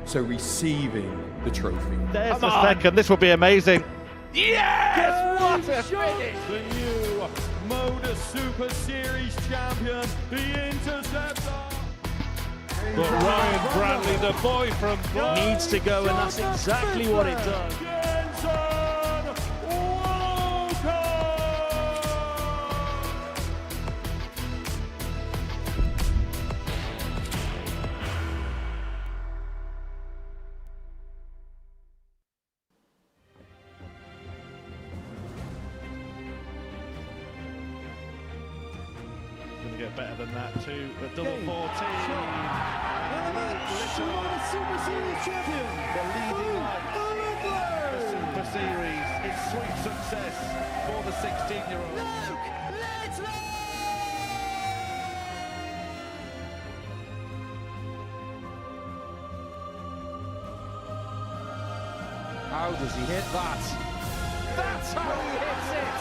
so receiving the trophy. There's the second. This will be amazing. Yes! What a finish! The new Modus Super Series champion, the Interceptor. But Ryan Bradley, the boy from needs to go, and that's exactly what it does. Going to get better than that too. The double 14. Super Series champion, the leading light. The Super Series is sweet success for the 16-year-old. Luke, let's go! How does he hit that? That's how he hits it!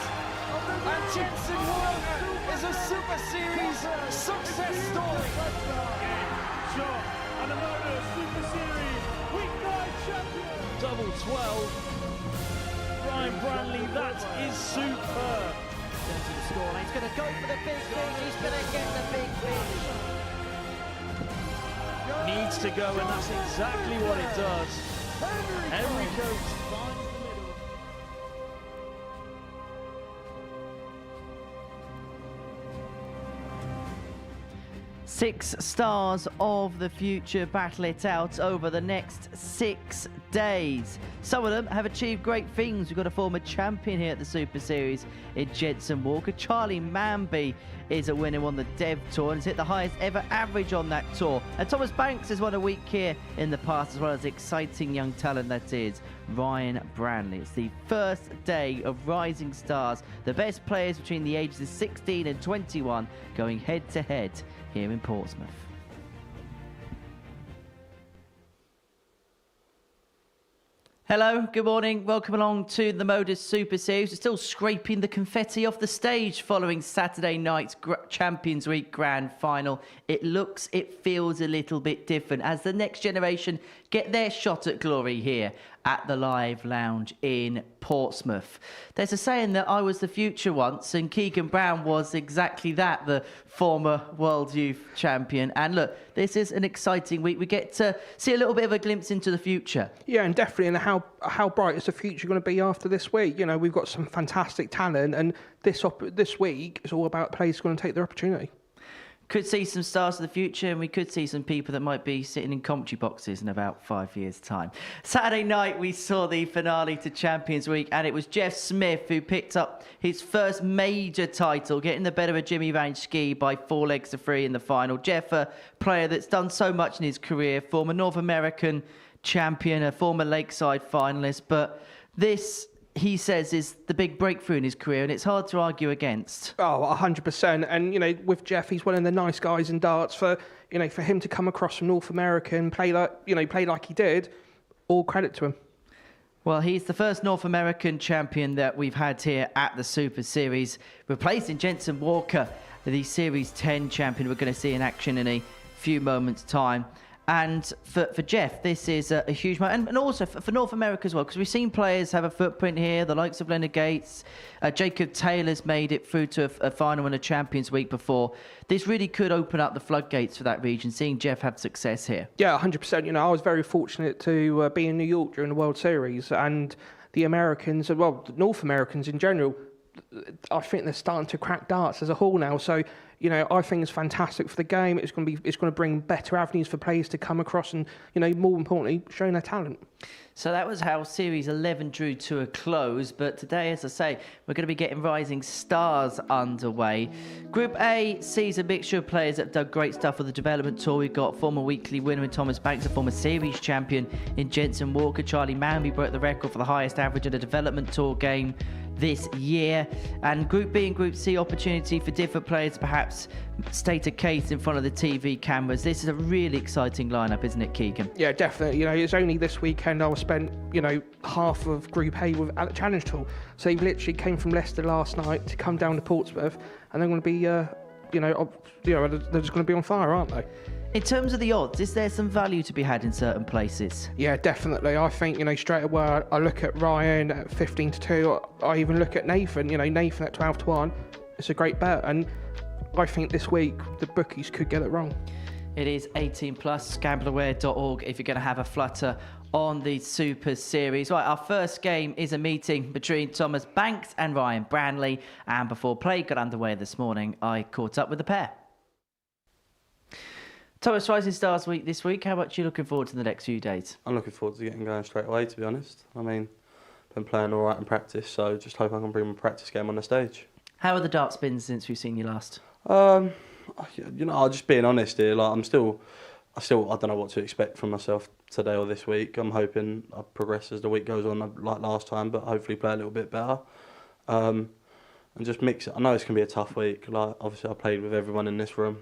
And Jensen Walker is a Super Series success story. Shot and another Super Series weeknight champion. Double 12. Ryan Bradley, that is superb. Into the scoreline. He's going to go for the big fish. He's going to get the big fish. Needs to go, and that's exactly what it does. Henry Coates finds the middle. Six stars of the future battle it out over the next 6 days. Some of them have achieved great things. We've got a former champion here at the Super Series in Jensen Walker. Charlie Manby is a winner on the Dev Tour and has hit the highest ever average on that tour. And Thomas Banks has won a week here in the past, as well as exciting young talent that is Ryan Bradley. It's the first day of Rising Stars, the best players between the ages of 16 and 21 going head to head here in Portsmouth. Hello, good morning. Welcome along to the Modus Super Series. We're still scraping the confetti off the stage following Saturday night's Champions Week Grand Final. It feels a little bit different as the next generation get their shot at glory here at the Live Lounge in Portsmouth. There's a saying that I was the future once, and Keegan Brown was exactly that, the former World Youth Champion. And look, this is an exciting week. We get to see a little bit of a glimpse into the future. Yeah, and definitely, and how bright is the future going to be after this week? You know, we've got some fantastic talent, and this week is all about players going to take their opportunity. Could see some stars of the future, and we could see some people that might be sitting in commentary boxes in about 5 years' time. Saturday night, we saw the finale to Champions Week, and it was Jeff Smith who picked up his first major title, getting the better of Jimmy Van Schie by 4 legs to 3 in the final. Jeff, a player that's done so much in his career, former North American champion, a former Lakeside finalist, but this, he says, is the big breakthrough in his career, and it's hard to argue against. Oh, 100%. And, you know, with Jeff, he's one of the nice guys in darts. For him to come across from North America and play like he did, all credit to him. Well, he's the first North American champion that we've had here at the Super Series, replacing Jensen Walker, the Series 10 champion we're going to see in action in a few moments' time. And for Jeff, this is a huge moment. And also for North America as well, because we've seen players have a footprint here, the likes of Leonard Gates. Jacob Taylor's made it through to a final in a Champions Week before. This really could open up the floodgates for that region, seeing Jeff have success here. Yeah, 100%. You know, I was very fortunate to be in New York during the World Series, and the Americans, well, the North Americans in general, I think they're starting to crack darts as a whole now. So, you know, I think it's fantastic for the game. It's going to bring better avenues for players to come across and, you know, more importantly, showing their talent. So that was how Series 11 drew to a close. But today, as I say, we're going to be getting Rising Stars underway. Group A sees a mixture of players that have done great stuff for the development tour. We've got former weekly winner in Thomas Banks, a former series champion in Jensen Walker. Charlie Manby broke the record for the highest average at a development tour game this year. And Group B and Group C, opportunity for different players to perhaps state a case in front of the TV cameras. This is a really exciting lineup, isn't it, Keegan? Yeah, definitely. You know, it's only this weekend I spent, you know, half of Group A at the Challenge Tour. So they literally came from Leicester last night to come down to Portsmouth, and they're going to be, they're just going to be on fire, aren't they? In terms of the odds, is there some value to be had in certain places? Yeah, definitely. I think, straight away I look at Ryan at 15-2. I even look at Nathan, Nathan at 12-1. It's a great bet. And I think this week the bookies could get it wrong. It is 18 plus, gambleaware.org if you're going to have a flutter on the Super Series. Right, our first game is a meeting between Thomas Banks and Ryan Branley. And before play got underway this morning, I caught up with the pair. Thomas, Rising Stars week this week. How much are you looking forward to the next few days? I'm looking forward to getting going straight away, to be honest. I mean, been playing all right in practice, so just hope I can bring my practice game on the stage. How are the darts been since we've seen you last? I'm just being honest here. Like, I don't know what to expect from myself today or this week. I'm hoping I progress as the week goes on, like last time, but hopefully play a little bit better. And just mix it. I know it's gonna be a tough week. Like, obviously, I played with everyone in this room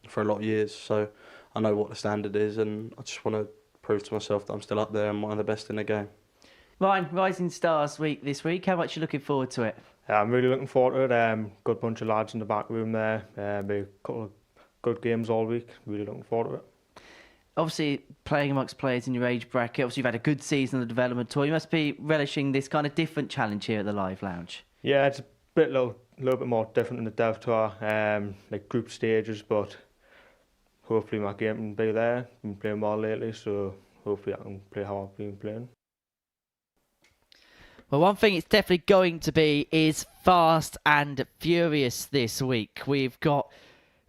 for a lot of years, so I know what the standard is, and I just want to prove to myself that I'm still up there and one of the best in the game. Ryan, Rising Stars week this week. How much are you looking forward to it? Yeah, I'm really looking forward to it. Good bunch of lads in the back room there. Be a couple of good games all week. Really looking forward to it. Obviously, playing amongst players in your age bracket. Obviously, you've had a good season on the development tour. You must be relishing this kind of different challenge here at the Live Lounge. Yeah, it's a little bit more different than the Dev Tour, like group stages, but hopefully my game can be there. I've been playing well lately, so hopefully I can play how I've been playing. Well, one thing it's definitely going to be is fast and furious this week. We've got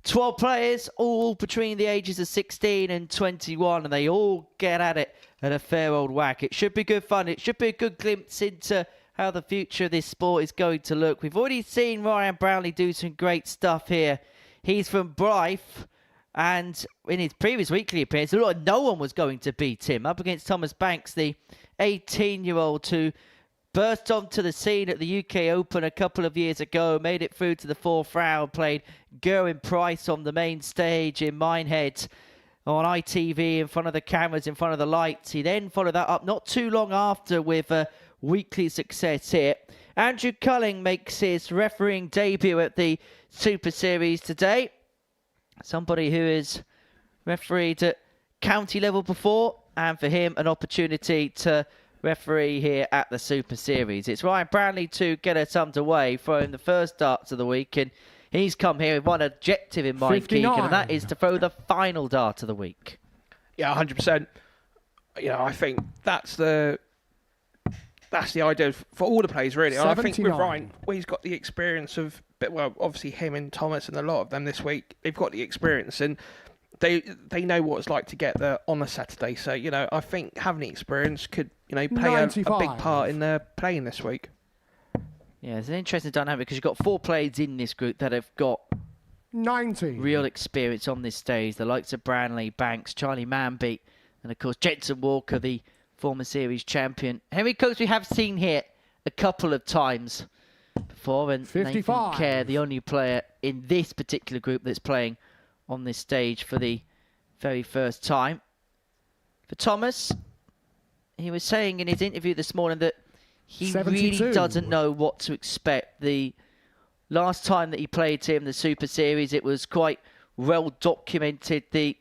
12 players, all between the ages of 16 and 21, and they all get at it at a fair old whack. It should be good fun. It should be a good glimpse into how the future of this sport is going to look. We've already seen Ryan Brownlee do some great stuff here. He's from Blythe, and in his previous weekly appearance, no one was going to beat him. Up against Thomas Banks, the 18-year-old who burst onto the scene at the UK Open a couple of years ago, made it through to the fourth round, played Gerwyn Price on the main stage in Minehead on ITV in front of the cameras, in front of the lights. He then followed that up not too long after with a weekly success here. Andrew Culling makes his refereeing debut at the Super Series today. Somebody who has refereed at county level before, and for him an opportunity to referee here at the Super Series. It's Ryan Branley to get us underway, throwing the first darts of the week, and he's come here with one objective in mind, Keegan, and that is to throw the final dart of the week. Yeah, 100%. I think that's the idea for all the players, really. And I think with Ryan, he's got the experience of, obviously him and Thomas and a lot of them this week, they've got the experience, and they know what it's like to get there on a Saturday. So, I think having the experience could, play a big part in their playing this week. Yeah, it's an interesting dynamic because you've got 4 players in this group that have got 90 real experience on this stage. The likes of Branley, Banks, Charlie Manby, and of course Jensen Walker, the former series champion. Henry Coates we have seen here a couple of times before, and 55. Nathan Kerr, the only player in this particular group that's playing on this stage for the very first time. For Thomas, he was saying in his interview this morning that he 72. really doesn't know what to expect. The last time that he played him, the Super Series, it was quite well documented, the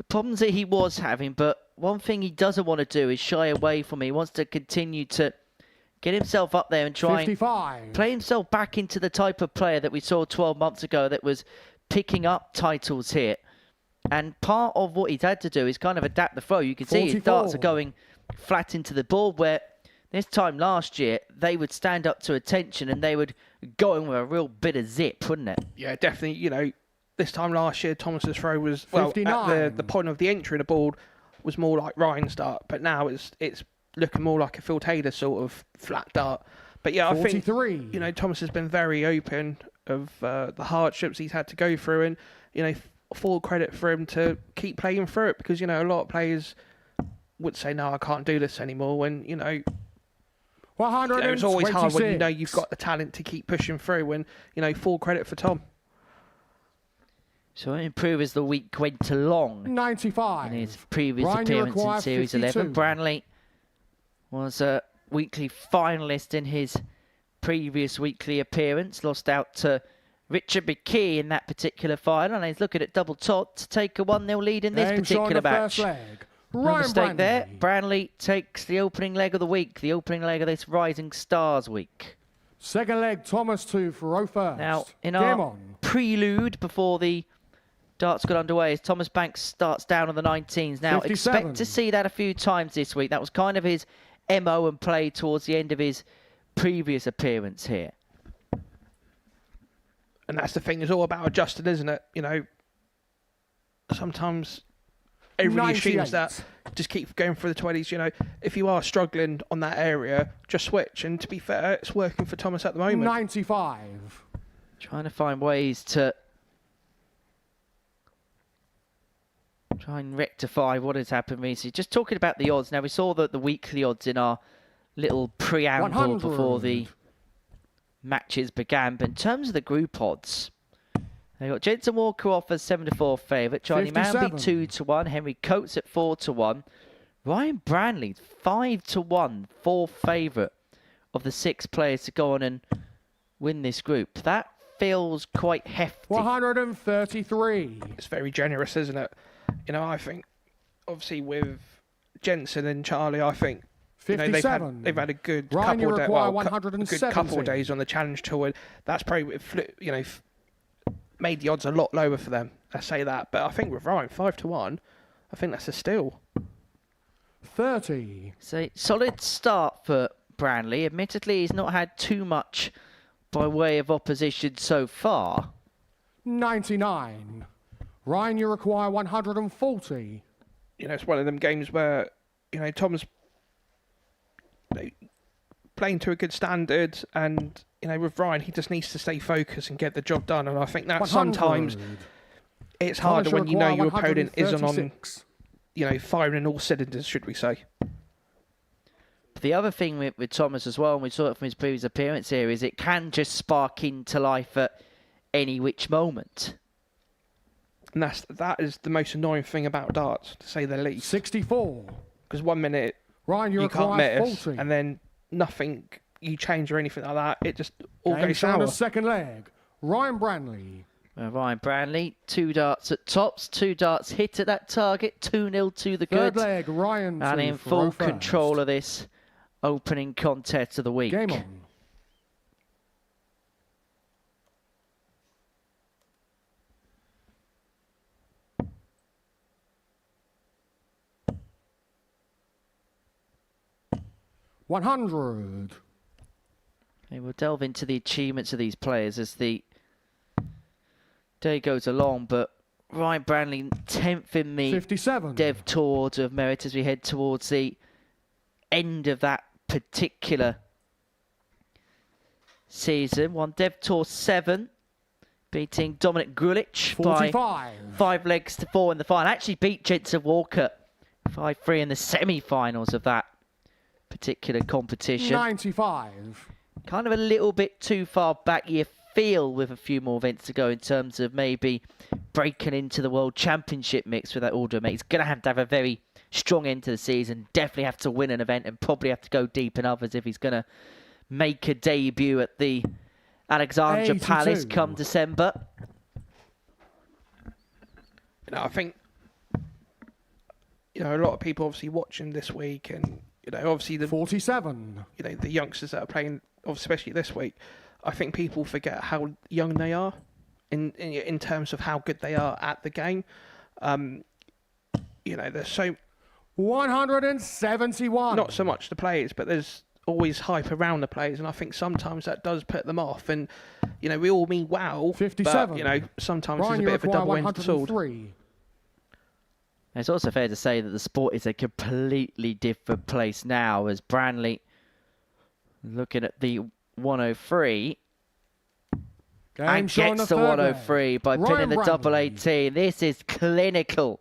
problems that he was having, but one thing he doesn't want to do is shy away from it. He wants to continue to get himself up there and try 55. and play himself back into the type of player that we saw 12 months ago that was picking up titles here. And part of what he's had to do is kind of adapt the throw. You can see his darts are going flat into the board, where this time last year, they would stand up to attention and they would go in with a real bit of zip, wouldn't it? Yeah, definitely. This time last year, Thomas's throw was, at 59. the point of the entry of the board was more like Ryan's dart, but now it's looking more like a Phil Taylor sort of flat dart. But yeah, 43. I think, Thomas has been very open of the hardships he's had to go through, and, full credit for him to keep playing through it, because, a lot of players would say, no, I can't do this anymore, when, it's always hard when you've got the talent to keep pushing through, and, full credit for Tom. So improve as the week went along. 95. In his previous Ryan, you appearance in require Series 52. 11, Branley was a weekly finalist in his previous weekly appearance. Lost out to Richard be key in that particular final, and he's looking at double top to take a 1-0 lead in this particular match. First leg. No Ryan mistake there. Branley. Branley takes the opening leg of the week, the opening leg of this Rising Stars week. Second leg, Thomas to throw first. Now, in Game our on. prelude before the darts got underway, as Thomas Banks starts down on the 19s. Now, 57. expect to see that a few times this week. That was kind of his MO and play towards the end of his previous appearance here. And that's the thing, it's all about adjusting, isn't it? You know, sometimes everybody assumes 98. that just keep going for the 20s. You know, if you are struggling on that area, just switch. And to be fair, it's working for Thomas at the moment. 95. Trying to find ways to try and rectify what has happened recently. Just talking about the odds. Now, we saw the weekly odds in our little preamble 100. before the matches began. But in terms of the group odds, they got Jensen Walker off as 7-4 favourite. Charlie 57. Manby 2-1. Henry Coates at 4-1. Ryan Branley 5-1, 4th favourite of the 6 players to go on and win this group. That feels quite hefty. 133. It's very generous, isn't it? You know, I think, obviously, with Jensen and Charlie, I think, you know, 57. they've had a good Ryan, you couple of require a good couple of 170. days on the challenge tour. That's probably, you know, made the odds a lot lower for them. I say that, but I think with Ryan 5-1, I think that's a steal. 30. So solid start for Branley. Admittedly, he's not had too much by way of opposition so far. 99. Ryan, you require 140. You know, it's one of them games where, you know, Tom's playing to a good standard, and, you know, with Ryan, he just needs to stay focused and get the job done. And I think that 100. sometimes it's harder when you know your opponent isn't on, 136. you know, firing all cylinders, should we say. But the other thing with Thomas as well, and we saw it from his previous appearance here, is it can just spark into life at any which moment. And that is the most annoying thing about darts, to say the least. 64. Because 1 minute Ryan, you you can't require miss, 40. and then nothing you change or anything like that. It just all Game goes shown sour. as second leg. Ryan Branley. Ryan Branley, 2 darts at tops, 2 darts hit at that target, 2-0 to the Third good. leg, Ryan And to in throw full first. control of this opening contest of the week. Game on. $100. Okay, we'll delve into the achievements of these players as the day goes along, but Ryan Branley 10th in the 57. Dev Tour of Merit as we head towards the end of that particular season. Won Dev Tour 7, beating Dominic Grulich by 45. 5 legs to 4 in the final. Actually beat Jensen Walker 5-3 in the semi-finals of that particular competition. 95. Kind of a little bit too far back, you feel, with a few more events to go in terms of maybe breaking into the World Championship mix with that order, mate. He's going to have a very strong end to the season, definitely have to win an event and probably have to go deep in others if he's going to make a debut at the Alexandra 82. Palace come December. You know, I think, you know, a lot of people obviously watching this week, and, you know, obviously the 47. you know, the youngsters that are playing, especially this week, I think people forget how young they are in terms of how good they are at the game. You know, there's so 171. not so much the players, but there's always hype around the players, and I think sometimes that does put them off. And, you know, we all mean wow, 57. but, you know, sometimes Ryan, there's a bit of a you require double-edged sword. 103. It's also fair to say that the sport is a completely different place now, as Branley, looking at the 103, Game and shown gets the the third 103 leg. by Ryan pinning the double Branley. 18. This is clinical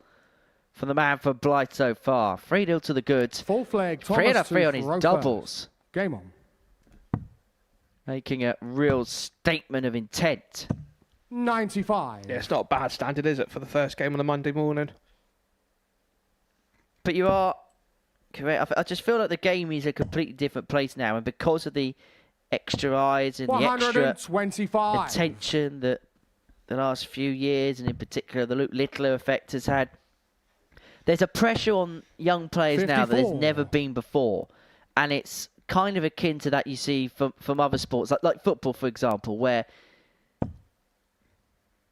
for the man from Blythe so far. 3-0 to the good. Full flag. 3 out of Thomas 3 to on his throw doubles. first. Game on. Making a real statement of intent. 95. Yeah, it's not a bad standard, is it, for the first game on a Monday morning? But you are correct. I just feel like the game is a completely different place now, and because of the extra eyes and the extra 125. attention that the last few years, and in particular the Luke Littler effect, has had. There's a pressure on young players now that there's 54. never been before, and it's kind of akin to that you see from other sports, like football, for example, where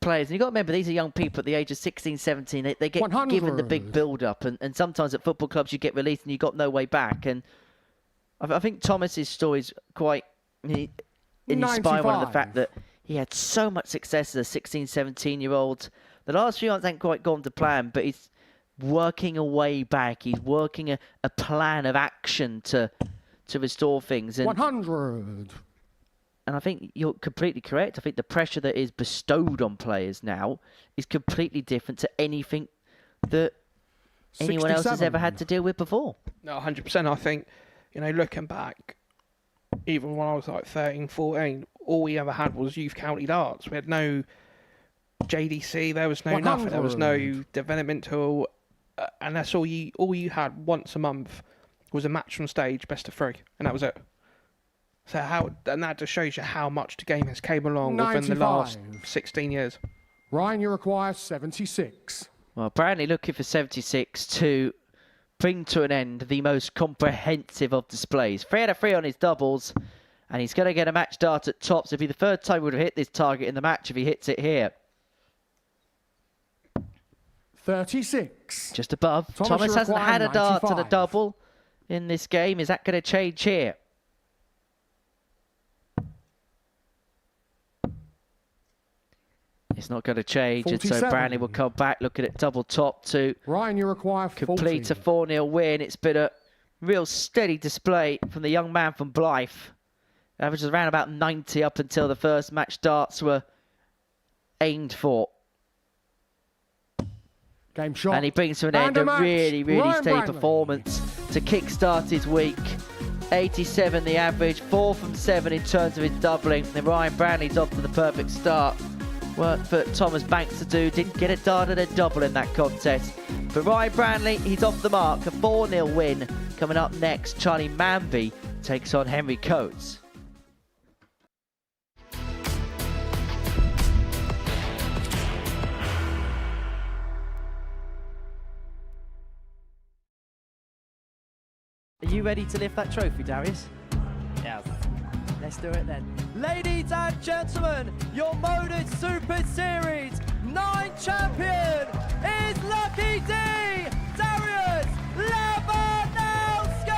players, and you've got to remember, these are young people at the age of 16, 17, they get 100. given the big build-up, and sometimes at football clubs you get released and you've got no way back, and I think Thomas's story is quite inspiring, one of the 95. fact that he had so much success as a 16, 17-year-old. The last few months ain't quite gone to plan, but he's working a way back. He's working a plan of action to restore things. And 100. And I think you're completely correct. I think the pressure that is bestowed on players now is completely different to anything that anyone else has ever had to deal with before. No, 100%. I think, looking back, even when I was like 13, 14, all we ever had was youth county darts. We had no JDC, there was no nothing. There was no developmental, and that's all you had once a month was a match from stage, best of 3, and that was it. So and that just shows you how much the game has came along within the last 16 years. Ryan, you require 76. Well, Brantley looking for 76 to bring to an end the most comprehensive of displays. 3 out of 3 on his doubles, and he's going to get a match dart at tops. It'll be the third time he would have hit this target in the match if he hits it here. 36. Just above. Thomas, Thomas you hasn't require had a dart to the 95. double in this game. Is that going to change here? It's not going to change, and so 47. Brantley will come back looking at double top to Ryan, you require 40. complete a 4-0 win. It's been a real steady display from the young man from Blythe. Averages around about 90 up until the first match darts were aimed for. Game shot. And he brings to an end a match. really, really Ryan steady Brantley. performance to kickstart his week. 87 the average, 4 from 7 in terms of his doubling. And Ryan Brantley's off to the perfect start. Work for Thomas Banks to do, didn't get a dart and a double in that contest. But Ryan Brantley, he's off the mark, a 4-0 win. Coming up next, Charlie Manby takes on Henry Coates. Are you ready to lift that trophy, Darius? Yes. Let's do it then. Ladies and gentlemen, your Modus Super Series 9 champion is Lucky D, Darius Labanowski!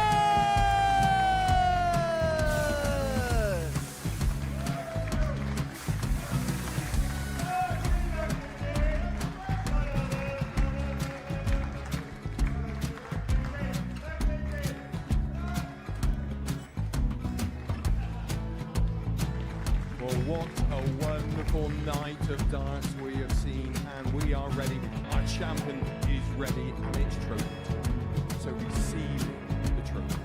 Well, what a wonderful night of darts we have seen, and we are ready. Our champion is ready, and it's trophy time. So receive the trophy.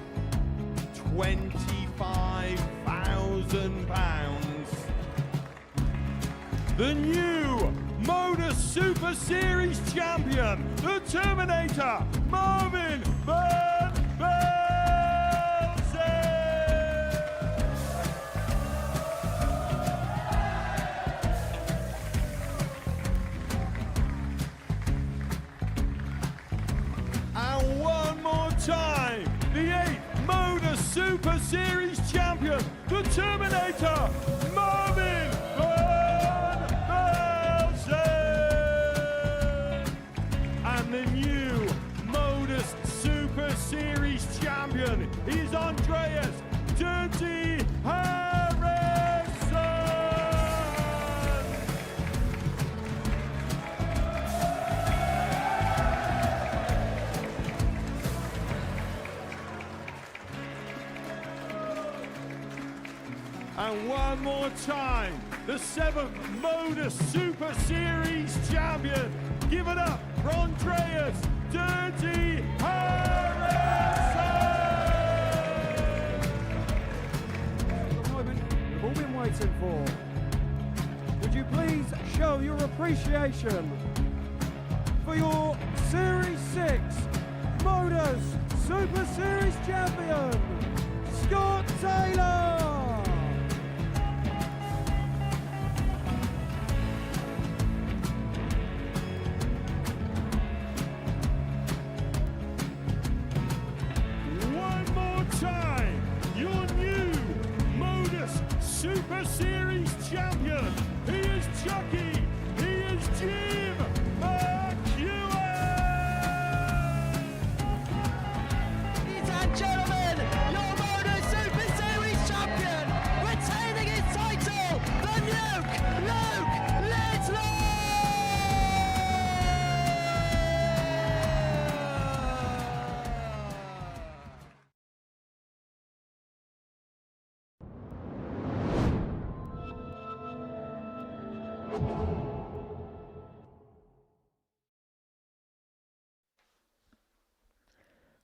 £25,000. The new Modus Super Series champion, the Terminator, Marvin Van Velzen. And one more time, the 8th Modus Super Series champion, the Terminator, Marvin Van Velzen. And the new Modus Super Series champion is Andreas Dirty Harrison. And one more time, the 7th Modus Super Series champion. Give it up for Andreas Dirty Harrison! The moment we've all been waiting for. Would you please show your appreciation for your Series 6 Modus Super Series champion, Scott Taylor! jockey, he is Jim McEwen! Ladies and gentlemen, your Modus Super Series champion, retaining his title, the Luke Ledlow!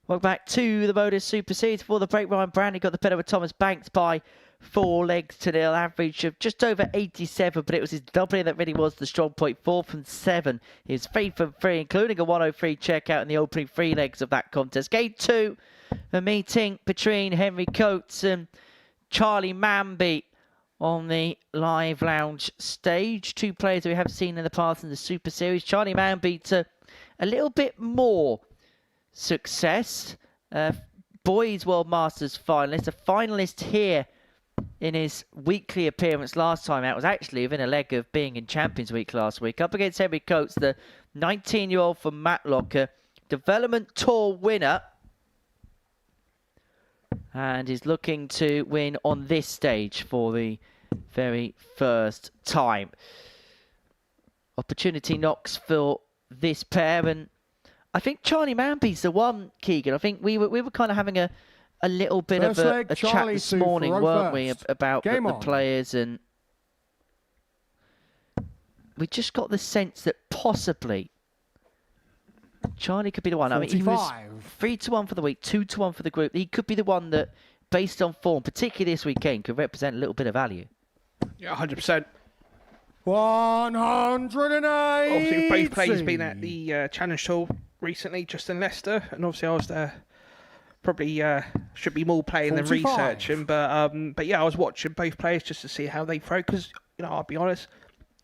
Welcome back to the Modus Super Series. For the break, Ryan Brandy got the better with Thomas Banks by 4 legs to nil, average of just over 87, but it was his doubling that really was the strong point. 4 from 7. He was 3 from 3, including a 103 checkout in the opening 3 legs of that contest. Game 2, a meeting between Henry Coates and Charlie Manby on the live lounge stage. 2 players that we have seen in the past in the Super Series. Charlie Manby to a little bit more success. Boys World Masters finalist, a finalist here in his weekly appearance last time out. Was actually within a leg of being in Champions Week last week. Up against Henry Coates, the 19-year-old from Matlock, a development tour winner. And is looking to win on this stage for the very first time. Opportunity knocks for this pair, and I think Charlie Manby's the one, Keegan. I think we were kind of having a little bit First of leg, a chat Charlie this two morning, for weren't we, first. about Game the on. players, and we just got the sense that possibly Charlie could be the one. I mean, he was 3-1 for the week, 2-1 for the group. He could be the one that, based on form, particularly this weekend, could represent a little bit of value. Yeah, 100%. 180. Obviously, both players been at the Challenge Tour recently, just in Leicester, and obviously I was there. Probably should be more playing than 45. researching, but yeah, I was watching both players just to see how they throw, because I'll be honest,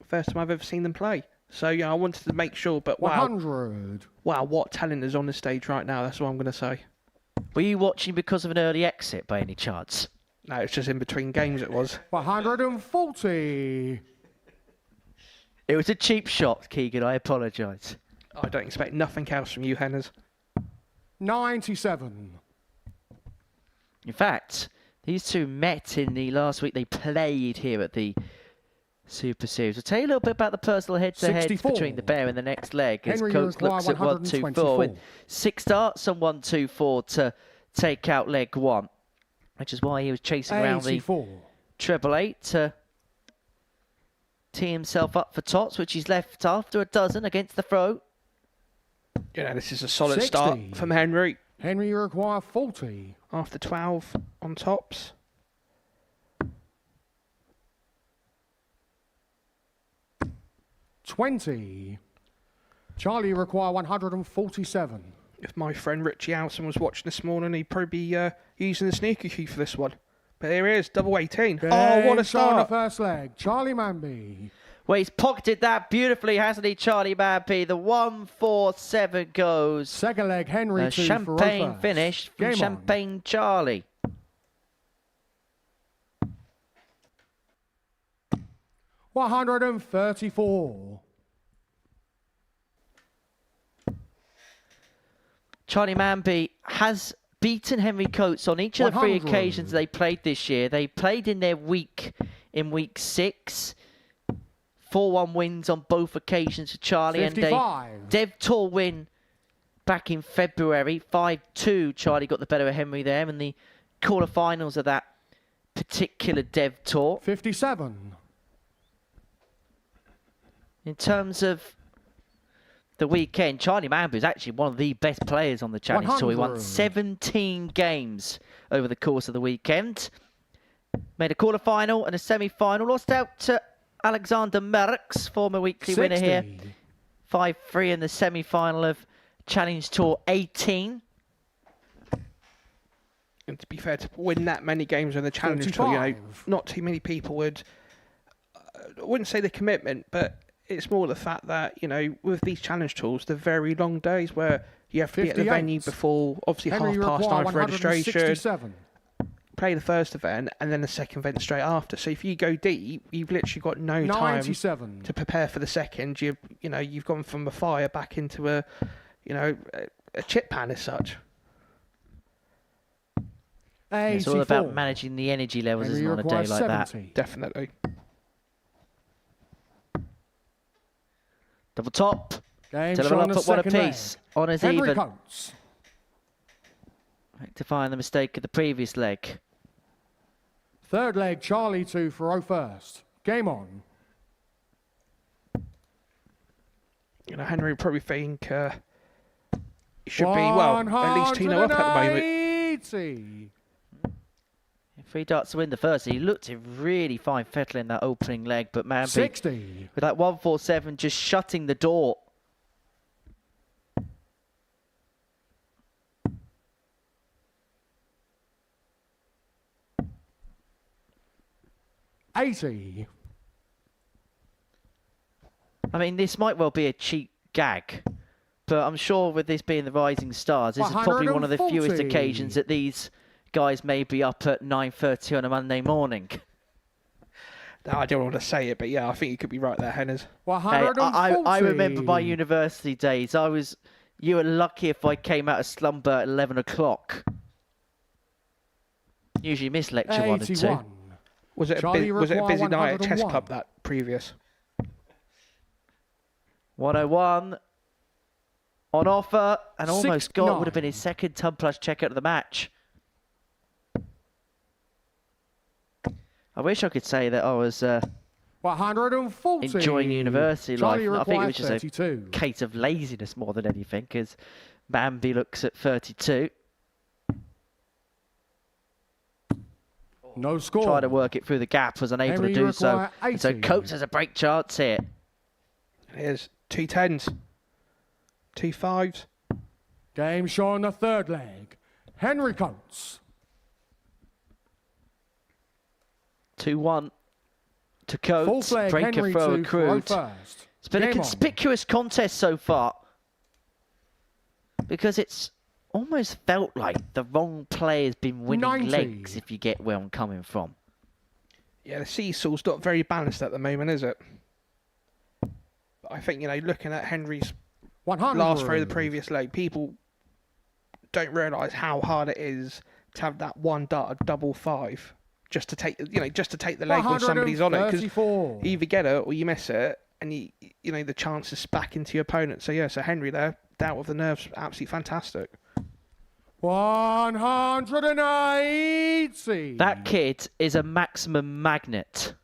first time I've ever seen them play. So I wanted to make sure. But wow, 100. Wow, what talent is on the stage right now? That's what I'm going to say. Were you watching because of an early exit by any chance? No, it's just in between games. It was 140. It was a cheap shot, Keegan. I apologise. I don't expect nothing else from you, Henners. 97. In fact, these two met in the last week. They played here at the Super Series. I'll tell you a little bit about the personal head-to-head 64. between the pair in the next leg. As Henry Coates looks at 1-2-4 with 6 starts and 1-2-4 to take out leg 1, which is why he was chasing around the 84. treble 8 to tee himself up for tops, which he's left after a dozen against the throw. This is a solid 60. start from Henry. Henry, you require 40. After 12 on tops. $20. Charlie, you require 147. If my friend Richie Alson was watching this morning, he'd probably be using the sneaker key for this one. But here he is, double 18. Oh, what a start! The start. first leg, Charlie Manby. Well, he's pocketed that beautifully, hasn't he, Charlie Manby? The 1-4-7 goes. Second leg, Henry A 2 champagne for finish from Game on. Champagne Charlie. $134. Charlie Manby has beaten Henry Coates on each of the 3 100. occasions they played this year. They played in their week in week 6. 4-1 wins on both occasions for Charlie, 55. and a Dev Tour win back in February. 5-2, Charlie got the better of Henry there in the quarterfinals of that particular Dev Tour. 57. In terms of the weekend, Charlie Manby is actually one of the best players on the Challenge Tour. He won 100. 17 games over the course of the weekend. Made a quarterfinal and a semi-final. Lost out to Alexander Merckx, former weekly 60. winner here. 5-3 in the semi-final of Challenge Tour 18. And to be fair, to win that many games on the Challenge Tour, 35. not too many people would, I wouldn't say the commitment, but it's more the fact that, with these Challenge Tours, the very long days where you have to be at the 58. venue before, obviously, Henry, you half past require time for registration. 167. play the first event and then the second event straight after. So if you go deep, you've literally got no time 97. to prepare for the second. You've gone from a fire back into a chip pan as such. It's all about managing the energy levels, isn't it, on a day like that? Definitely. Double top. Game To level up at one apiece. Honours Henry even. Coates. Rectifying the mistake of the previous leg. Third leg, Charlie 2 for 0 first. Game on. Henry would probably think he should be, well, at least 2-0 up at the moment. 180. 3 darts to win the first. He looked really fine fettling that opening leg, but man, 60. with that 147 just shutting the door. $80. I mean, this might well be a cheap gag, but I'm sure with this being the Rising Stars, this is probably one of the fewest 140. occasions that these guys may be up at 9:30 on a Monday morning. I don't want to say it, but yeah, I think you could be right there, Henners. Hey, 140. I remember my university days. You were lucky if I came out of slumber at 11 o'clock. Usually miss lecture 1 and 2. 81. Was it Charlie a busy require night at Chess 101. Club that previous? 101 on offer, and almost got 69. would have been his second ton plus checkout of the match. I wish I could say that I was 140. enjoying university life. Charlie I think it was requires just 32. a case of laziness more than anything, because Bambi looks at 32. No score. Tried to work it through the gap, was unable Henry to do so. require And so 80. Coates has a break chance here. Here's 2 10s, 2 5s. Game showing the third leg. Henry Coates. 2-1 to Coates. Fourth leg, Breaker Henry throw 2 for 0 accrued. first. It's been a Game on. conspicuous contest so far, because it's almost felt like the wrong player's been winning 90. legs, if you get where I'm coming from. Yeah, the seesaw's not very balanced at the moment, is it? But I think, looking at Henry's 100. last throw of the previous leg, people don't realise how hard it is to have that one dart of double 5 just to take, just to take the leg when somebody's on it. Because 134. you either get it or you miss it, and the chance is back into your opponent. So yeah, so Henry there, dealt with the nerves, absolutely fantastic. 180. That kid is a maximum magnet.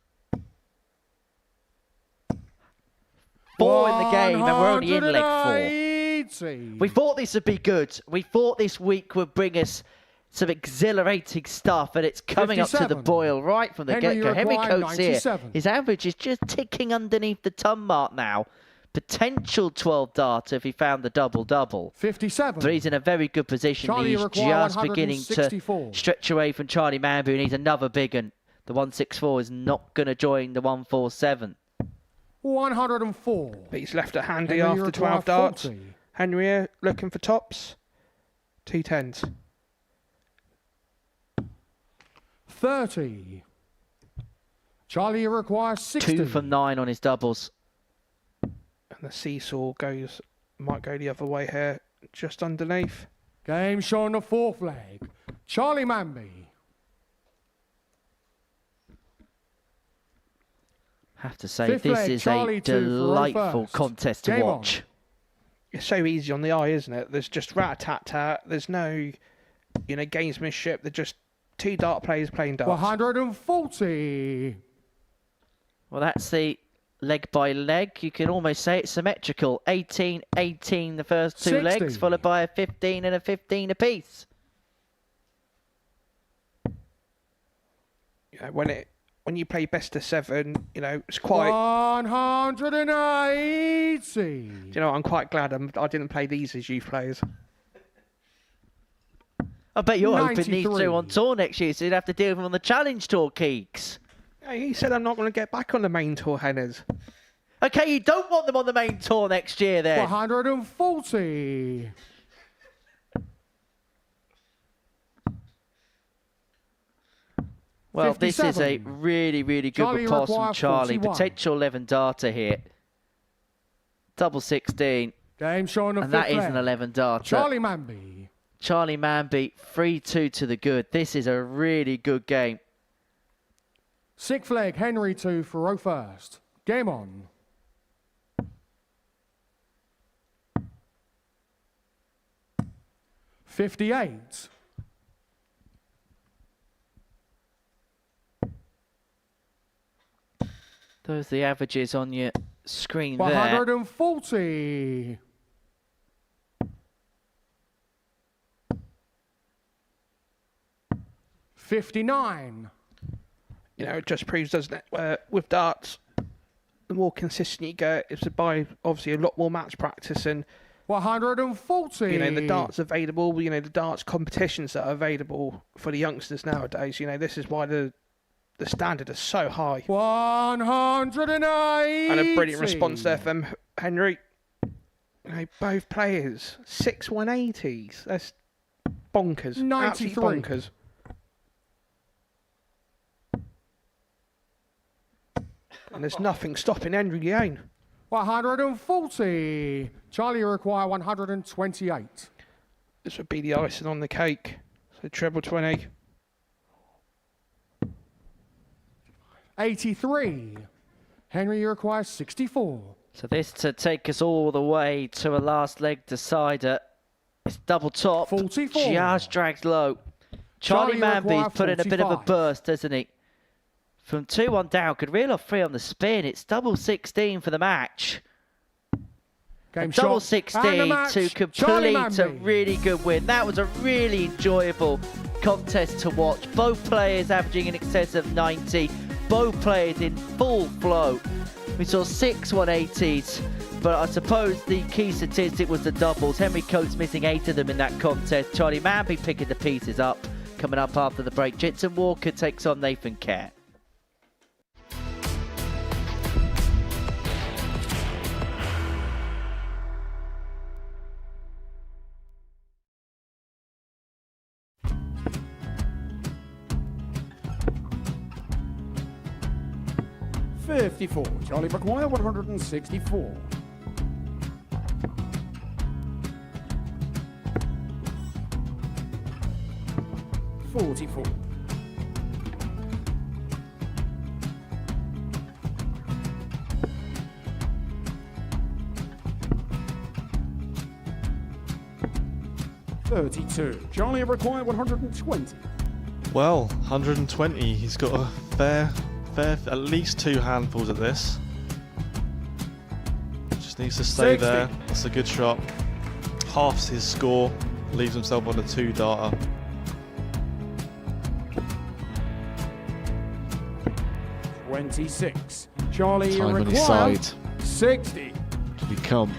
4 in the game, and we're only in leg 4. 180. We thought this would be good. We thought this week would bring us some exhilarating stuff, and it's coming up to the 57. boil right from the Henry get-go. Henry required Coates here. 97. His average is just ticking underneath the ton mark now. Potential 12 darter if he found the double-double. 57. But he's in a very good position. Charlie He's require just beginning to 164. stretch away from Charlie Mambu, and he's another big one. The 164 is not going to join the 147. 104. But he's left it handy Henry after require 12 darts. 40. Henry here, looking for tops. 2 10s. 30. Charlie requires 60. 2 from 9 on his doubles. And the seesaw might go the other way here, just underneath. Game showing the fourth leg. Charlie Mamby. Have to say, Fifth this leg, is Charlie a 2 for delightful first. contest to Game on. watch. It's so easy on the eye, isn't it? There's just rat-a-tat-tat. There's no, gamesmanship. They're just 2 dart players playing darts. 140. Well, that's the leg by leg. You can almost say it's symmetrical. 18, 18 the first 2 legs, 60. followed by a 15 and a 15 apiece. When you play best of 7, it's quite. 180. I'm quite glad I didn't play these as youth players. I bet you're hoping these 93. 2 on tour next year, so you'd have to deal with them on the Challenge Tour, Keeks. Hey, he said I'm not going to get back on the main tour, Henners. Okay, you don't want them on the main tour next year then. 140. Well, this is a 57. really, really good Charlie pass from requires Charlie. 41. Potential 11 darter here. Double 16. Game showing of And that fifth is an leg. 11 darter. Charlie Manby. Charlie Manby, 3-2 to the good. This is a really good game. Sixth leg, Henry 2 for row first. Game on. $58. Those are the averages on your screen there. 140. $59. You know, it just proves, doesn't it, with darts, the more consistent you go, it's by obviously a lot more match practice and 140. you know, the darts available, you know, the darts competitions that are available for the youngsters nowadays. You know, this is why the standard is so high. 180. And a brilliant response there from Henry. You know, both players, 6 180s. That's bonkers. 93. Absolutely bonkers. And there's nothing stopping Henry Gain. 140. Charlie require 128. This would be the icing on the cake. So treble 20. 83. Henry requires 64. So this to take us all the way to a last leg decider. It's double top. 44. Just drags low. Charlie Manby's require put in a bit of a 45. burst, hasn't he? From 2-1 down, could reel off 3 on the spin. It's double 16 for the match. Game Double shot. 16 And the match, to Charlie complete a Manby. really good win. That was a really enjoyable contest to watch. Both players averaging in excess of 90. Both players in full flow. We saw 6 180s, but I suppose the key statistic was the doubles. Henry Coates missing 8 of them in that contest. Charlie Manby picking the pieces up. Coming up after the break, Jensen Walker takes on Nathan Kerr. $54. Charlie require 164. $44. $32. Charlie require 120. Well, 120. He's got a fair, at least 2 handfuls at this. Just needs to stay 60. there. That's a good shot. Halves his score, leaves himself on a 2 darter. $26. Charlie Time on his require side 60. to become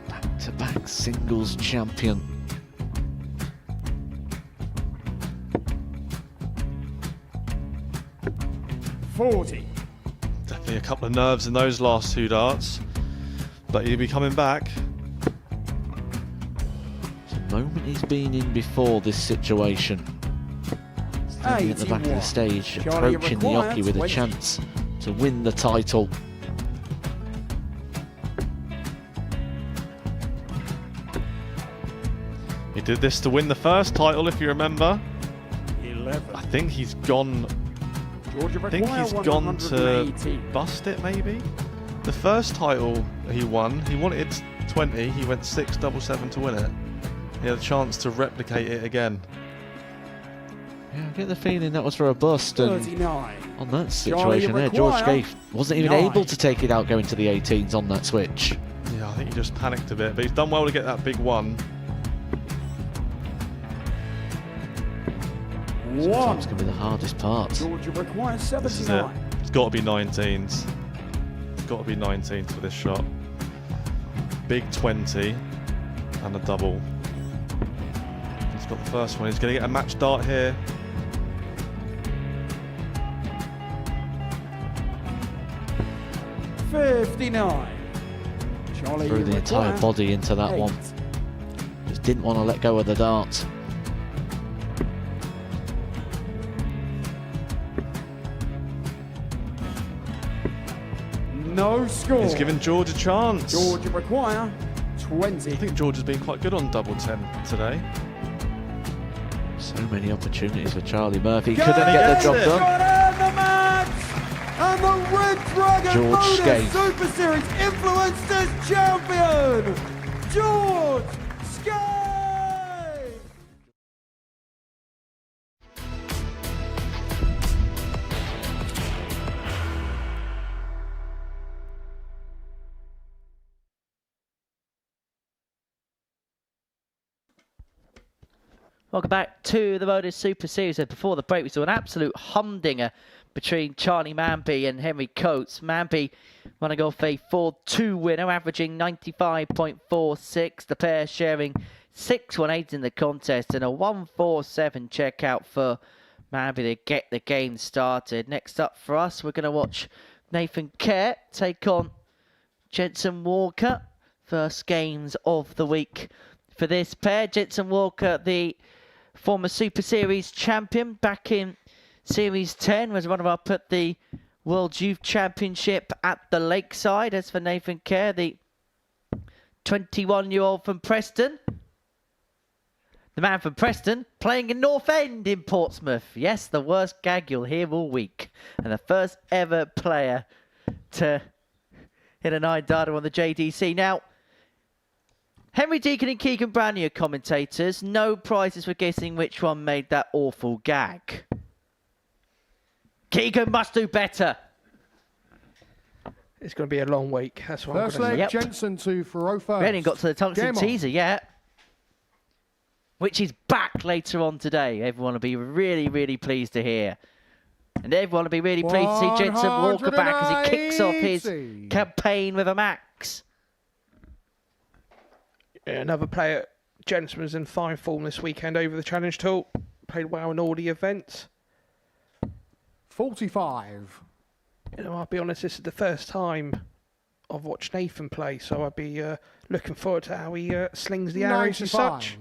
back-to-back singles champion. $40. Definitely a couple of nerves in those last 2 darts, but he'll be coming back. It's a moment he's been in before this situation. Standing at the back of the 81. stage, Charlie approaching the require Oki with a 20. chance to win the title. He did this to win the first title, if you remember. 11. I think he's gone. Georgia I think require he's gone to 180. bust it, maybe. The first title he won, he wanted 20. He went 6 7 to win it. He had a chance to replicate it again. Yeah, I get the feeling that was for a bust, and 39. on that Charlie situation there, George require Scaife wasn't even 9. able to take it out going to the 18s on that switch. Yeah, I think he just panicked a bit, but he's done well to get that big one. Sometimes can be the hardest part. Georgia requires This is it. 79. It's got to be 19s. It's got to be 19s for this shot. Big 20 and a double. He's got the first one. He's going to get a match dart here. $59. Charlie Threw the entire require body into that 8. one. Just didn't want to let go of the dart. No score. He's given George a chance. Georgia require 20. I think George has been quite good on double 10 today. So many opportunities for Charlie Murphy. Go Couldn't get the job Got done. in the match! And the Red Dragon George Modus Skate. Super Series Influencers Champion, George Skate! Welcome back to the Modus Super Series. And before the break, we saw an absolute humdinger between Charlie Manby and Henry Coates. Manby running off a 4-2 winner, averaging 95.46. The pair sharing 6-1-8 in the contest and a 1-4-7 checkout for Manby to get the game started. Next up for us, we're going to watch Nathan Kerr take on Jensen Walker. First games of the week for this pair. Jensen Walker, the former Super Series champion back in Series 10, was runner-up at the World Youth Championship at the Lakeside. As for Nathan Kerr, the 21-year-old from Preston, the man from Preston, playing in North End in Portsmouth. Yes, the worst gag you'll hear all week. And the first ever player to hit a 9-darter on the JDC. Now, Henry Deacon and Keegan Brownlee are commentators. No prizes for guessing which one made that awful gag. Keegan must do better. It's going to be a long week. That's what First I'm going to leg, say. Jensen to Faro first. We haven't got to the tungsten Game on. teaser yet, which is back later on today. Everyone will be really, really pleased to hear. And everyone will be really pleased to see Jensen Walker back as he kicks off his 180. campaign with a max. Yeah, another player, Jensen, was in fine form this weekend over the Challenge Tour. Played well in all the events. 45. You know, I'll be honest, this is the first time I've watched Nathan play, so I'd be looking forward to how he slings the arrows as 95. such.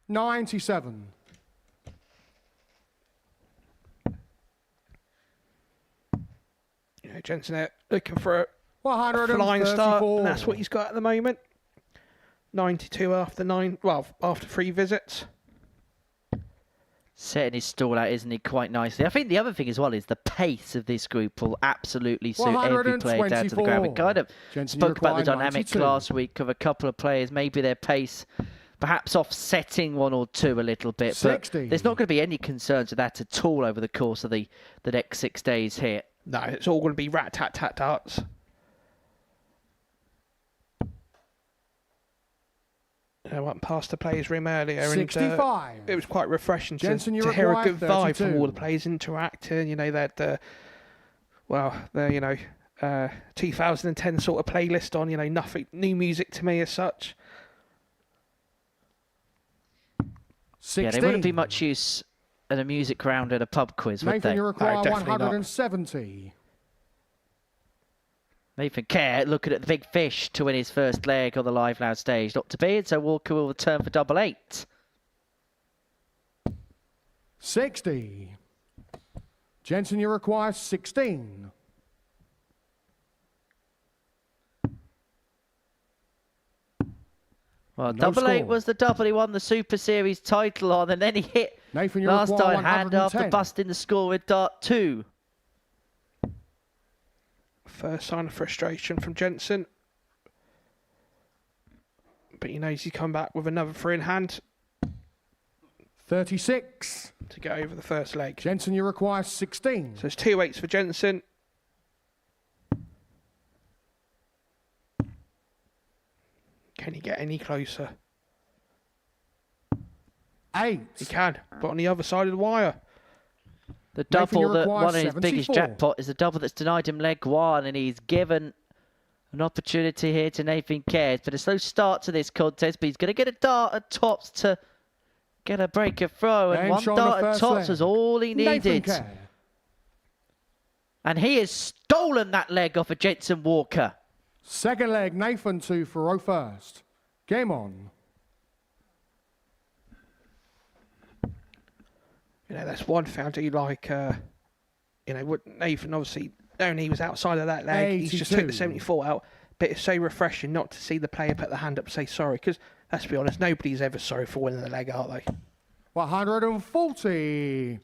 $97. You know, Jensen there looking for a 134. flying start, and that's what he's got at the moment. 92 after 3 visits. Setting his stall out, isn't he, quite nicely. I think the other thing as well is the pace of this group will absolutely suit every player down to the ground. We kind of Jensen, spoke about the dynamic 92. last week of a couple of players, maybe their pace perhaps offsetting one or two a little bit. 60. But there's not going to be any concerns with that at all over the course of the next 6 days here. No, it's all going to be rat-tat-tat darts. I went past the players' room earlier, 65. and it was quite refreshing Jensen, you to hear a require good vibe from 32. all the players interacting. You know, they had the 2010 sort of playlist on. You know, nothing new music to me as such. 16. Yeah, there wouldn't be much use in a music round at a pub quiz, would Nathan, they? you require definitely not. 170. Nathan Kerr looking at the big fish to win his first leg on the live loud stage. Not to be, and so Walker will return for double 8. 60. Jensen, you require 16. Well, No double 8 score. was the double he won the Super Series title on, and then he hit Nathan, you last require time hand after 110. busting the score with dart 2. First sign of frustration from Jensen. But he knows he's come back with another 3 in hand 36. to get over the first leg. Jensen, you require 16. So it's 2 8s for Jensen. Can he get any closer? 8. He can, but on the other side of the wire. The Nathan, double you that require one of his biggest 74. jackpot is the double that's denied him leg 1, and he's given an opportunity here to Nathan Kerr. It's been a slow start to this contest, but he's going to get a dart at tops to get a break of throw, and Game one shot on the dart at first tops leg. was all he Nathan needed. Kerr. And he has stolen that leg off of Jensen Walker. Second leg, Nathan to Faro first. Game on. You know, that's one thing I do like. You know, what Nathan obviously, only he was outside of that leg. He's just took the 74 out. But it's so refreshing not to see the player put the hand up and say sorry. Because, let's be honest, nobody's ever sorry for winning the leg, are they? 140.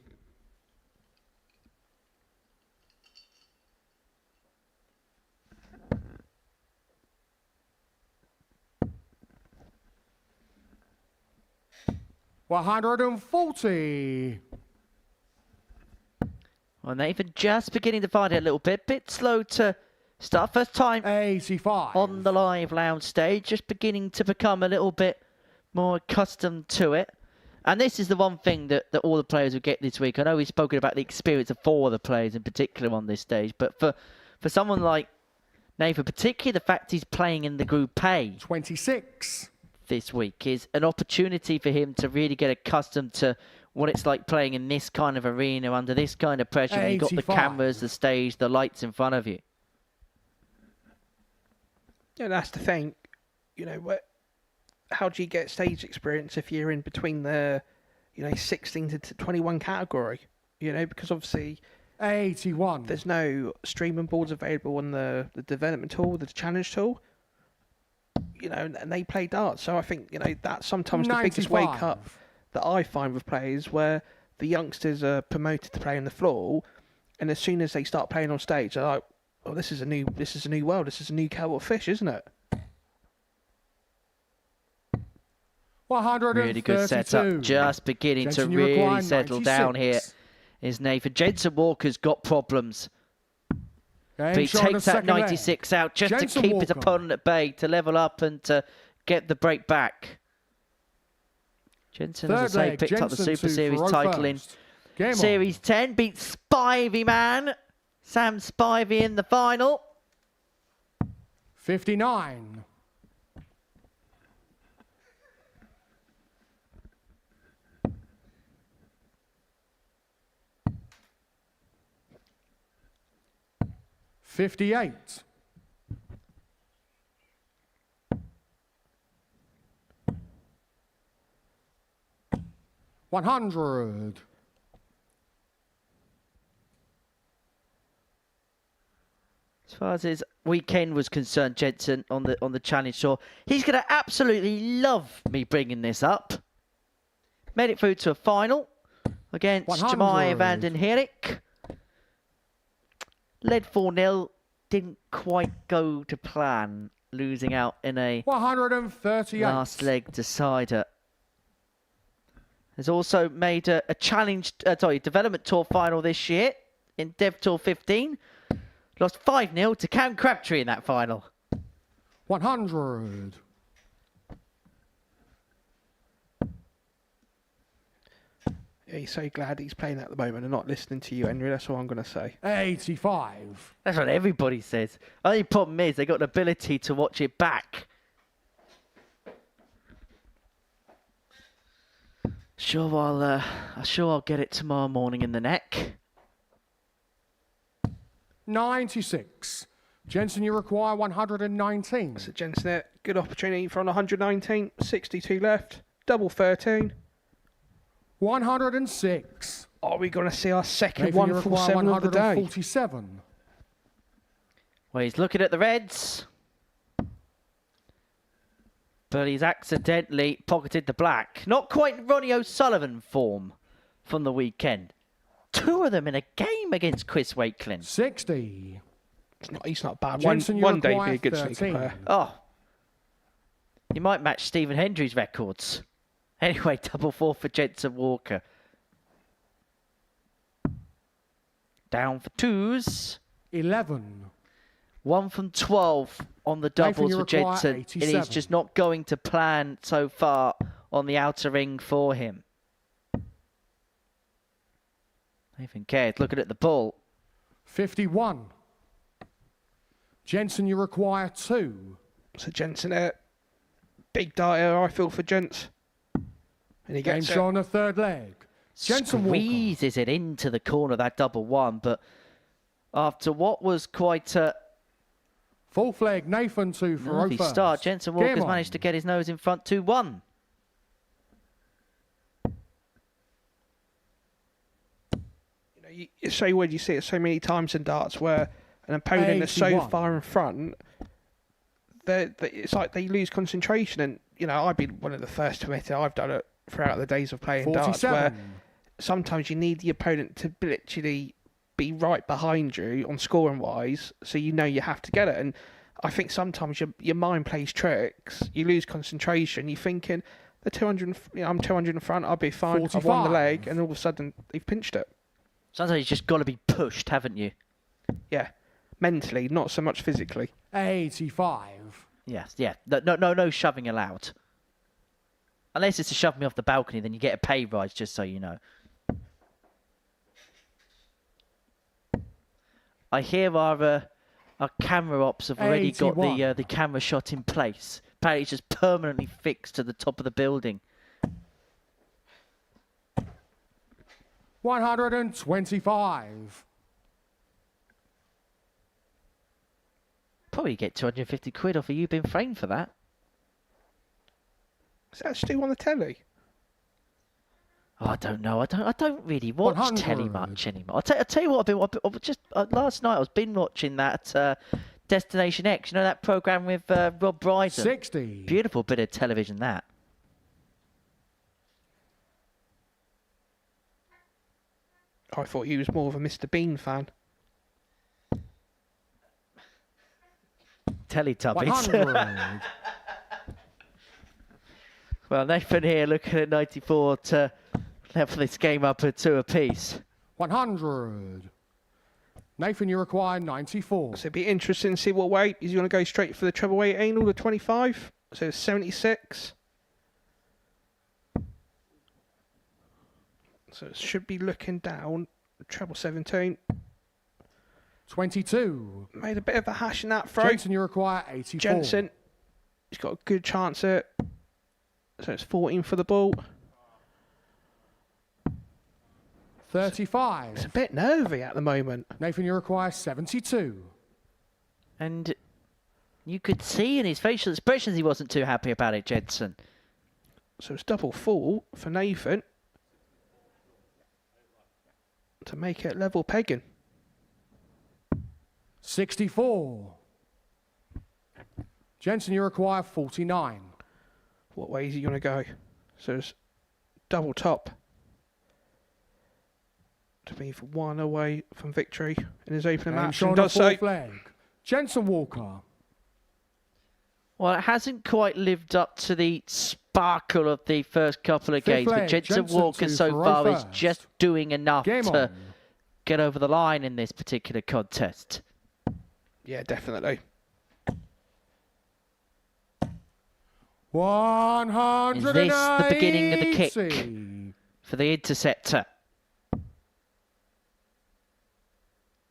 $140. Well, Nathan just beginning to find it a little bit slow to start. First time 85. on the live lounge stage, just beginning to become a little bit more accustomed to it. And this is the one thing that all the players will get this week. I know we've spoken about the experience of 4 of the players in particular on this stage, but for someone like Nathan, particularly the fact he's playing in the Group A 26 this week is an opportunity for him to really get accustomed to what it's like playing in this kind of arena under this kind of pressure when you've got the 85. cameras, the stage, the lights in front of you. Yeah, that's the thing. You know, how do you get stage experience if you're in between the, 16 to 21 category? You know, because obviously 81. there's no streaming boards available on the development tool, the challenge tool. You know, and they play darts. So I think, that's sometimes the biggest 95. wake up that I find with players where the youngsters are promoted to play on the floor, and as soon as they start playing on stage, they're like, "Oh, this is a new world. This is a new kettle of fish, isn't it?" 132. Really good setup. Just beginning to really settle down here is Nathan. Jensen Walker's got problems. But he takes that 96 out just Jensen to keep his Walker. opponent at bay, to level up and to get the break back. Jensen, as I say, picked up the Super Series title in Series 10. Beats Spivey Man. Sam Spivey in the final. 59. $58. $100. As far as his weekend was concerned, Jensen, on the challenge tour, he's going to absolutely love me bringing this up. Made it through to a final against 100. Jemai van den Herik. Led 4-0, didn't quite go to plan, losing out in a 138. last leg decider. Has also made a development tour final this year in Dev Tour 15. Lost 5-0 to Cam Crabtree in that final. 100. Yeah, he's so glad he's playing at the moment and not listening to you, Henry. That's all I'm going to say. 85. That's what everybody says. Only problem is they got the ability to watch it back. Sure, I'll get it tomorrow morning in the neck. 96. Jensen, you require 119. So Jensen, good opportunity for on 119. 62 left. Double 13. 106. Are we going to see our second Nathan, you require 147 of the day? 147. Well, he's looking at the reds. But he's accidentally pocketed the black. Not quite Ronnie O'Sullivan form from the weekend. 2 of them in a game against Chris Wakelin. 60. He's not bad. Jensen, you one day be require a good 13. sneaker player. Oh. He might match Stephen Hendry's records. Anyway, double 4 for Jensen Walker. Down for 2s. 11. 1 from 12 on the Nathan, doubles you for require Jensen. And 87. he's just not going to plan so far on the outer ring for him. Nathan cared. Looking at the ball. 51. Jensen, you require 2. So Jensen, big darter, I feel, for Gents. And he Game gets show on the third leg. Jensen Walker. Squeezes it into the corner, that double 1. But after what was quite a Full flag, Nathan 2 for Lovely first. start. Jensen Walker's Game on. managed to get his nose in front 2-1. It's so weird, you see it so many times in darts where an opponent is so 81. far in front that it's like they lose concentration. And I've been one of the first to admit it. I've done it throughout the days of playing darts, where sometimes you need the opponent to literally be right behind you on scoring wise, so you have to get it. And I think sometimes your mind plays tricks. You lose concentration. You're thinking, the 200, I'm 200 in front. I'll be fine. 45. I've won the leg, and all of a sudden they've pinched it. Sometimes you've just got to be pushed, haven't you? Yeah, mentally, not so much physically. 85. Yes, yeah. No shoving allowed. Unless it's to shove me off the balcony, then you get a pay rise, just so you know. I hear our camera ops have already 81. got the camera shot in place. Apparently it's just permanently fixed to the top of the building. 125. Probably get 250 quid off of you being framed for that. Is that still on the telly? Oh, I don't know. I don't really watch 100. telly much anymore. I'll tell you what. Last night I was been watching that Destination X. You know that program with Rob Brydon. 60. Beautiful bit of television that. I thought he was more of a Mr. Bean fan. Teletubbies. 100. Well, Nathan here looking at 94 to level this game up at 2 apiece. 100. Nathan, you require 94. So it'd be interesting to see what weight. Is he going to go straight for the treble weight anal, the 25? So it's 76. So it should be looking down. Treble 17. 22. Made a bit of a hash in that throw. Jensen, you require 84. Jensen, he's got a good chance at it. So it's 14 for the ball. 35. It's a bit nervy at the moment. Nathan, you require 72. And you could see in his facial expressions he wasn't too happy about it, Jensen. So it's double full for Nathan to make it level pegging. 64. Jensen, you require 49. What way is he going to go? So it's double top to be for one away from victory in his opening And match. showing And a does full so. flag. Jensen Walker. Well, it hasn't quite lived up to the sparkle of the first couple of Fifth games, but leg, Jensen Jensen Walker to so Thoreau far is first. just doing enough Game to on. get over the line in this particular contest. Yeah, definitely. 180. Is this the beginning of the kick for the interceptor?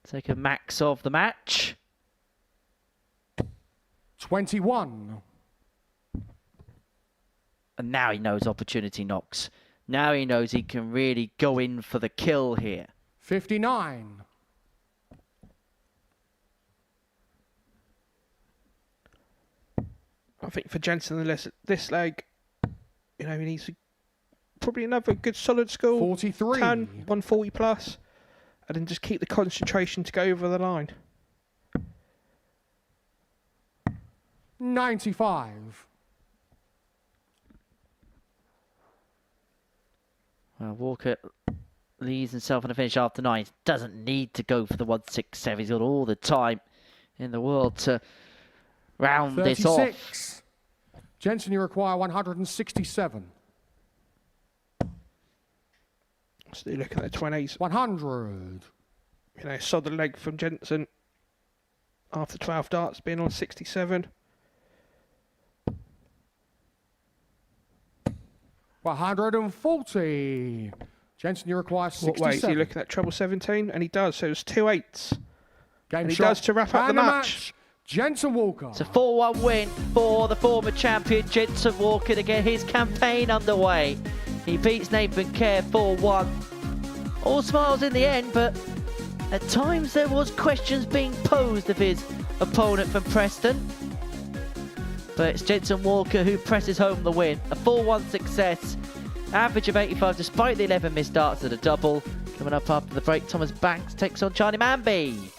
Second max of the match. 21. And now he knows opportunity knocks. Now he knows he can really go in for the kill here. 59. I think for Jensen, this leg, he needs probably another good solid score. 43. 10, 140 plus, and then just keep the concentration to go over the line. 95. Well, Walker leaves himself on a finish after 9. He doesn't need to go for the 167. He's got all the time in the world to round 36. this off. Jensen, you require 167. So you're looking at the 20s. 100. Solid leg from Jensen after 12 darts, being on 67. 140. Jensen, you require 67. What way is he looking at? Treble 17, and he does. So it's 2 8s. Game And he shot. does to wrap up And the a match. Jensen Walker. It's a 4-1 win for the former champion Jensen Walker to get his campaign underway. He beats Nathan Kerr 4-1. All smiles in the end, but at times there was questions being posed of his opponent from Preston. But it's Jensen Walker who presses home the win. A 4-1 success. Average of 85 despite the 11 missed darts at a double. Coming up after the break, Thomas Banks takes on Charlie Manby.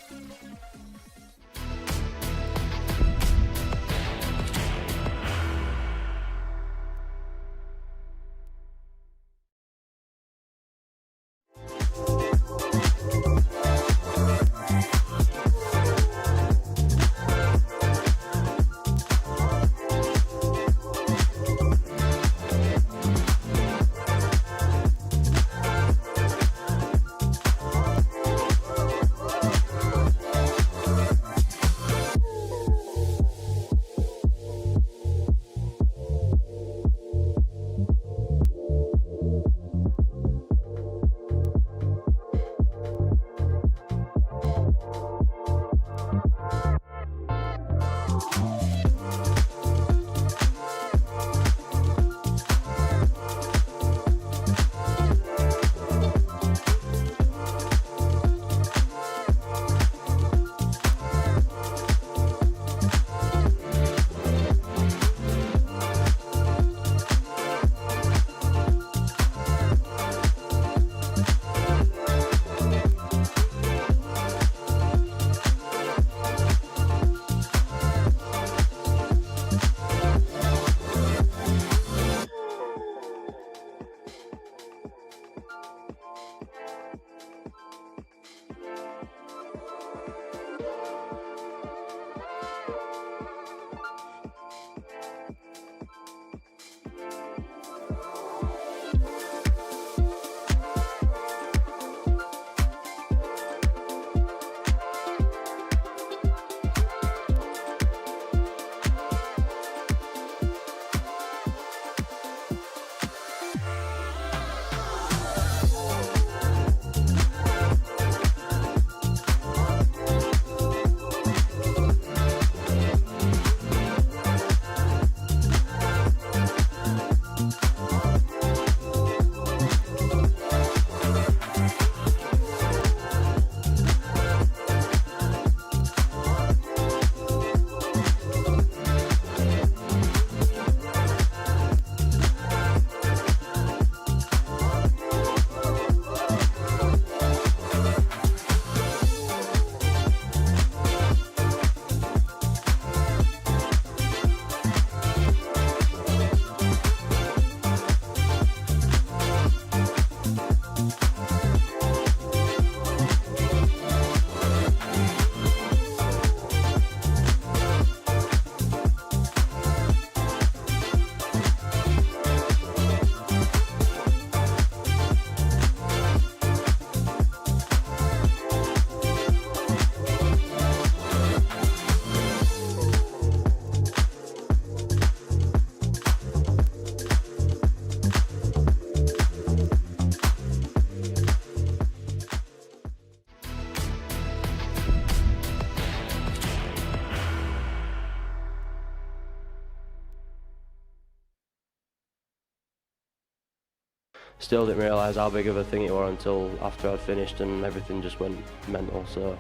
Still didn't realise how big of a thing it was until after I'd finished and everything just went mental. So.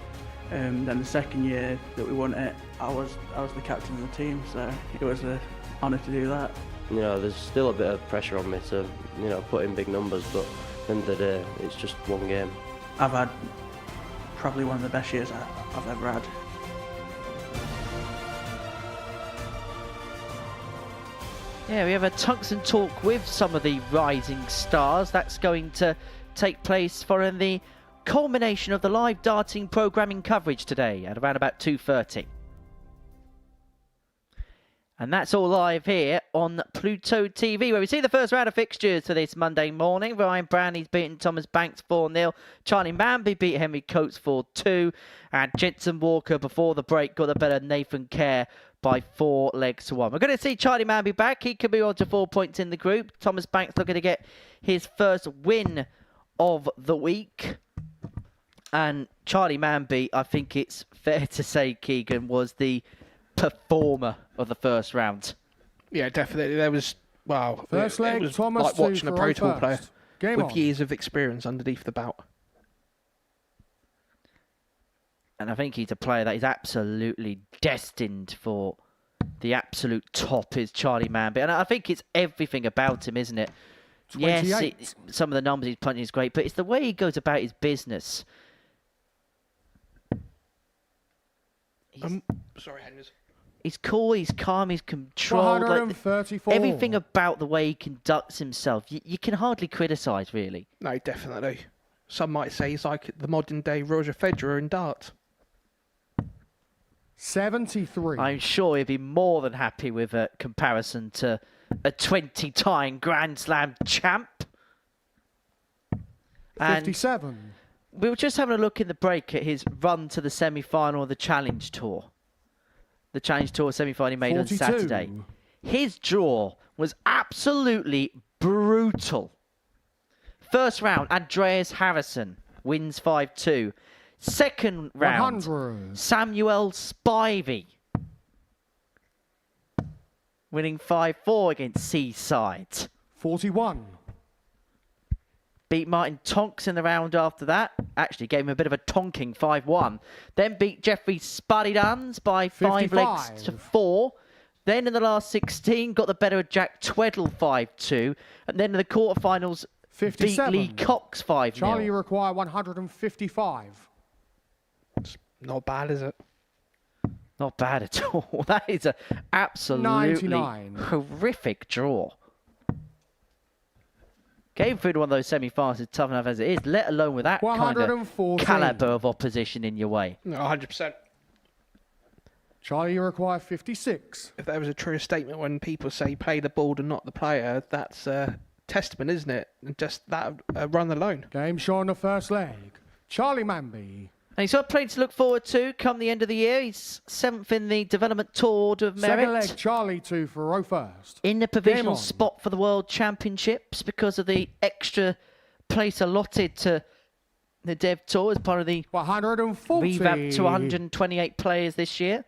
Then the second year that we won it, I was the captain of the team, so it was an honour to do that. You know, there's still a bit of pressure on me to, you know, put in big numbers, but at the end of the day, it's just one game. I've had probably one of the best years I've ever had. Yeah, we have a tungsten talk with some of the rising stars. That's going to take place following the culmination of the live darting programming coverage today at around about 2:30. And that's all live here on Pluto TV, where we see the first round of fixtures for this Monday morning. Ryan Brownlee's beaten Thomas Banks 4-0. Charlie Manby beat Henry Coates 4-2. And Jensen Walker, before the break, got the better Nathan Kerr by 4 legs to 1. We're going to see Charlie Manby back. He could be on to 4 points in the group. Thomas Banks looking to get his first win of the week. And Charlie Manby, I think it's fair to say, Keegan, was the performer of the first round. Yeah, definitely. There was, wow, first leg, it was Thomas like watching a Pro Tour player Game with on. years of experience underneath the belt. And I think he's a player that is absolutely destined for the absolute top is Charlie Manby. And I think it's everything about him, isn't it? 28. Yes, some of the numbers he's punching is great, but it's the way he goes about his business. Sorry, Henry. He's cool, he's calm, he's controlled. 134. Everything about the way he conducts himself, you can hardly criticise, really. No, definitely. Some might say he's like the modern day Roger Federer in darts. 73. I'm sure he'd be more than happy with a comparison to a 20-time Grand Slam champ. And 57. we were just having a look in the break at his run to the semi-final of the Challenge Tour. The Challenge Tour semi-final he made 42. on Saturday. His draw was absolutely brutal. First round, Andreas Harrison wins 5-2. Second round, 100. Samuel Spivey winning 5-4 against Seaside. 41. Beat Martin Tonks in the round after that. Actually gave him a bit of a tonking 5-1. Then beat Jeffrey Spuddy Duns by 5 legs 55. to 4. Then in the last 16 got the better of Jack Tweddle 5-2. And then in the quarterfinals 57. beat Lee Cox 5-0. Charlie, you require 155. It's not bad, is it? Not bad at all. That is an absolutely 99. horrific draw. Getting through to one of those semi-finals is tough enough as it is, let alone with that kind of 114. calibre of opposition in your way. No, 100%. Charlie, you require 56. If there was a true statement when people say play the ball and not the player, that's a testament, isn't it? And just that run alone. Game show on the first leg. Charlie Manby. And he's got plenty to look forward to come the end of the year. He's 7th in the Development Tour of Merit. Second leg, Charlie 2 for row first. In the provisional spot for the World Championships because of the extra place allotted to the Dev Tour as part of the 140. revamp to 128 players this year.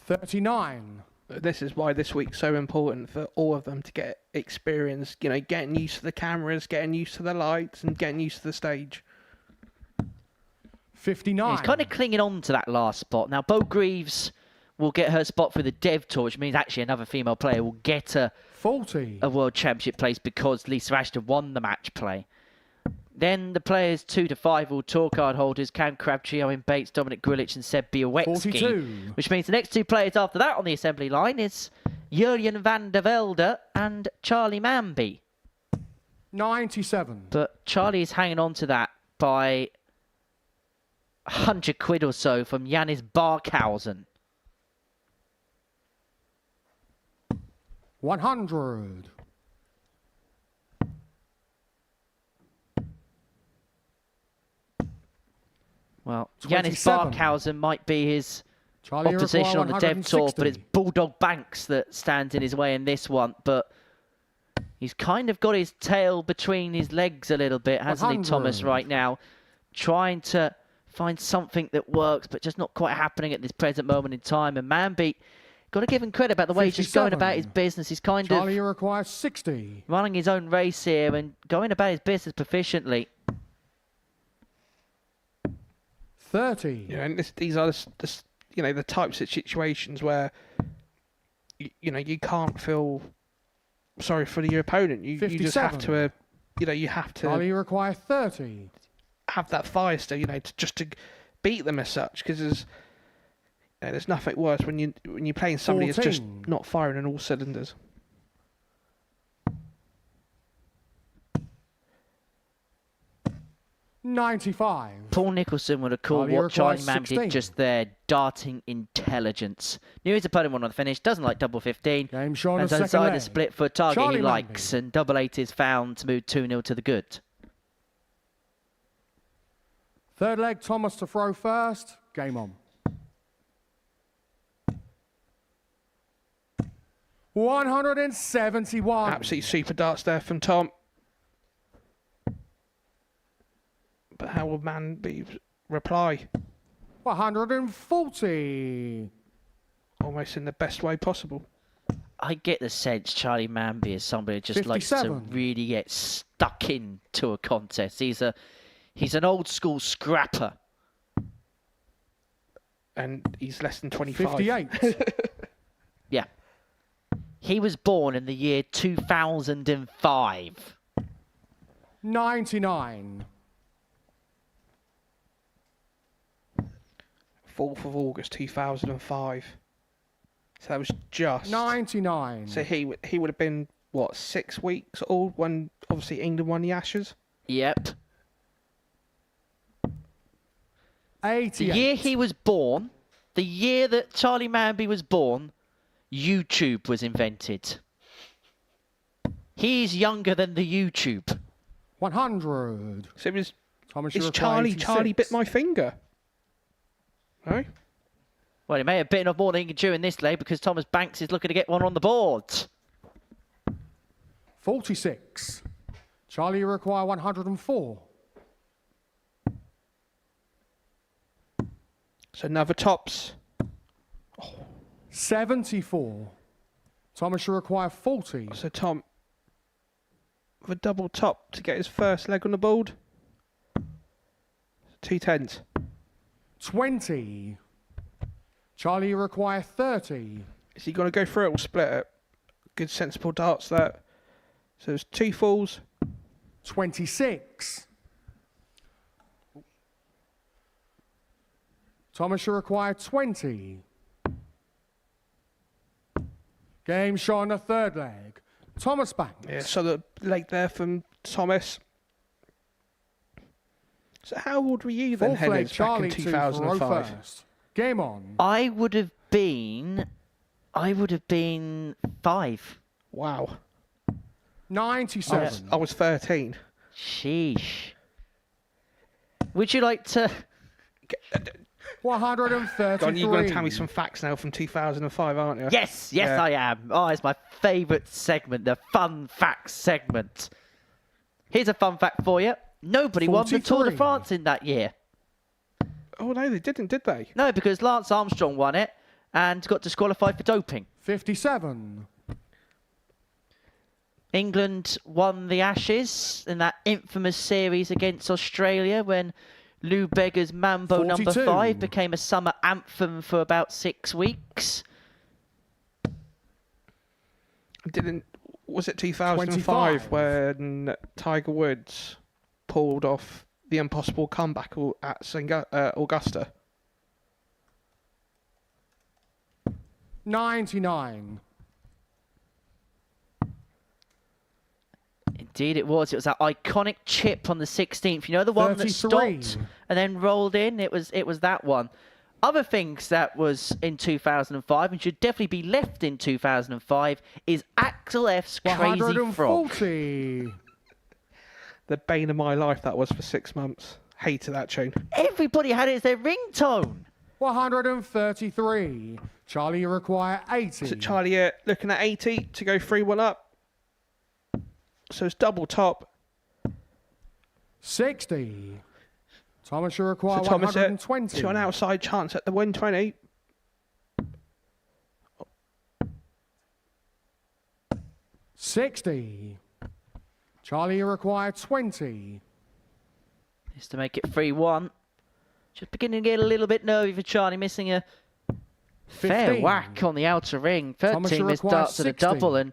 $39. This is why this week's so important for all of them to get experience, you know, getting used to the cameras, getting used to the lights and getting used to the stage. 59. He's kind of clinging on to that last spot. Now, Bo Greaves will get her spot for the Dev Tour, which means actually another female player will get a 40. World Championship place because Lisa Ashton won the match play. Then the players 2 to 5 will tour card holders Cam Crabtree, Owen Bates, Dominic Grilich and Seb Białecki. 42. Which means the next two players after that on the assembly line is Julian van der Velde and Charlie Manby. 97. But Charlie is hanging on to that by £100 or so from Yanis Barkhausen. 100. Well, 27. Yanis Barkhausen might be his Charlie, opposition on the Dev Tour, 160. but it's Bulldog Banks that stands in his way in this one. But he's kind of got his tail between his legs a little bit, hasn't he, 100. Thomas, right now? Trying to find something that works, but just not quite happening at this present moment in time. And Manby, got to give him credit about the way he's just going 57. about his business. He's kind Charlie, of you require 60. running his own race here and going about his business proficiently. 30. You know, and these are you know, the types of situations where you know, you can't feel sorry for your opponent. You just have 57. to, you know, you have to Charlie, you require 30. have that fire still, you know, to beat them as such. Because there's nothing worse when you're playing somebody that's just 14. not firing on all cylinders. $95. Paul Nicholson would have called Charlie what Charlie requires Manby 16. did just there darting intelligence. Knew his opponent won on the finish, doesn't like double 15. Game show on And the so second decided to leg. split for a target Charlie he Manby. likes, and double 8 is found to move 2-0 to the good. Third leg, Thomas to throw first. Game on. 171. Absolutely super darts there from Tom. But how will Manby reply? 140. Almost in the best way possible. I get the sense Charlie Manby is somebody who just likes to 57. really get stuck into a contest. He's an old school scrapper. And he's less than 25. 58. Yeah. He was born in the year 2005. 99. 4th of August 2005. So that was just 99. So he would have been what, 6 weeks old when obviously England won the Ashes. Yep. 88. The year he was born, the year that Charlie Manby was born, YouTube was invented. He's younger than the YouTube. 100. So it was. Thomas It's Uruguay, Charlie 86. bit my finger. No. Well, he may have bitten off more than he could chew in this leg because Thomas Banks is looking to get one on the board. 46. Charlie Uruguay, 104. So another tops. 74. Thomas Uruguay, 40. So Tom with a double top to get his first leg on the board. 2 10s. 20. Charlie Uruguay, 30. Is he going to go through it or split it? Good sensible darts there. So there's 2 falls. 26. Thomas Uruguay, 20. Game shot on the third leg. Thomas Banks. Yeah, so the leg there from Thomas. So how old were you then, Fourth leg, Henry, back Charlie in 2 for 2005? first. Game on. I would have been 5. Wow. 97. I was 13. Sheesh. Would you like to... 133. Don, you're going to tell me some facts now from 2005, aren't you? Yes, Yeah. I am. Oh, it's my favourite segment, the fun facts segment. Here's a fun fact for you. Nobody won the Tour de 43. France in that year. Oh, no, they didn't, did they? No, because Lance Armstrong won it and got disqualified for doping. 57. England won the Ashes in that infamous series against Australia when Lou Beggars' Mambo 42. number 5 became a summer anthem for about 6 weeks. Was it 2005 25. when Tiger Woods pulled off the impossible comeback at Augusta? 99. Indeed it was. It was that iconic chip on the 16th. You know, the one that 33. stopped and then rolled in? It was that one. Other things that was in 2005 and should definitely be left in 2005 is Axel F's Crazy Frog. 140. The bane of my life that was for 6 months. Hated that tune. Everybody had it as their ringtone. 133. Charlie Uruguay, 80. So Charlie looking at 80 to go 3-1 up. So it's double top. 60. Thomas Uruguay, So Thomas 120. to an outside chance at the 120. $60. Charlie Uruguay, 20. Is to make it 3-1. Just beginning to get a little bit nervy for Charlie, missing a fair 15. whack on the outer ring. 13 missed Uruguay, darts at a 60. double, and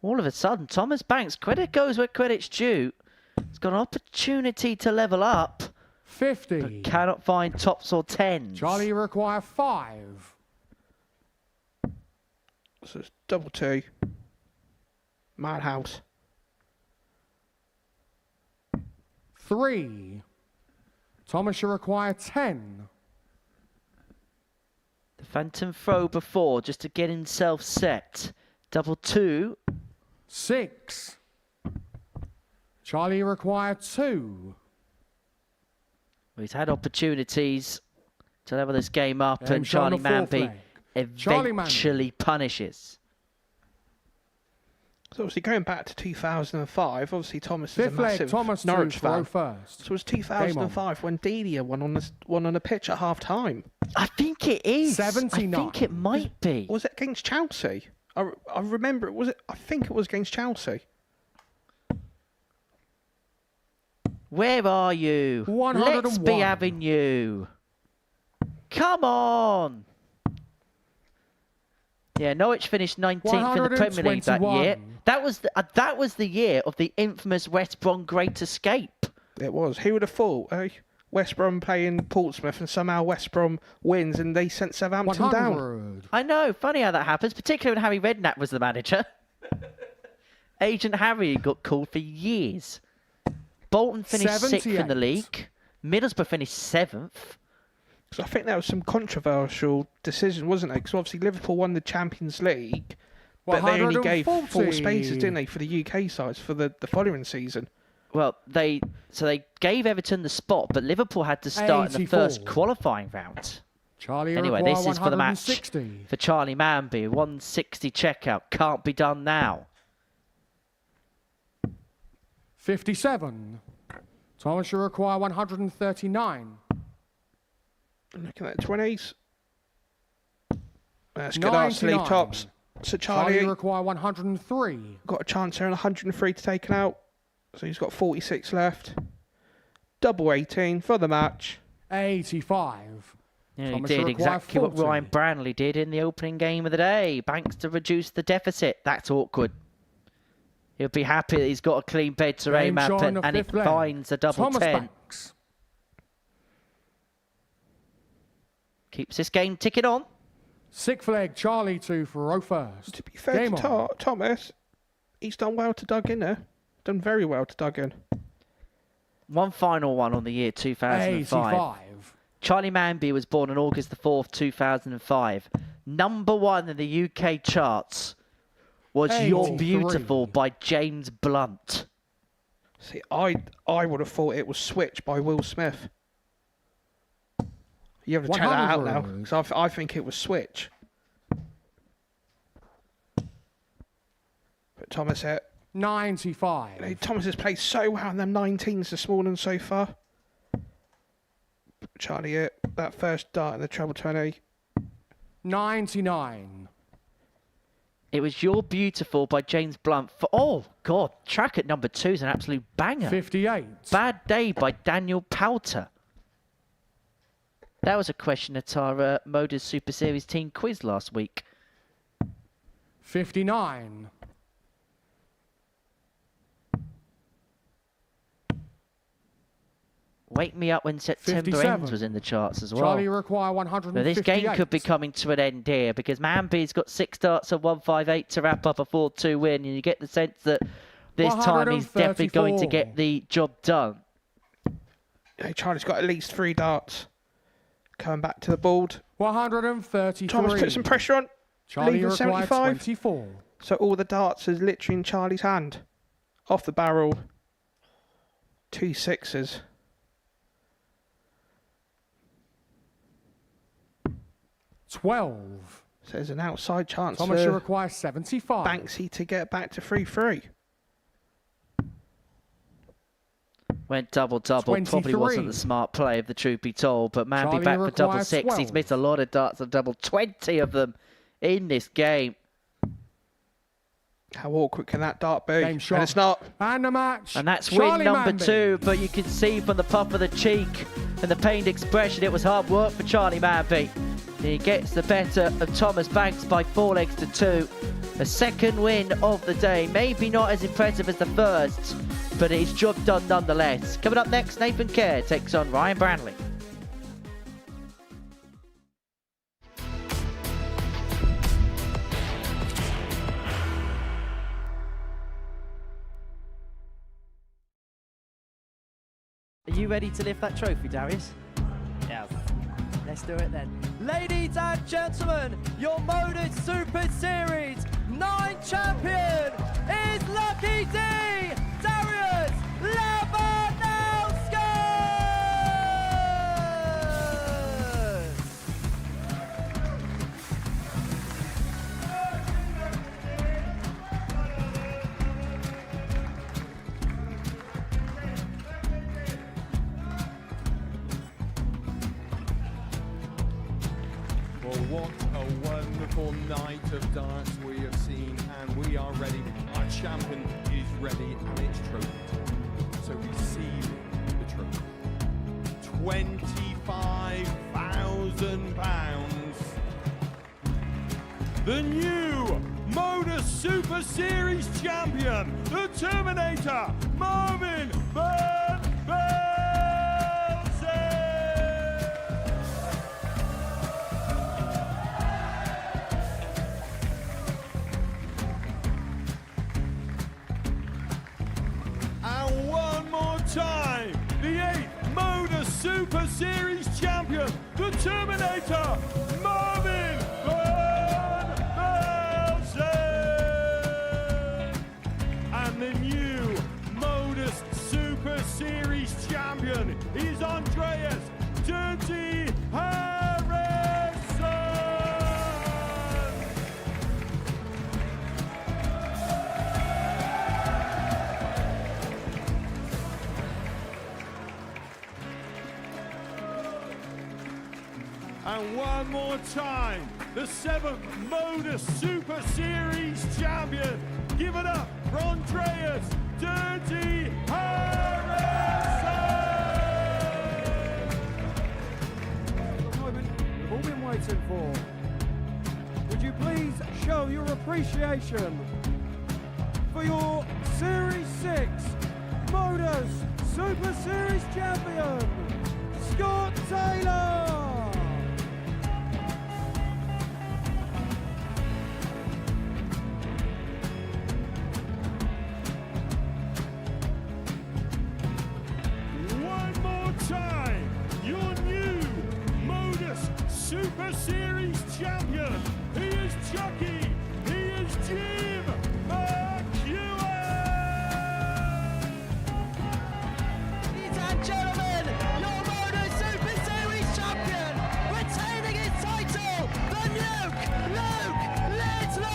all of a sudden, Thomas Banks, credit goes where credit's due. He's got an opportunity to level up, 50. but cannot find tops or tens. Charlie Uruguay, 5. So it's double 2. Madhouse. 3. Thomas Uruguay, 10. The phantom throw before, just to get himself set. Double 2. 6. Charlie Uruguay, 2. He's had opportunities to level this game up, Game and shot on Charlie the fourth Manby leg. Charlie Manby. eventually punishes. So obviously going back to 2005, obviously Thomas is a Fifth leg, massive Thomas Norwich 2 for fan. first. So it was 2005 when Delia won on the pitch at half time. I think it is. 79. I think it might be. Was it against Chelsea? I remember I think it was against Chelsea. Where are you? 101. Let's be having you. Come on. Yeah, Norwich finished 19th in the Premier League that year. 121. That was the year of the infamous West Brom Great Escape. It was. Who would have thought? West Brom playing Portsmouth and somehow West Brom wins and they sent Southampton down. 100. I know, funny how that happens, particularly when Harry Redknapp was the manager. Agent Harry got called for years. Bolton finished 6th in the 78. league. Middlesbrough finished 7th. So I think that was some controversial decision, wasn't it? Because obviously Liverpool won the Champions League, but they only gave 4 spaces, didn't they, for the UK sides for the following season. Well, they gave Everton the spot, but Liverpool had to start in the first 84. qualifying round. Charlie Anyway, require this is for the match 160. for Charlie Manby. 160 checkout. Can't be done now. 57. Thomas, you require 139. Looking at the 20s. That's good ask to leave 99. tops. So Charlie, Charlie you require 103. got a chance here on 103 to take it out. So he's got 46 left. Double 18 for the match. 85. Yeah, he Thomas, did you require exactly what 40. Ryan Branley did in the opening game of the day. Banks to reduce the deficit. That's awkward. He'll be happy that he's got a clean bed to aim at, Showing the and it fifth leg. finds a double Thomas 10. Banks. Keeps this game ticking on. 6th leg, Charlie 2 for Row first. To be fair Game to on. Thomas, he's done well to dug in there. Done very well to dug in. One final one on the year 2005. 85. Charlie Manby was born on August the 4th, 2005. Number 1 in the UK charts was You're 83. Beautiful by James Blunt. See, I would have thought it was Switch by Will Smith. You have to check that out now, 100. because I think it was Switch. But Thomas hit. 95. Thomas has played so well in them 19s this morning so far. Charlie hit that first dart in the treble 20. 99. It was You're Beautiful by James Blunt. Oh, God. Track at number 2 is an absolute banger. 58. Bad Day by Daniel Powter. That was a question at our Modus Super Series team quiz last week. 59. Wake Me Up When September 57. Ends was in the charts as well. Charlie require 158. Now, this game could be coming to an end here because Manby's got 6 darts of 158 to wrap up a 4-2 win, and you get the sense that this time he's definitely going to 134. get the job done. Charlie's got at least 3 darts. Coming back to the board. 133. Thomas put some pressure on. Charlie leaving require 75. 24. So all the darts is literally in Charlie's hand. Off the barrel. 2 6s. So 12. So there's an outside chance Thomas, you for require 75. Banksy to get back to 3-3. Went double-double. Probably 23. wasn't the smart play, if the truth be told. But Manby Charlie back for double requires 6. 12. He's missed a lot of darts of double. 20 of them in this game. How awkward can that dart be? Game shot. And it's not. And the match. And that's Charlie win number Manby. 2. But you can see from the puff of the cheek and the pained expression, it was hard work for Charlie Manby. He gets the better of Thomas Banks by 4 legs to 2. The second win of the day. Maybe not as impressive as the first, but it's job done nonetheless. Coming up next, Nathan Kerr takes on Ryan Branley. Are you ready to lift that trophy, Darius? Yes. Let's do it then. Ladies and gentlemen, your Modus Super Series 9 champion is Lucky D, Darius Lewandowski! Well, what a wonderful night of darts we have seen, and we are ready. Our champion is ready, and it's trophy. So receive the trophy. £25,000. The new Modus Super Series champion, the Terminator, Marvin Van Velzen. And one more time, the 8th Modus Super Series champion, the Terminator, Marvin Van Velzen. And the new Modus Super Series champion is Andreas Dirty Harrison. And one more time, the 7th Modus Super Series champion. Give it up for Andreas Dirty Harrison. The moment we've all been waiting for. Would you please show your appreciation for your Series 6 Modus Super Series champion, Scott Taylor. Time, your new Modus Super Series champion. He is Chucky. He is Jim McEwen. Ladies and gentlemen, your Modus Super Series champion, retaining his title, the Nuke, Luke Littler!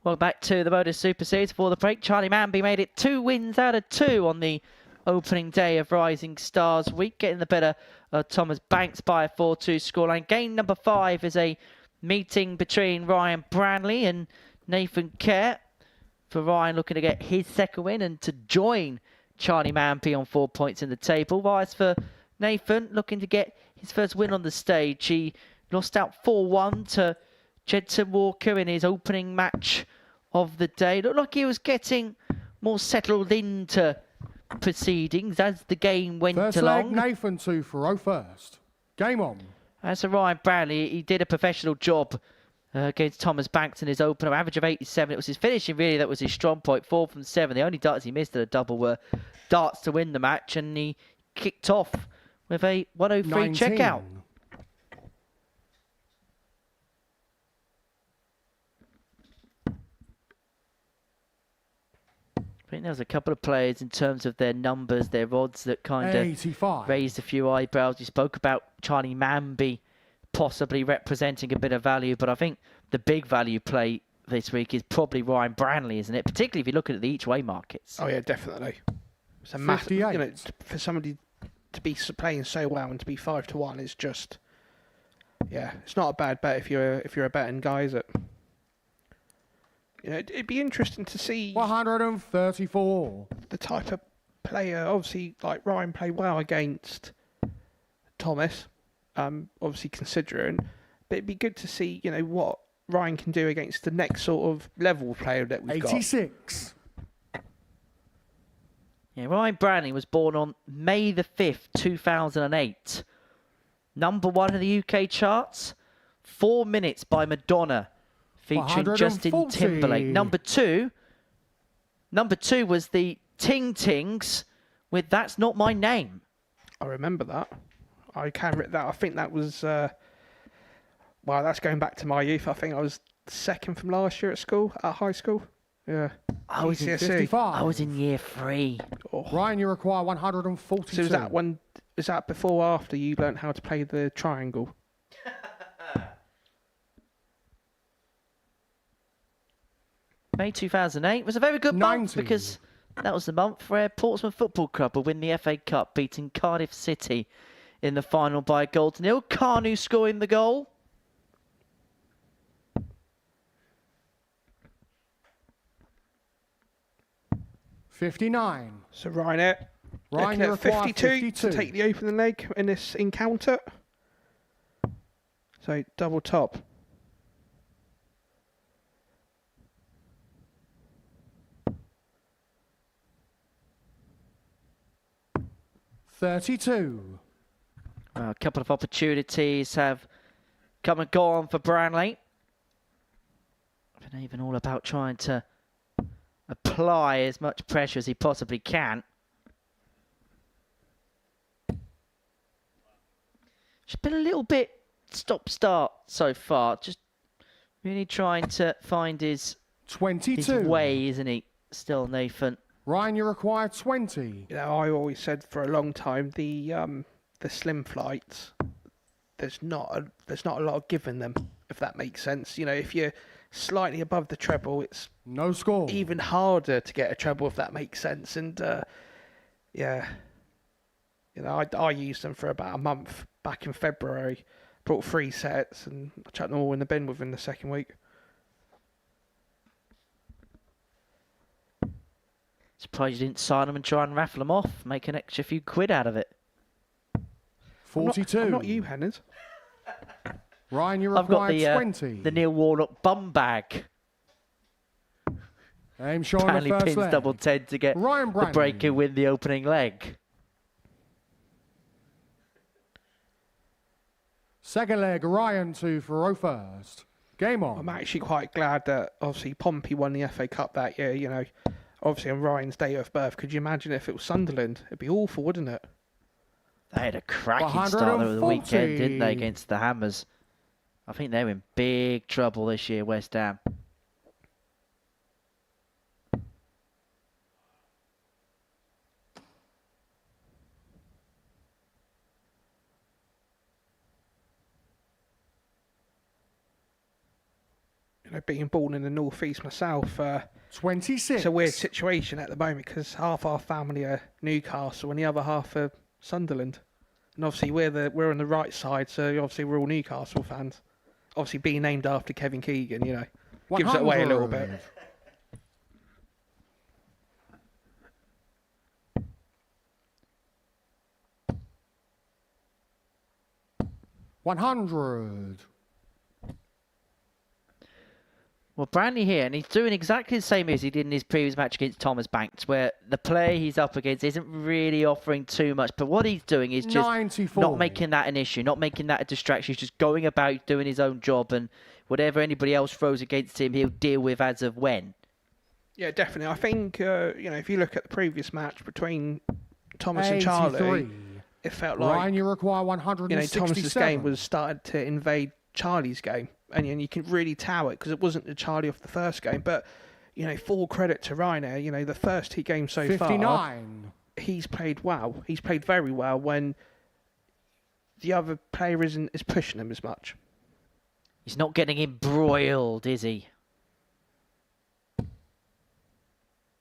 Welcome back to the Modus Super Series. Before the break, Charlie Manby made it 2 wins out of 2 on the opening day of Rising Stars Week, getting the better of Thomas Banks by a 4-2 scoreline. Game number 5 is a meeting between Ryan Branley and Nathan Kerr. For Ryan looking to get his second win and to join Charlie Manby on 4 points in the table. Whilst for Nathan looking to get his first win on the stage, he lost out 4-1 to Jedson Walker in his opening match of the day. Looked like he was getting more settled into proceedings as the game went First along. leg, Nathan 2 for 0 first. Game on. As for Ryan Branley, he did a professional job against Thomas Banks in his opener. Average of 87. It was his finishing, really, that was his strong point. 4 from 7. The only darts he missed at a double were darts to win the match, and he kicked off with a 103 checkout. I think there was a couple of players in terms of their numbers, their odds, that kind of raised a few eyebrows. You spoke about Charlie Manby possibly representing a bit of value, but I think the big value play this week is probably Ryan Branley, isn't it? Particularly if you're looking at the each-way markets. Oh yeah, definitely. It's a massive, you know, for somebody to be playing so well and to be 5-1 is just, yeah, it's not a bad bet if you're a betting guy, is it? You know, it'd be interesting to see 134. the type of player. Obviously, like Ryan played well against Thomas, obviously considering, but it'd be good to see, you know, what Ryan can do against the next sort of level player that we've 86. Yeah, Ryan Branley was born on May the 5th, 2008. Number 1 in the UK charts. 4 Minutes by Madonna, featuring Justin Timberlake. Number two was the Ting Tings with That's Not My Name. I remember that. I can read that. I think that was, well, that's going back to my youth. I think I was second from last year at school, at high school. Yeah. I was in GCSE. 55. I was in year 3. Ryan, you require 142. So was that before or after you learnt how to play the triangle? May 2008 was a very good month 90. because that was the month where Portsmouth Football Club will win the FA Cup, beating Cardiff City in the final by a goal to nil. Kanu scoring the goal. $59. So Ryan, Ryan, looking you at require 52 to 52. take the opening leg in this encounter. So double top. $32. A couple of opportunities have come and gone for Branley. Been even all about trying to apply as much pressure as he possibly can. Just been a little bit stop-start so far. Just really trying to find his 22. way, isn't he? Still, Nathan. Ryan, you require 20. You know, I always said for a long time the slim flights, there's not a lot of give in them, if that makes sense. You know, if you're slightly above the treble, it's no score. Even harder to get a treble, if that makes sense. And yeah, you know, I used them for about a month back in February. Brought 3 sets and I chucked them all in the bin within the second week. Surprised you didn't sign them and try and raffle them off, make an extra few quid out of it. 42. I'm not you, Henners. Ryan, you I've got require the 20. the Neil Warnock bum bag. Aim shot on the Apparently first pins leg. double 10 to get Ryan the Branley. break and win the opening leg. Second leg, Ryan 2 for first. Game on. I'm actually quite glad that obviously Pompey won the FA Cup that year. You know, obviously on Ryan's day of birth. Could you imagine if it was Sunderland? It'd be awful, wouldn't it? They had a cracking start over the 140. weekend, didn't they, against the Hammers? I think they're in big trouble this year, West Ham. You know, being born in the northeast myself, 26. it's a weird situation at the moment because half our family are Newcastle and the other half are Sunderland. And obviously we're on the right side, so obviously we're all Newcastle fans. Obviously being named after Kevin Keegan, you know, gives it away a little bit. 100. Well, Branley here, and he's doing exactly the same as he did in his previous match against Thomas Banks, where the player he's up against isn't really offering too much. But what he's doing is just 94. not making that an issue, not making that a distraction. He's just going about doing his own job, and whatever anybody else throws against him, he'll deal with as of when. Yeah, definitely. I think, you know, if you look at the previous match between Thomas and Charlie, it felt like, Ryan, you require 167. you know, Thomas's game was started to invade Charlie's game. And you can really tell it because it wasn't the Charlie off the first game. But, you know, full credit to Ryan, you know, the first 2 games so 59. far, he's played well. He's played very well when the other player is pushing him as much. He's not getting embroiled, is he? You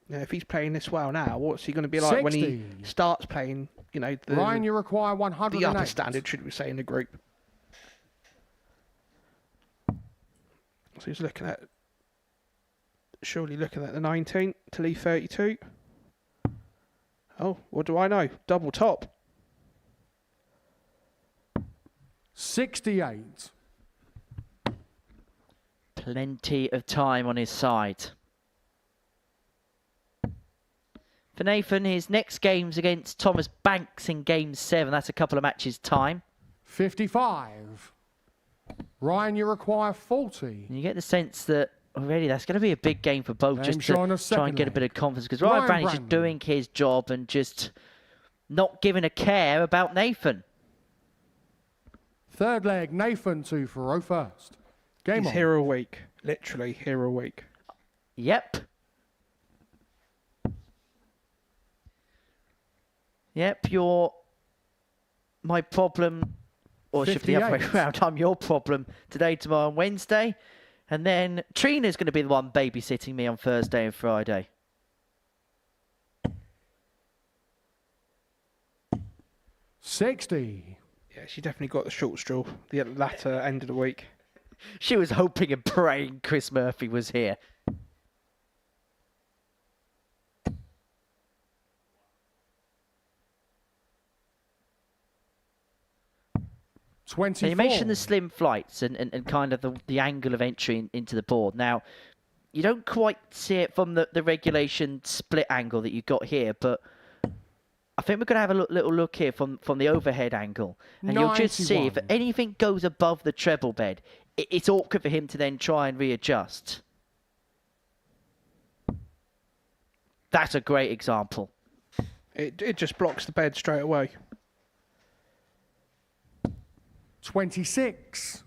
know, if he's playing this well now, what's he going to be like 60. when he starts playing, you know, Ryan, you require 108. the upper standard, should we say, in the group? So he's looking at, surely looking at the 19 to leave 32. Oh, what do I know? Double top. 68. Plenty of time on his side. For Nathan, his next game's against Thomas Banks in Game 7. That's a couple of matches' time. 55. Ryan, you require 40. And you get the sense that already that's going to be a big game for both, just to try and get a bit of confidence. Because Ryan Branley's just doing his job and just not giving a care about Nathan. Third leg, Nathan 2 for first. Game He's on. here a week. Literally here a week. Yep. Yep, you're my problem, or it should be the other way 58. around. I'm your problem today, tomorrow, and Wednesday. And then Trina's going to be the one babysitting me on Thursday and Friday. 60. Yeah, she definitely got the short straw the latter end of the week. She was hoping and praying Chris Murphy was here. 24. You mentioned the slim flights and kind of the angle of entry into the board. Now, you don't quite see it from the regulation split angle that you've got here, but I think we're going to have a little look here from the overhead angle. And you'll just see if 91. anything goes above the treble bed, it's awkward for him to then try and readjust. That's a great example. It just blocks the bed straight away. 26.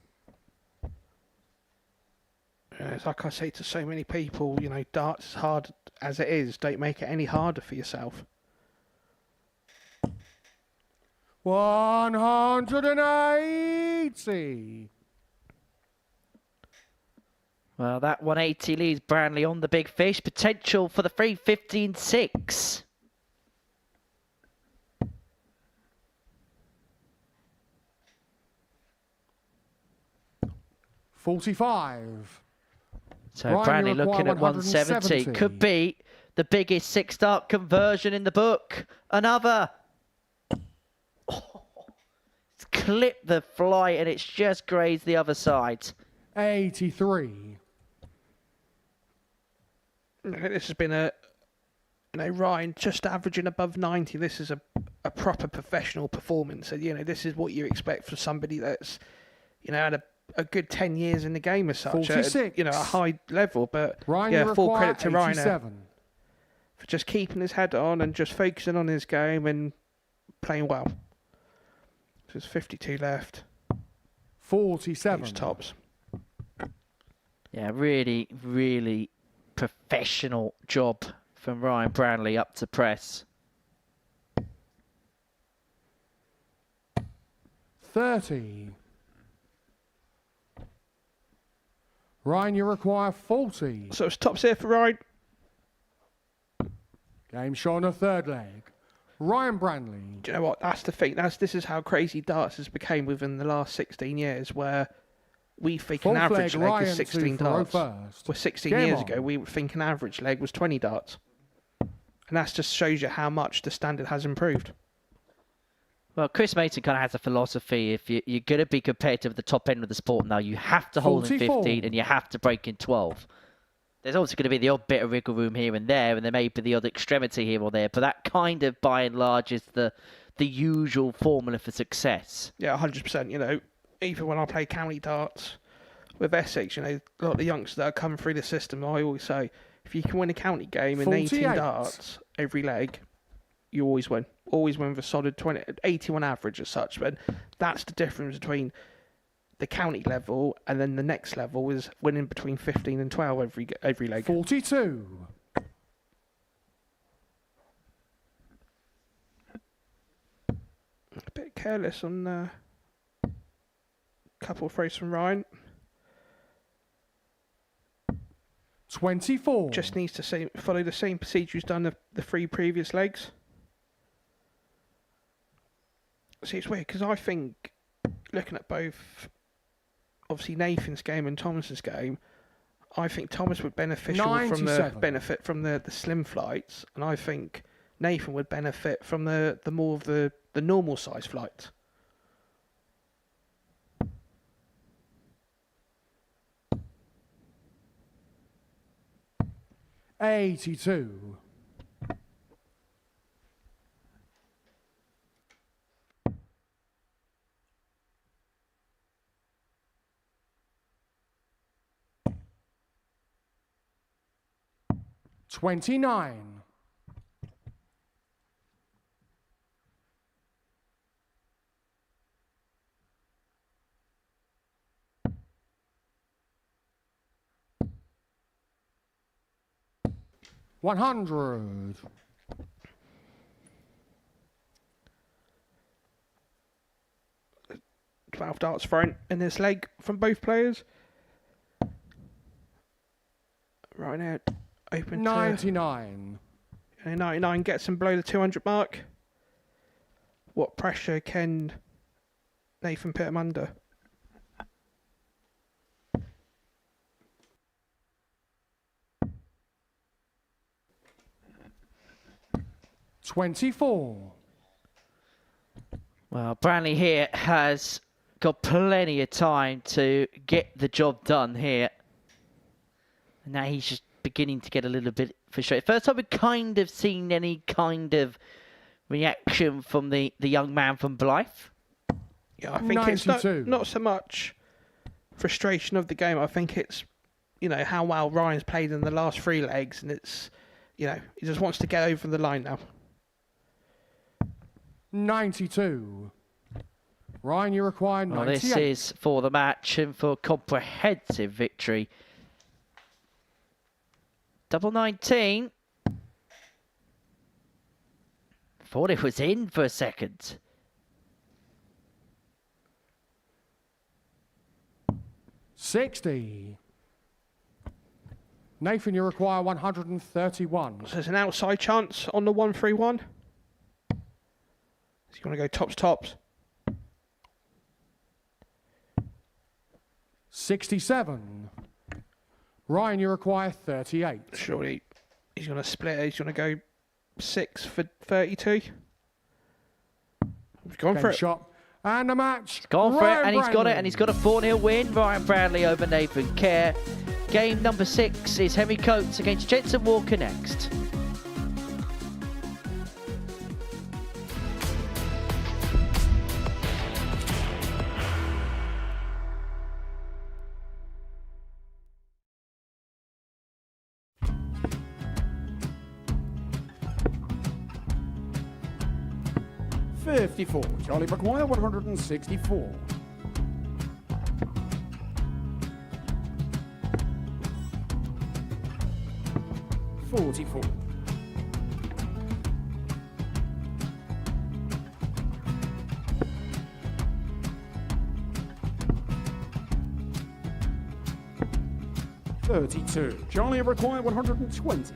It's like I say to so many people, you know, darts, as hard as it is, don't make it any harder for yourself. 180. Well, that 180 leaves Branley on the big fish. Potential for the 315.6. 45. So Ryan, Branley you looking require at 170. Could be the biggest six-dart conversion in the book. Another. Oh, it's clipped the flight and it's just grazed the other side. 83. This has been Ryan just averaging above 90. This is a proper professional performance. And, you know, this is what you expect from somebody that's, you know, had a good 10 years in the game as such. 46. At, you know, a high level. But, Ryan, yeah, you full require credit to Ryan 87. for just keeping his head on and just focusing on his game and playing well. So there's 52 left. 47. Huge tops. Yeah, really, really professional job from Ryan Branley up to press. 30. Ryan, you require 40. So it's tops here for Ryan. Game shot on the third leg. Ryan Branley. Do you know what? That's the thing. This is how crazy darts has become within the last 16 years, where we think an Fourth average leg, leg is Ryan 16 2 for darts. first. Well, 16 Game years on. ago, we would think an average leg was 20 darts. And that just shows you how much the standard has improved. Well, Chris Mason kind of has a philosophy. If you're going to be competitive at the top end of the sport now, you have to hold in 44. 15 and you have to break in 12. There's also going to be the odd bit of wiggle room here and there may be the odd extremity here or there, but that kind of, by and large, is the usual formula for success. Yeah, 100%. You know, even when I play county darts with Essex, you know, a lot of the youngsters that are coming through the system, I always say, if you can win a county game in 18 48. darts every leg, you always win. Always win with a solid 81 average as such. But that's the difference between the county level and then the next level is winning between 15 and 12 every leg. 42. A bit careless on a couple of throws from Ryan. 24. Just needs to follow the same procedure he's done the three previous legs. See, it's weird because I think, looking at both, obviously Nathan's game and Thomas's game, I think Thomas would benefit from the slim flights, and I think Nathan would benefit from the more of the normal size flights. $82. $29. $100. 12 darts thrown in this leg from both players. Right now, open 99. to 99, gets him below the 200 mark. What pressure can Nathan put him under? $24. Well, Brantley here has got plenty of time to get the job done here. And now he's just beginning to get a little bit frustrated. First time we've kind of seen any kind of reaction from the young man from Blythe. Yeah, I think 92. It's not so much frustration of the game. I think it's, how well Ryan's played in the last 3 legs, and it's, he just wants to get over the line now. 92. Ryan, you require 98. Well, this is for the match and for comprehensive victory. Double 19. Thought it was in for a second. $60. Nathan, you require 131. So there's an outside chance on the 1-3-1. Is he going to go tops? 67. Ryan, you require 38. Surely he's going to split it. He's going to go 6 for 32. He's gone for it. Shot. And the match. He's gone for it, and he's got it, Brantley. and he's got a 4-0 win. Ryan Brantley over Nathan Kerr. Game number 6 is Henry Coates against Jensen Walker next. $54. Charlie McGuire, 164. $44. $32. Charlie required 120.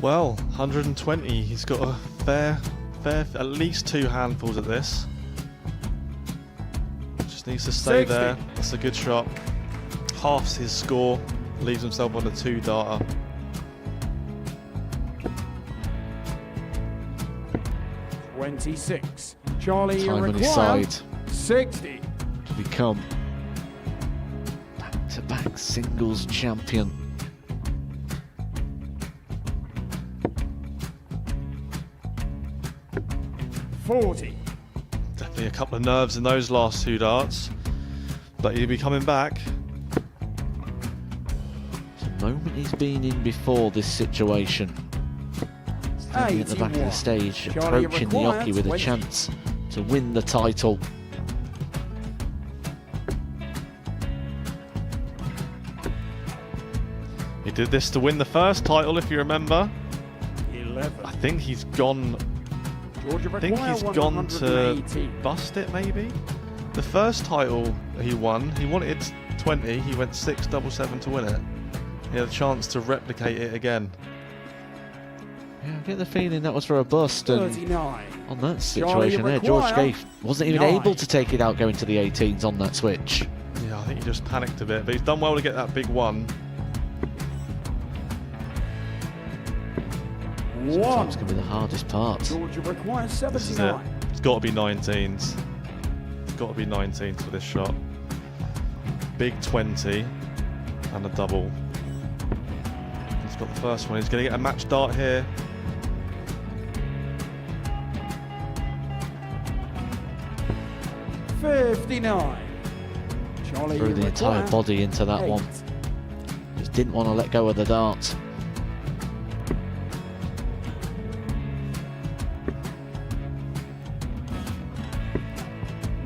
Well, 120. He's got a fair, at least 2 handfuls at this. Just needs to stay 60. there. That's a good shot. Halves his score. Leaves himself on a 2-darter. $26. Charlie Time on his required side 60. to become back-to-back singles champion. $40. Definitely a couple of nerves in those last 2 darts. But he'll be coming back. It's a moment he's been in before this situation. Standing at the back of the stage, Charlie approaching the required jockey with a 20. chance to win the title. He did this to win the first title, if you remember. 11. I think he's gone. Georgia I think require he's gone to 180. bust it, maybe. The first title he won, he wanted 20. He went 6-7-7 to win it. He had a chance to replicate it again. Yeah, I get the feeling that was for a bust. And 39. on that situation there, George Scaife wasn't even able to take it out going to the 18s on that switch. Yeah, I think he just panicked a bit, but he's done well to get that big one. Sometimes can be the hardest part. Georgia requires This is it. 79. It's got to be 19s. It's got to be 19s for this shot. Big 20 and a double. He's got the first one. He's going to get a match dart here. $59. Charlie Threw the entire require body into that 8. one. Just didn't want to let go of the dart.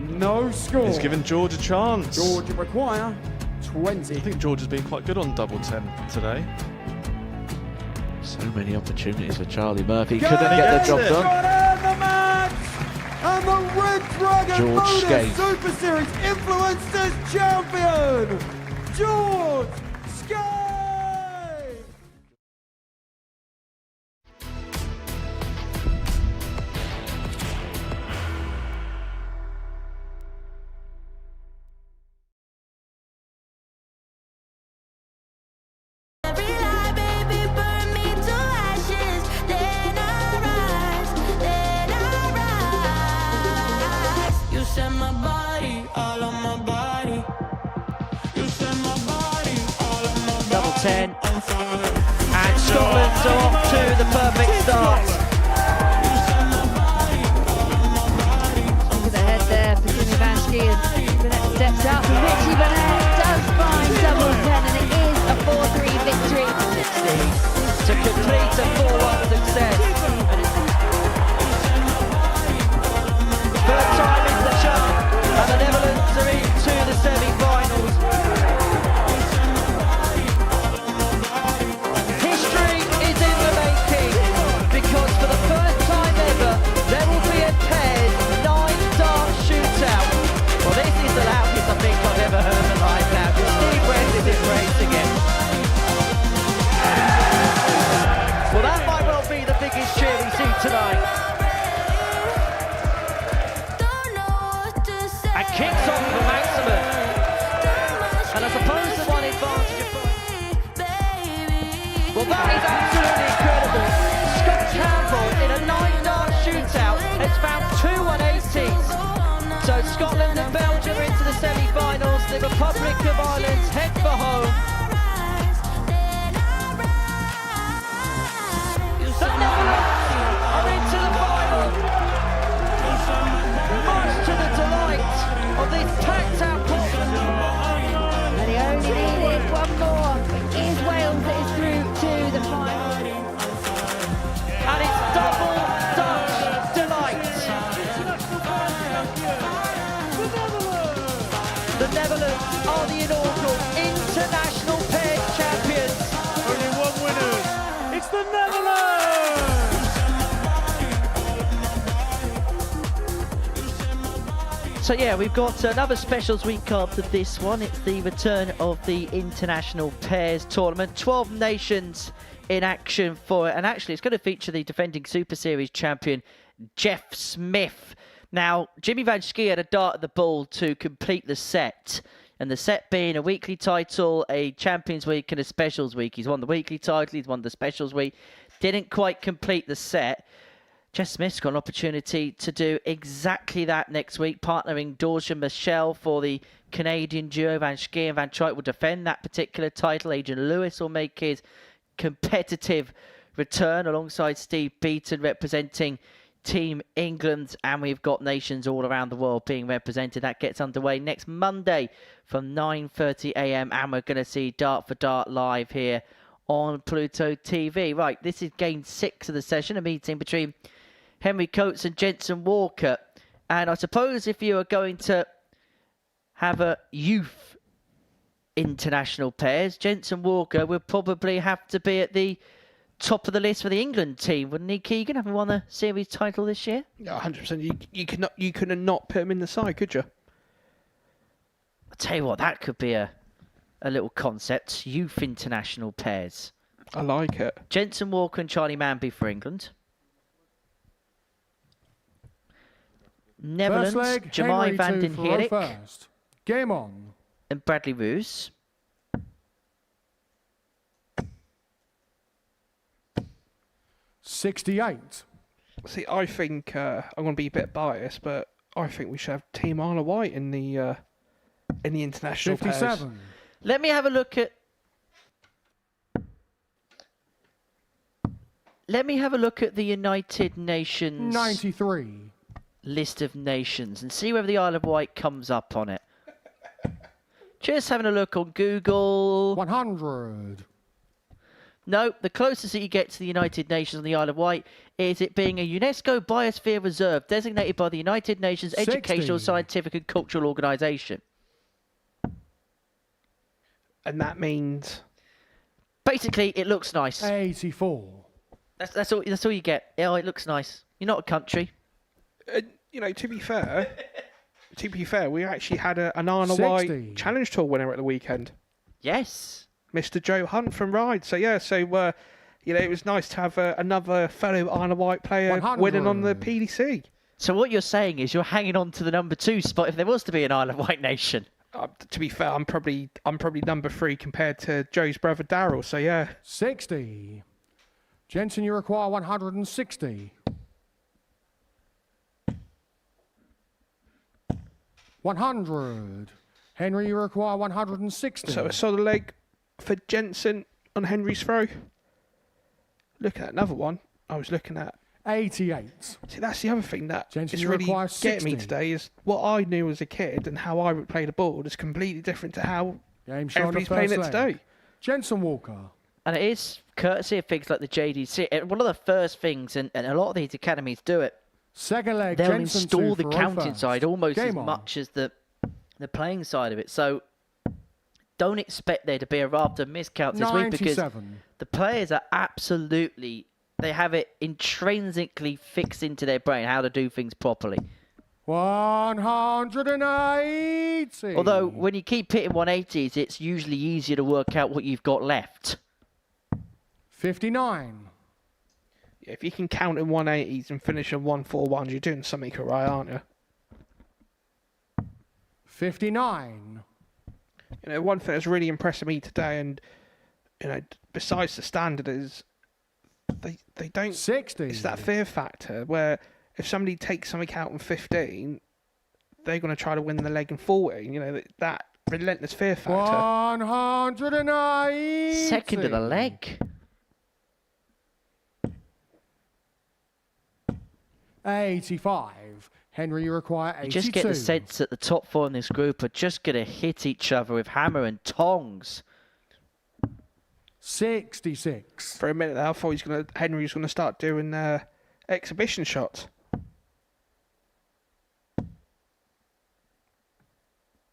No score. He's given George a chance. Georgia require 20. I think George has been quite good on double 10 today. So many opportunities for Charlie Murphy. Go! Couldn't get the job done. Got in the match. and the Red Dragon George Modus Scaife. Super Series Influencers Champion, George Scaife! Double 10. And Scotland's off to the perfect start. Look at the head there for Jimmy Van Schien. Burnett steps up. Richie Burnett does find double 10, and it is a 4-3 victory. 16 to complete a 4-1 success. Third time in the chart, and the Netherlands are into the semi-finals. History is in the making, because for the first time ever, there will be a pairs 9-dart shootout. Well, this is the loudest I think I've ever heard in my life now, because Steve Brent is embracing it. Well, that might well be the biggest cheer we see tonight. And kicks off for maximum. And I suppose the one advantage of... Well, that is absolutely incredible. Scott Campbell in a 9-dart shootout has found 2 180s. So Scotland and Belgium are into the semi-finals. The Republic of Ireland head for home. The Netherlands are into the final. Much to the delight of this packed-out Portland. And he only needed one more. It is Wales that is through to the final. And it's double Dutch delight. The Netherlands are the inaugural international pairs champions. Only one winner. It's the Netherlands! So yeah, we've got another specials week after this one. It's the return of the International Pairs Tournament. 12 nations in action for it. And actually, it's going to feature the defending Super Series champion, Jeff Smith. Now, Jimmy Van Schie had a dart at the ball to complete the set. And the set being a weekly title, a Champions Week and a Specials Week. He's won the weekly title, he's won the Specials Week. Didn't quite complete the set. Jeff Smith's got an opportunity to do exactly that next week, partnering Dorja Michelle for the Canadian duo. Van Schie and Van Truyt will defend that particular title. Adrian Lewis will make his competitive return alongside Steve Beaton representing Team England. And we've got nations all around the world being represented. That gets underway next Monday from 9:30 a.m. And we're going to see Dart for Dart live here on Pluto TV. Right, this is game 6 of the session, a meeting between Henry Coates and Jensen Walker. And I suppose if you are going to have a youth international pairs, Jensen Walker would probably have to be at the top of the list for the England team, wouldn't he, Keegan, having won the series title this year? Yeah, 100%. You could not put him in the side, could you? I'll tell you what, that could be a little concept. Youth international pairs. I like it. Jensen Walker and Charlie Manby for England. Netherlands, First leg, Jamai Henry van 2 den for Heerlijk first. Game on. and Bradley Roos. $68. See, I think I'm going to be a bit biased, but I think we should have Team Isle of Wight in the international pairs. 57. Let me have a look at... Let me have a look at the United Nations 93. list of nations and see whether the Isle of Wight comes up on it. Just having a look on Google. 100. No, the closest that you get to the United Nations on the Isle of Wight is it being a UNESCO Biosphere Reserve designated by the United Nations 60. Educational, Scientific and Cultural Organisation. And that means... Basically, it looks nice. 84. That's all you get. Oh, it looks nice. You're not a country. you know, to be fair, we actually had an Isle of Wight 60. Challenge Tour winner at the weekend. Yes. Mr. Joe Hunt from Ride. So, yeah, you know, it was nice to have another fellow Isle of Wight player 100. winning on the PDC. So what you're saying is you're hanging on to the number 2 spot if there was to be an Isle of Wight nation. To be fair, I'm probably number 3 compared to Joe's brother Daryl. So, yeah. 60. Jensen, you require 160. 100. Henry, you require 160. So a solid leg for Jensen on Henry's throw. Looking at another one, I was looking at 88. See, that's the other thing that Jensen, is you really require getting me 60. today is what I knew as a kid and how I would play the board is completely different to how Game shown everybody's the playing first it leg. today. Jensen Walker. And it is courtesy of things like the JDC. And one of the first things, and a lot of these academies do it, Second leg, they'll Jensen install 2 the for counting first. side almost Game as on. much as the playing side of it. So don't expect there to be a raft of miscounts this week because 97. the players are absolutely, they have it intrinsically fixed into their brain how to do things properly. 180. Although when you keep hitting 180s, it's usually easier to work out what you've got left. 59. Yeah, if you can count in 180s and finish in 141s, you're doing something right, aren't you? 59. You know, one thing that's really impressed me today, and you know, besides the standard, is they don't. 60. It's that fear factor where if somebody takes something out in 15, they're going to try to win the leg in 14. You know, that relentless fear factor. 180. Second of the leg. 85. Henry, you require 82. You just get the sense that the top 4 in this group are just going to hit each other with hammer and tongs. 66. For a minute there, I thought Henry was going to start doing exhibition shots.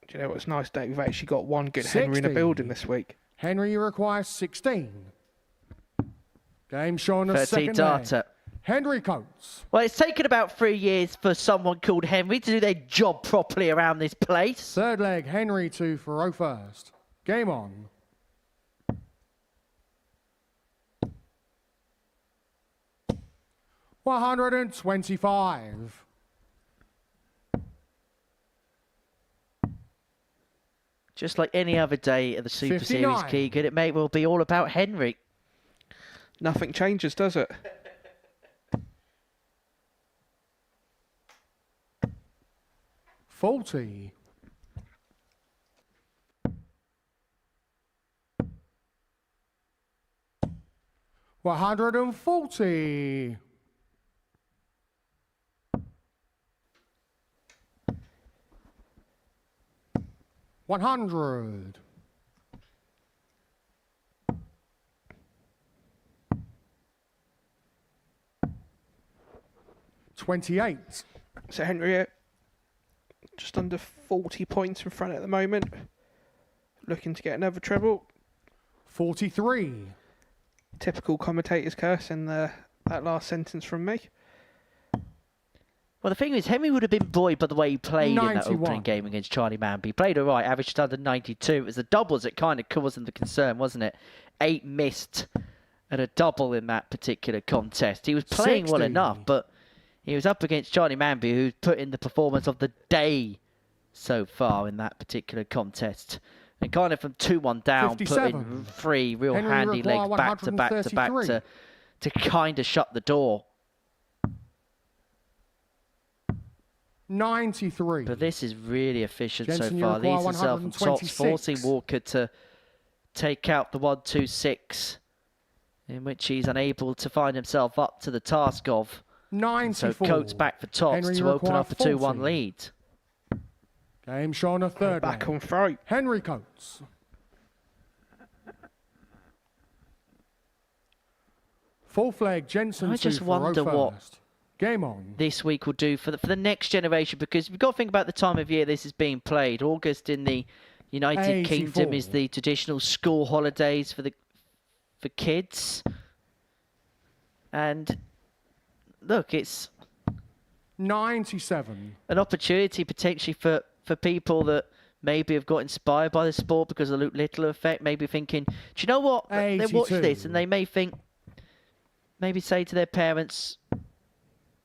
Do you know what's nice, Dave? We've actually got one good Henry in the 60. building this week. Henry, you require 16. Game shown the 13 second data. leg. Henry Coates. Well, it's taken about 3 years for someone called Henry to do their job properly around this place. Third leg, Henry 2 for O first. Game on. $125. Just like any other day of the Super 59. Series, Keegan, it may well be all about Henry. Nothing changes, does it? $40. $140. $100. $28. So Henry, just under 40 points in front at the moment. Looking to get another treble. 43. Typical commentator's curse in that last sentence from me. Well, the thing is, Henry would have been buoyed by the way he played in that 91. opening game against Charlie Manby. He played all right, averaged under 92. It was the doubles that kind of caused the concern, wasn't it? 8 missed and a double in that particular contest. He was playing 60. well enough, but he was up against Charlie Manby, who's put in the performance of the day so far in that particular contest. And kind of from 2-1 down, 57. put in 3 real Henry handy require legs back to back to back 133. to kind of shut the door. 93. But this is really efficient Jensen, so you far. require These himself on tops, 126. forcing Walker to take out the 1-2-6, in which he's unable to find himself up to the task of. 94. So Coates back for tops Henry, to you open require up a 2-1 40. lead. Game shown a third Back leg. on throat. Henry Coates. Fourth leg, Jensen I 2 just for wonder O what first. Game on. this week will do for the next generation, because we've got to think about the time of year this is being played. August in the United Kingdom is 84. the traditional school holidays for kids. And look, it's 97. An opportunity potentially for people that maybe have got inspired by the sport because of the Luke Little effect, maybe thinking, do you know what? They watch this and they may think, maybe say to their parents,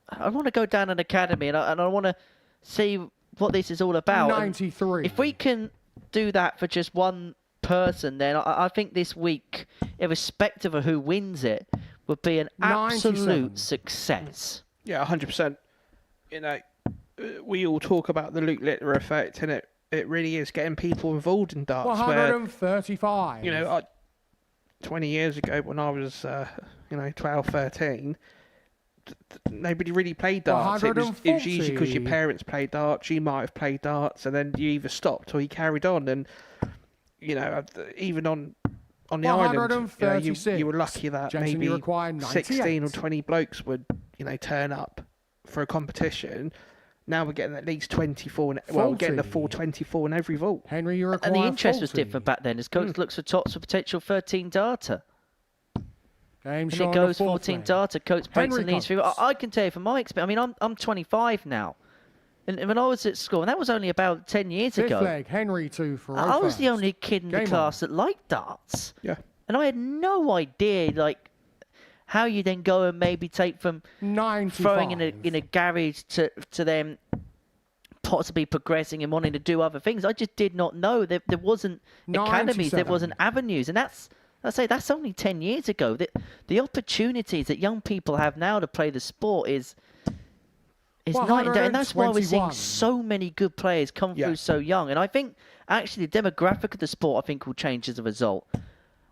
I want to go down an academy and I want to see what this is all about. 93. And if we can do that for just one person, then I think this week, irrespective of who wins it, would be an absolute success. Yeah, 100%. You know, we all talk about the Luke Littler effect, and it really is getting people involved in darts. 135. Where, you know, 20 years ago when I was, 12, 13, nobody really played darts. It was usually because your parents played darts, you might have played darts, and then you either stopped or you carried on. And, you know, even on the island, you were lucky that Jensen, maybe 16 or 20 blokes would, turn up for a competition. Now we're getting at least 24, we're getting the full 24 in every vault. Henry, you require And the interest 40. was different back then, as coach looks for tops for potential 13 data. Game and it goes 14 data, coach breaks and leads through. I can tell you from my experience, I mean, I'm 25 now. And when I was at school, and that was only about 10 years ago. Leg, Henry 2 for I was the only kid in the class that liked darts. Yeah. And I had no idea, like, how you then go and maybe take from 95. throwing in a garage to them possibly progressing and wanting to do other things. I just did not know. There wasn't academies, there wasn't avenues. And that's only 10 years ago. The opportunities that young people have now to play the sport is night and day. And that's why we're seeing so many good players come through so young. And I think, actually, the demographic of the sport, I think, will change as a result.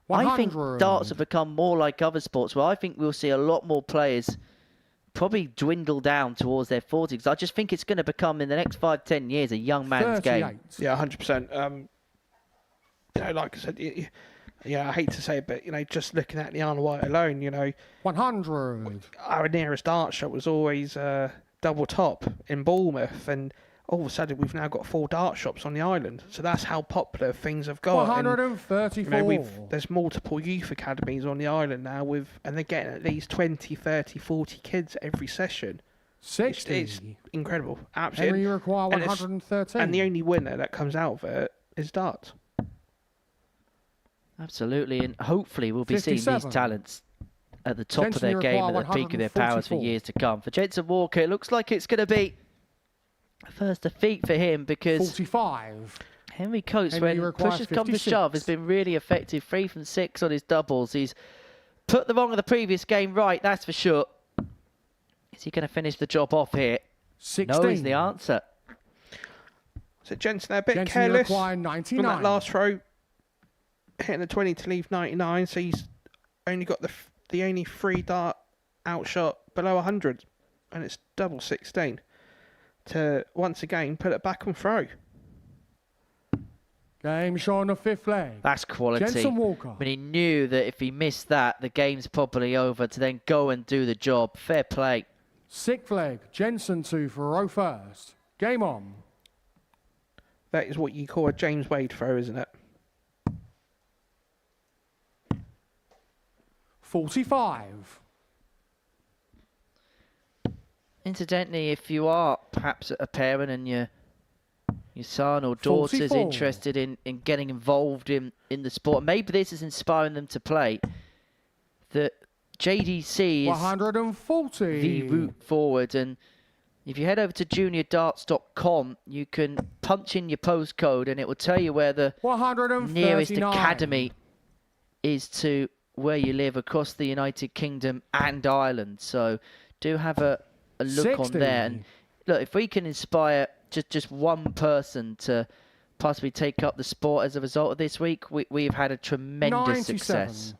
100. I think darts have become more like other sports where I think we'll see a lot more players probably dwindle down towards their 40s. I just think it's going to become, in the next 5-10 years, a young man's 38. game. Yeah, 100%. Like I said, I hate to say it, but, just looking at the Isle of Wight alone, 100. Our nearest dart shop was always double top in Bournemouth, and all of a sudden we've now got 4 dart shops on the island. So that's how popular things have got. 134. And, there's multiple youth academies on the island now, and they're getting at least 20, 30, 40 kids every session. 60. It's incredible. Absolutely. Henry, you require 113. And the only winner that comes out of it is darts. Absolutely, and hopefully we'll be 57. seeing these talents at the top of their game, at the peak of their powers for years to come. For Jensen Walker, it looks like it's going to be a first defeat for him because 45. Henry Coates, when push has come to shove, has been really effective. 3 from 6 on his doubles. He's put the wrong of the previous game right, that's for sure. Is he going to finish the job off here? 16. No is the answer. So Jensen a bit Jensen, careless from 99. That last throw, hitting the 20 to leave 99. So he's only got the only 3 dart outshot below 100, and it's double 16 to once again put it back on throw. Game showing the 5th leg. That's quality. Jensen Walker. But he knew that if he missed that, the game's probably over, to then go and do the job. Fair play. 6th leg. Jensen 2 for row first. Game on. That is what you call a James Wade throw, isn't it? 45. Incidentally, if you are perhaps a parent and your son or daughter is 44. interested in getting involved in the sport, maybe this is inspiring them to play, that JDC is 140. the route forward. And if you head over to juniordarts.com, you can punch in your postcode and it will tell you where the 139. nearest academy is to where you live across the United Kingdom and Ireland. So do have a look 60. on there. And look, if we can inspire just one person to possibly take up the sport as a result of this week, we've had a tremendous 97. success.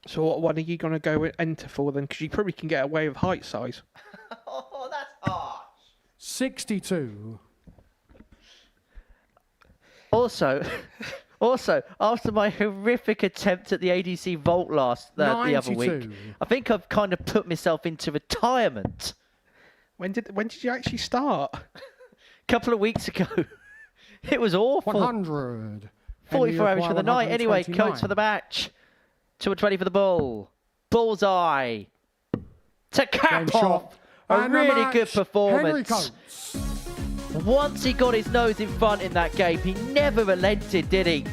So what one are you going to go enter for then? Because you probably can get away with height size. Oh, that's harsh. 62. Also, after my horrific attempt at the ADC vault the other week, 92. I think I've kind of put myself into retirement. When did you actually start? A couple of weeks ago. It was awful. 100. 44 average for the night. Anyway, Coates for the match. 220 for the bull. Bullseye. To cap Game off A And the really match, good Henry performance. Coates. Once he got his nose in front in that game, he never relented, did he?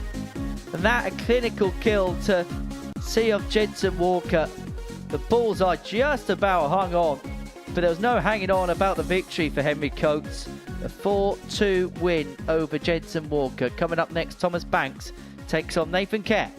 And that a clinical kill to see off Jensen Walker. The bullseye just about hung on, but there was no hanging on about the victory for Henry Coates. A 4-2 win over Jensen Walker. Coming up next, Thomas Banks takes on Nathan Kerr.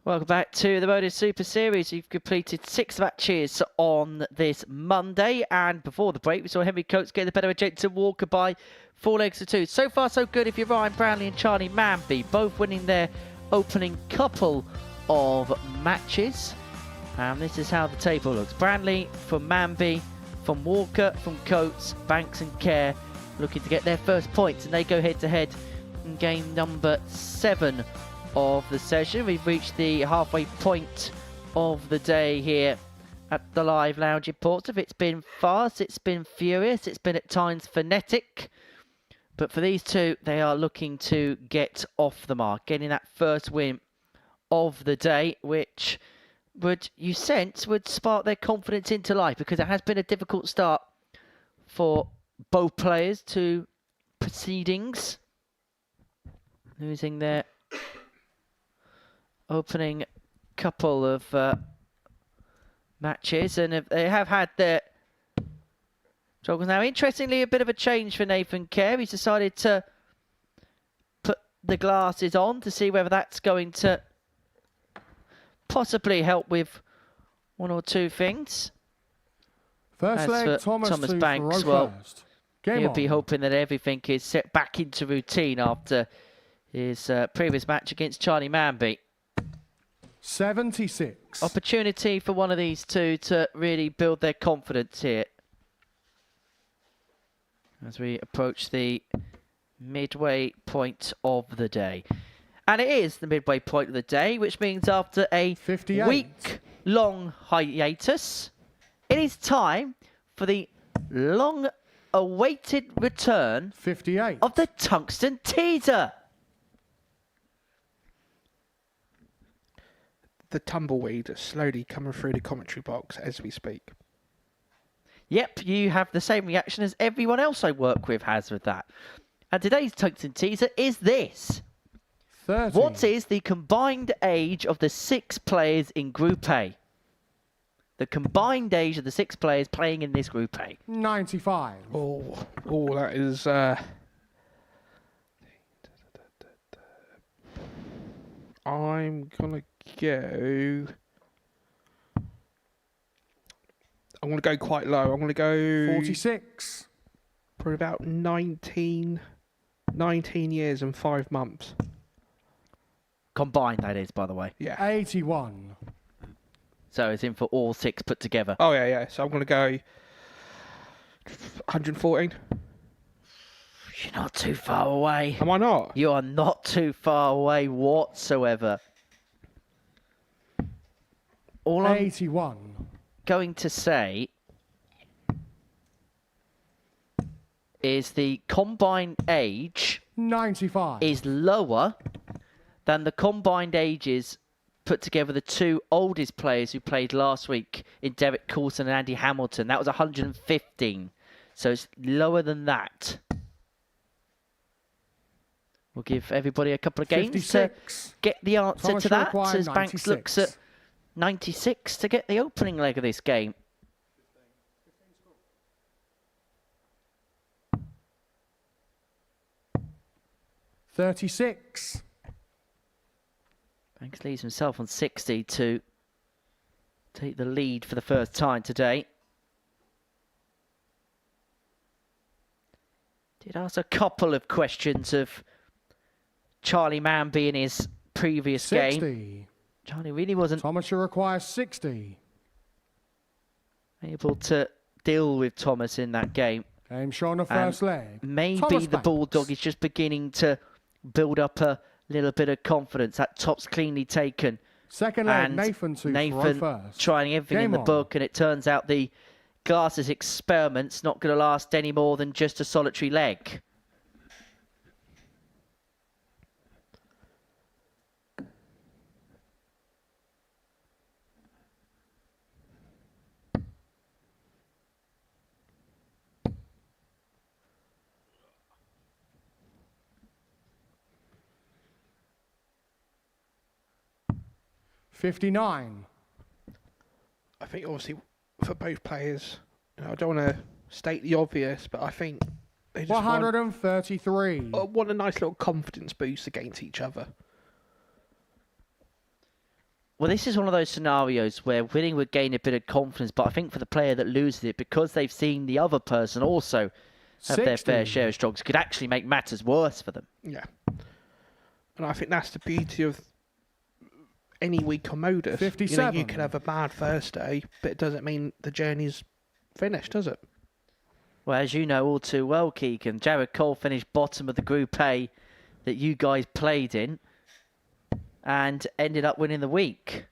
Welcome back to the Modus Super Series. You've completed 6 matches on this Monday, and before the break we saw Henry Coates get the better of Jensen Walker by 4 legs to 2. So far so good if you're Ryan Brownlee and Charlie Manby, both winning their opening couple of matches. And this is how the table looks. Brownlee from Manby, from Walker, from Coates, Banks and Kerr looking to get their first points, and they go head to head in game number 7 of the session. We've reached the halfway point of the day here at the Live Lounge in Portsmouth. It's been fast, it's been furious, it's been at times frenetic, but for these two they are looking to get off the mark, getting that first win of the day, which would, you sense, would spark their confidence into life, because it has been a difficult start for both players to proceedings, losing their opening couple of matches, and they have had their Struggles now. Interestingly, a bit of a change for Nathan Kerr. He's decided to put the glasses on to see whether that's going to possibly help with one or two things. First As leg, for Thomas Banks, to well, first. Game he'll on. be hoping that everything is set back into routine after his previous match against Charlie Manby. 76. Opportunity for one of these two to really build their confidence here as we approach the midway point of the day. And it is the midway point of the day, which means after a 58. week-long hiatus, it is time for the long-awaited return 58. of the Tungsten Teaser. The tumbleweed is slowly coming through the commentary box as we speak. Yep, you have the same reaction as everyone else I work with has with that. And today's Tungsten Teaser is this. 30. What is the combined age of the 6 players in Group A? The combined age of the 6 players playing in this Group A. 95. Oh, that is... I'm going to go... I'm going to go quite low. I'm going to go... 46. For about 19 years and 5 months. Combined, that is, by the way. Yeah. 81. So it's in for all 6 put together. Oh, yeah. So I'm going to go 114. You're not too far away. Am I not? You are not too far away whatsoever. All I'm 81. going to say is the combined age 95. is lower than the combined ages put together the 2 oldest players who played last week in Derek Coulson and Andy Hamilton. That was 115. So it's lower than that. We'll give everybody a couple of games 56. to get the answer Thomas to that, required as Banks 96. looks at 96 to get the opening leg of this game. $36. Banks leaves himself on 60 to take the lead for the first time today. Did ask a couple of questions of Charlie Manby in his previous 60. game. Charlie really wasn't Thomas requires 60. able to deal with Thomas in that game. Game shown the first leg. Maybe Thomas the Banks. Bulldog is just beginning to build up a little bit of confidence. That top's cleanly taken. Second leg, And Nathan to Nathan throw first. trying everything in Game the on. book, and it turns out the glasses experiment's not going to last any more than just a solitary leg. $59. I think obviously for both players, I don't want to state the obvious, but I think they just 133. want a nice little confidence boost against each other. Well, this is one of those scenarios where winning would gain a bit of confidence, but I think for the player that loses it, because they've seen the other person also have their 60. fair share of struggles, could actually make matters worse for them. Yeah. And I think that's the beauty of any week on Modus. 57. You can have a bad first day, but it doesn't mean the journey's finished, does it? Well, as you know all too well, Keegan, Jared Cole finished bottom of the Group A that you guys played in and ended up winning the week.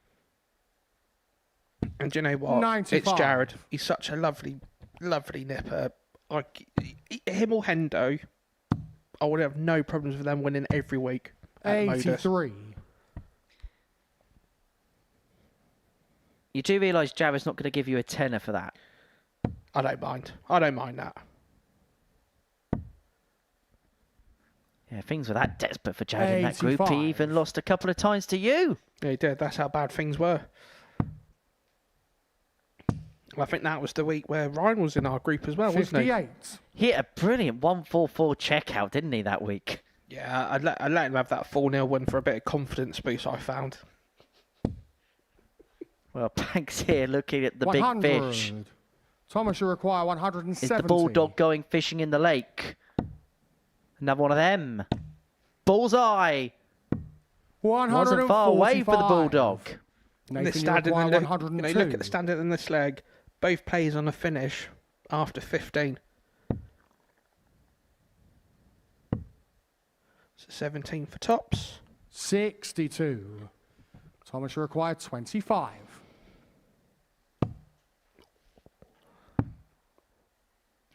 And do you know what? 95. It's Jared. He's such a lovely, lovely nipper. Him or Hendo, I would have no problems with them winning every week at Modus. 83. You do realise Jared's not going to give you a tenner for that. I don't mind. I don't mind that. Yeah, things were that desperate for Jared in that group. 85. He even lost a couple of times to you. Yeah, he did. That's how bad things were. I think that was the week where Ryan was in our group as well, wasn't he? 58. He hit a brilliant 144 checkout, didn't he, that week? Yeah, I'd let him have that 4-0 win for a bit of confidence boost, I found. Well, Banks here looking at the big 100. fish. Thomas, you require 170. Is the Bulldog going fishing in the lake? Another one of them. Bullseye. Wasn't far away for the Bulldog. Look at the standard in this leg. Both plays on a finish after 15. So 17 for tops. 62. Thomas, you require 25.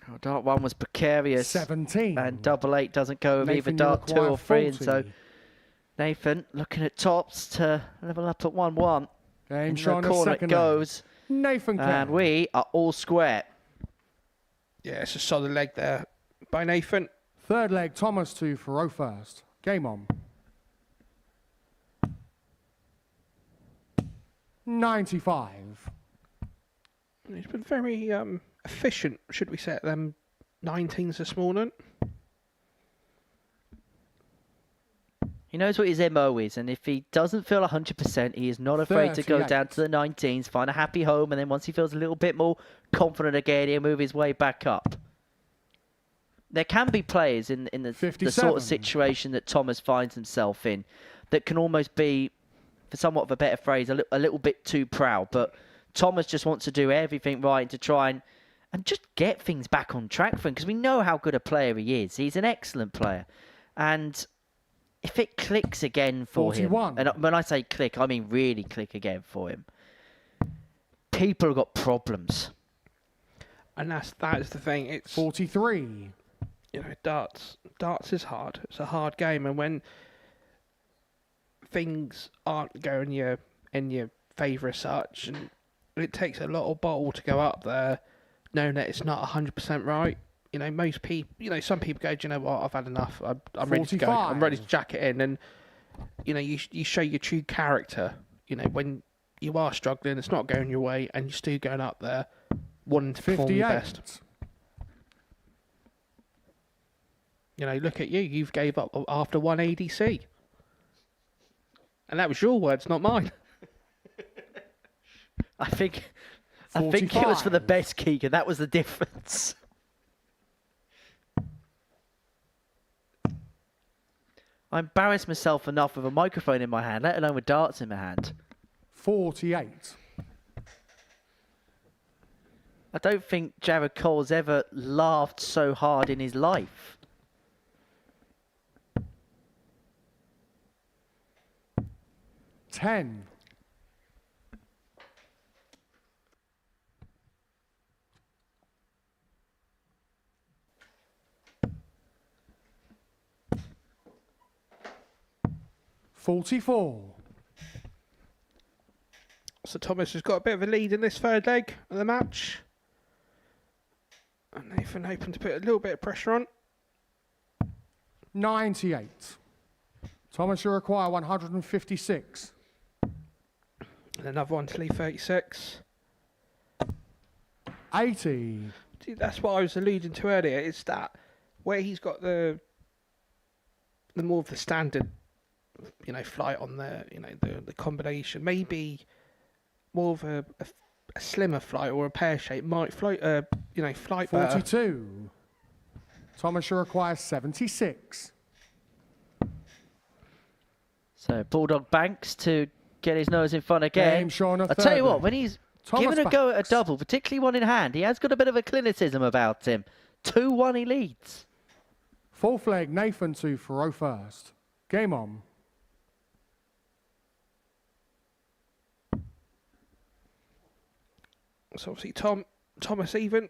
Oh, dart 1 was precarious. 17. And double 8 doesn't go with Nathan, either dart 2 or 3. And 40. so Nathan looking at tops to level up at 1-1. Game in showing the a corner it second goes. Nathan and Kemp. we are all square. Yeah, it's a solid leg there by Nathan. Third leg, Thomas 2 for row first. Game on. 95. He's been very efficient, should we say, at them 19s this morning. He knows what his MO is, and if he doesn't feel 100%, he is not afraid to go 38. down to the 19s, find a happy home, and then once he feels a little bit more confident again, he'll move his way back up. There can be players in the sort 57. of situation that Thomas finds himself in that can almost be, for somewhat of a better phrase, a little bit too proud. But Thomas just wants to do everything right to try and just get things back on track for him, because we know how good a player he is. He's an excellent player. And if it clicks again for 41. him, and when I say click, I mean really click again for him, people have got problems. And that is the thing. It's 43. You know, darts is hard. It's a hard game, and when things aren't going in your favour as such, and it takes a lot of bottle to go up there, knowing that it's not 100% right. You know, most people, some people go, do you know what, I've had enough. I'm ready to go. I'm ready to jack it in. And, you show your true character. When you are struggling, it's not going your way, and you're still going up there, wanting to perform your best. Look at you. You've gave up after one ADC. And that was your words, not mine. I think it was for the best, Keegan. That was the difference. I embarrassed myself enough with a microphone in my hand, let alone with darts in my hand. 48. I don't think Jared Cole's ever laughed so hard in his life. $10. $44. So Thomas has got a bit of a lead in this third leg of the match. And Nathan hoping to put a little bit of pressure on. 98. Thomas, you require 156. And another one to leave 36. 80. See, that's what I was alluding to earlier. It's that where he's got the more of the standard, flight on the combination. Maybe more of a slimmer flight or a pear shape might flight flight 42. better. Thomas, you require 76. So Bulldog Banks to get his nose in front again. I'll tell you what, when he's given a go at a double, particularly one in hand, he has got a bit of a clinicism about him. 2-1 he leads. Fourth leg, Nathan 2 for row first. Game on. So obviously Thomas Even,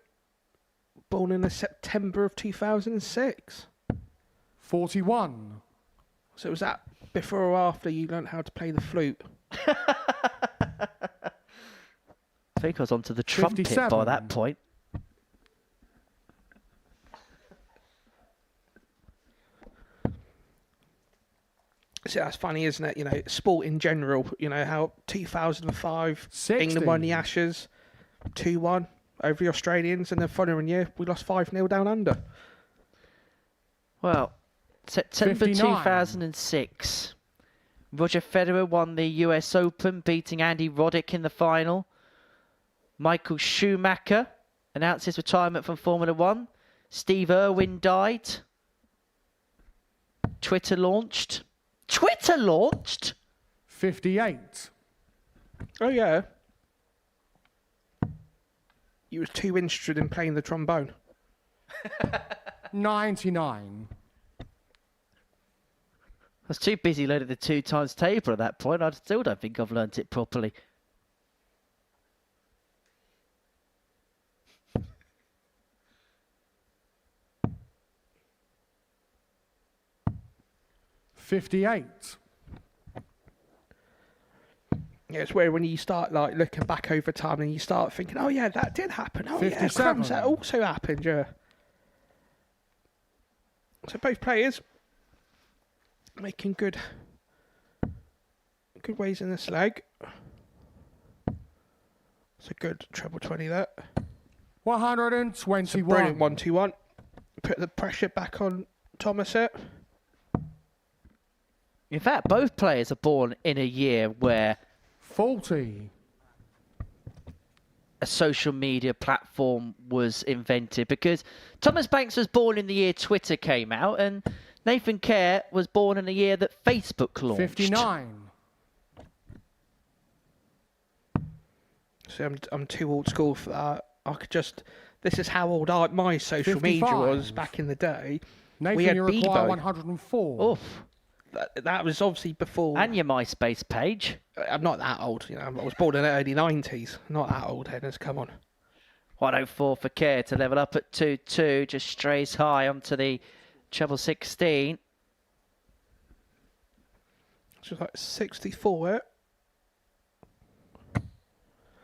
born in the September of 2006. 41. So was that before or after you learnt how to play the flute? I think I was onto the trumpet 57. by that point. See, that's funny, isn't it? Sport in general, how 2005, 60. England won the Ashes. 2-1 over the Australians, and the following year we lost 5-0 down under. Well, September 59. 2006, Roger Federer won the US Open, beating Andy Roddick in the final. Michael Schumacher announced his retirement from Formula One. Steve Irwin died. Twitter launched. Twitter launched? 58. Oh, yeah. You was too interested in playing the trombone. 99. I was too busy loading the 2 times table at that point. I still don't think I've learnt it properly. $58. Yeah, it's where when you start like looking back over time and you start thinking, oh yeah, that did happen. Oh 57. yeah, crumbs, that also happened, yeah. So both players making good ways in this leg. It's a good treble 20 there. 121. It's a brilliant 1-2-1. Put the pressure back on Thomas here. In fact, both players are born in a year where 40. a social media platform was invented, because Thomas Banks was born in the year Twitter came out, and Nathan Kerr was born in the year that Facebook launched. 59. So I'm too old school for that. I could just... This is how old my social 55. media was back in the day. Nathan, we had you require Bebo. 104. Oof. That was obviously before... And your MySpace page. I'm not that old, you know. I was born in the early 90s. Not that old, Hennes, come on. 104 for Kerr to level up at 2-2. Just strays high onto the treble 16. It's like 64,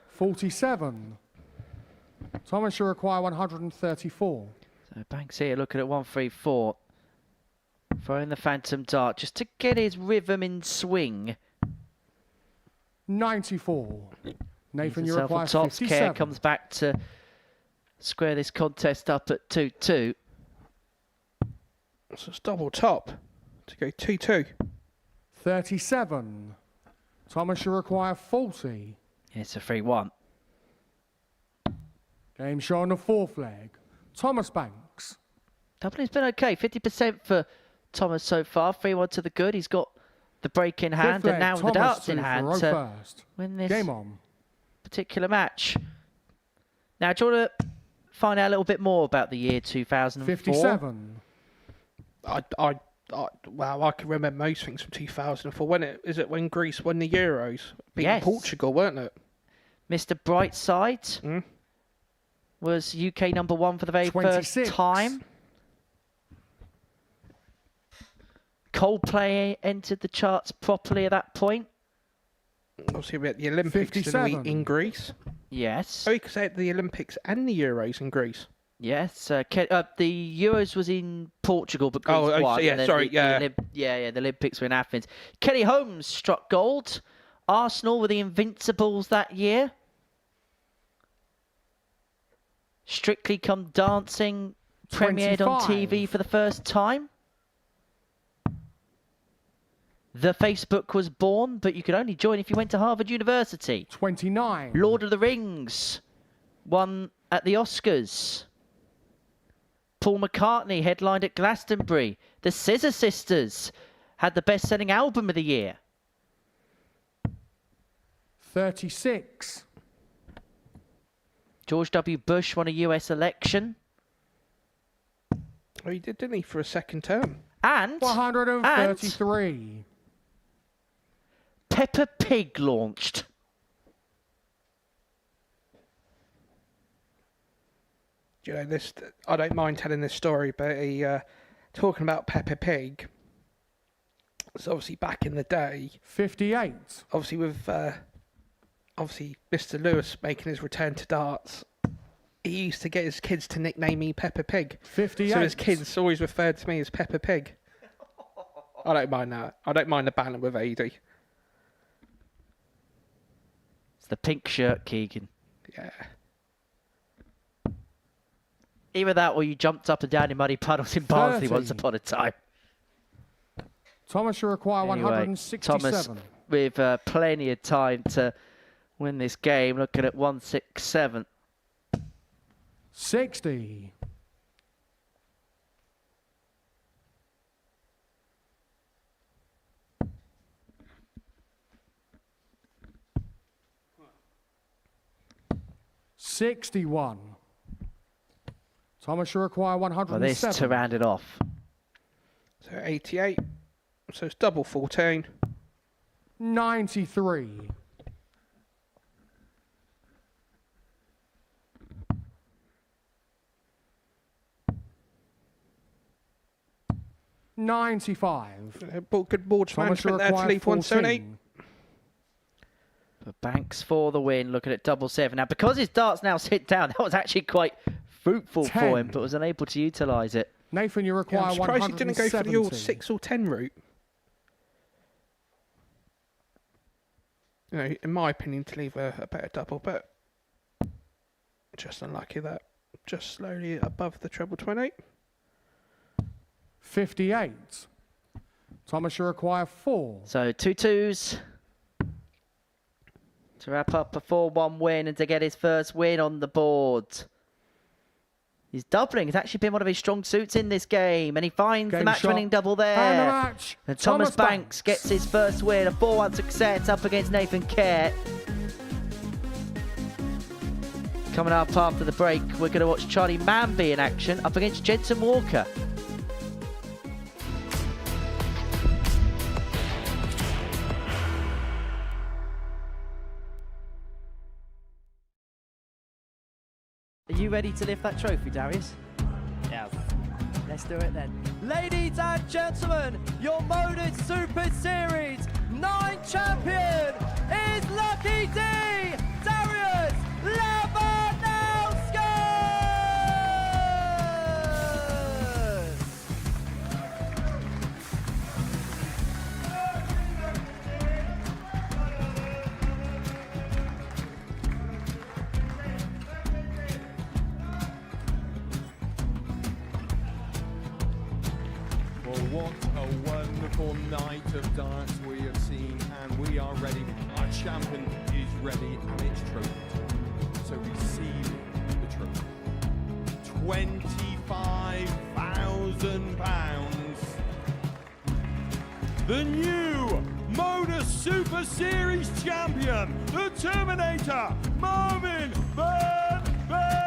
47. Thomas, you require 134. So Banks here looking at 134. Throwing the phantom dart just to get his rhythm in swing. 94. Nathan, you Himself require on tops. 57. Kerr comes back to square this contest up at 2-2. So it's double top to go 2-2. 37. Thomas, you require 40. It's a 3-1. Game show on the 4th leg. Thomas Banks. Doubling's been okay. 50% for Thomas so far. 3-1 to the good. He's got the break in hand, Fifth and now leg, with the Thomas darts in 2 for hand row to first. win this Game on. particular match. Now, do you want to find out a little bit more about the year 2004? 57. Wow, I can remember most things from 2004. When Greece won the Euros? Beating Yes. Portugal, weren't it? Mr. Brightside was UK #1 for the very 26. first time. Coldplay entered the charts properly at that point. Obviously, we had the Olympics didn't we, 57. in Greece. Yes. Oh, because they had the Olympics and the Euros in Greece. Yes. The Euros was in Portugal, but Greece Oh, won. yeah, and then sorry, yeah. The Olympics were in Athens. Kelly Holmes struck gold. Arsenal were the Invincibles that year. Strictly Come Dancing premiered on 25. TV for the first time. The Facebook was born, but you could only join if you went to Harvard University. 29. Lord of the Rings won at the Oscars. Paul McCartney headlined at Glastonbury. The Scissor Sisters had the best-selling album of the year. 36. George W. Bush won a US election. Oh, he did, didn't he, for a second term? And 133. Peppa Pig launched. You know, this. I don't mind telling this story, but talking about Peppa Pig. It's obviously back in the day. 58. Obviously with Mr. Lewis making his return to darts, he used to get his kids to nickname me Peppa Pig. 58. So his kids always referred to me as Peppa Pig. I don't mind that. I don't mind the banter with AD. It's the pink shirt, Keegan. Yeah. Either that or you jumped up and down in muddy puddles in Barnsley 30. once upon a time. Thomas, you require Anyway, 167. Thomas with plenty of time to win this game, looking at 167. 60. $61. Thomas, you require Well, 107. this to round it off. So 88. So it's double 14. 93. $95. Good boards Thomas, you management there to require leave 178. 14. But Banks for the win, looking at double 7. Now, because his darts now sit down, that was actually quite fruitful 10. for him, but was unable to utilise it. Nathan, you Yeah, require I'm surprised he didn't go for the 170. 6 or 10 route. You know, in my opinion, to leave a better double, but just unlucky that. Just slowly above the treble 28. 58. Thomas, you require 4. So 2 2s to wrap up a 4-1 win and to get his first win on the board. His doubling has actually been one of his strong suits in this game, and he finds the Game match-winning shot. double there. And the match. And Thomas Banks gets his first win, a 4-1 success up against Nathan Kerr. Coming up after the break, we're going to watch Charlie Manby in action up against Jensen Walker. Are you ready to lift that trophy, Darius? Yes. Let's do it then. Ladies and gentlemen, your Modus Super Series 9 champion is Lucky D, Darius Labanowski! Well, what a wonderful night of darts we have seen, and we are ready. Our champion is ready, and it's trophy. So receive the trophy. £25,000. The new Modus Super Series champion, the Terminator, Marvin Van Velzen.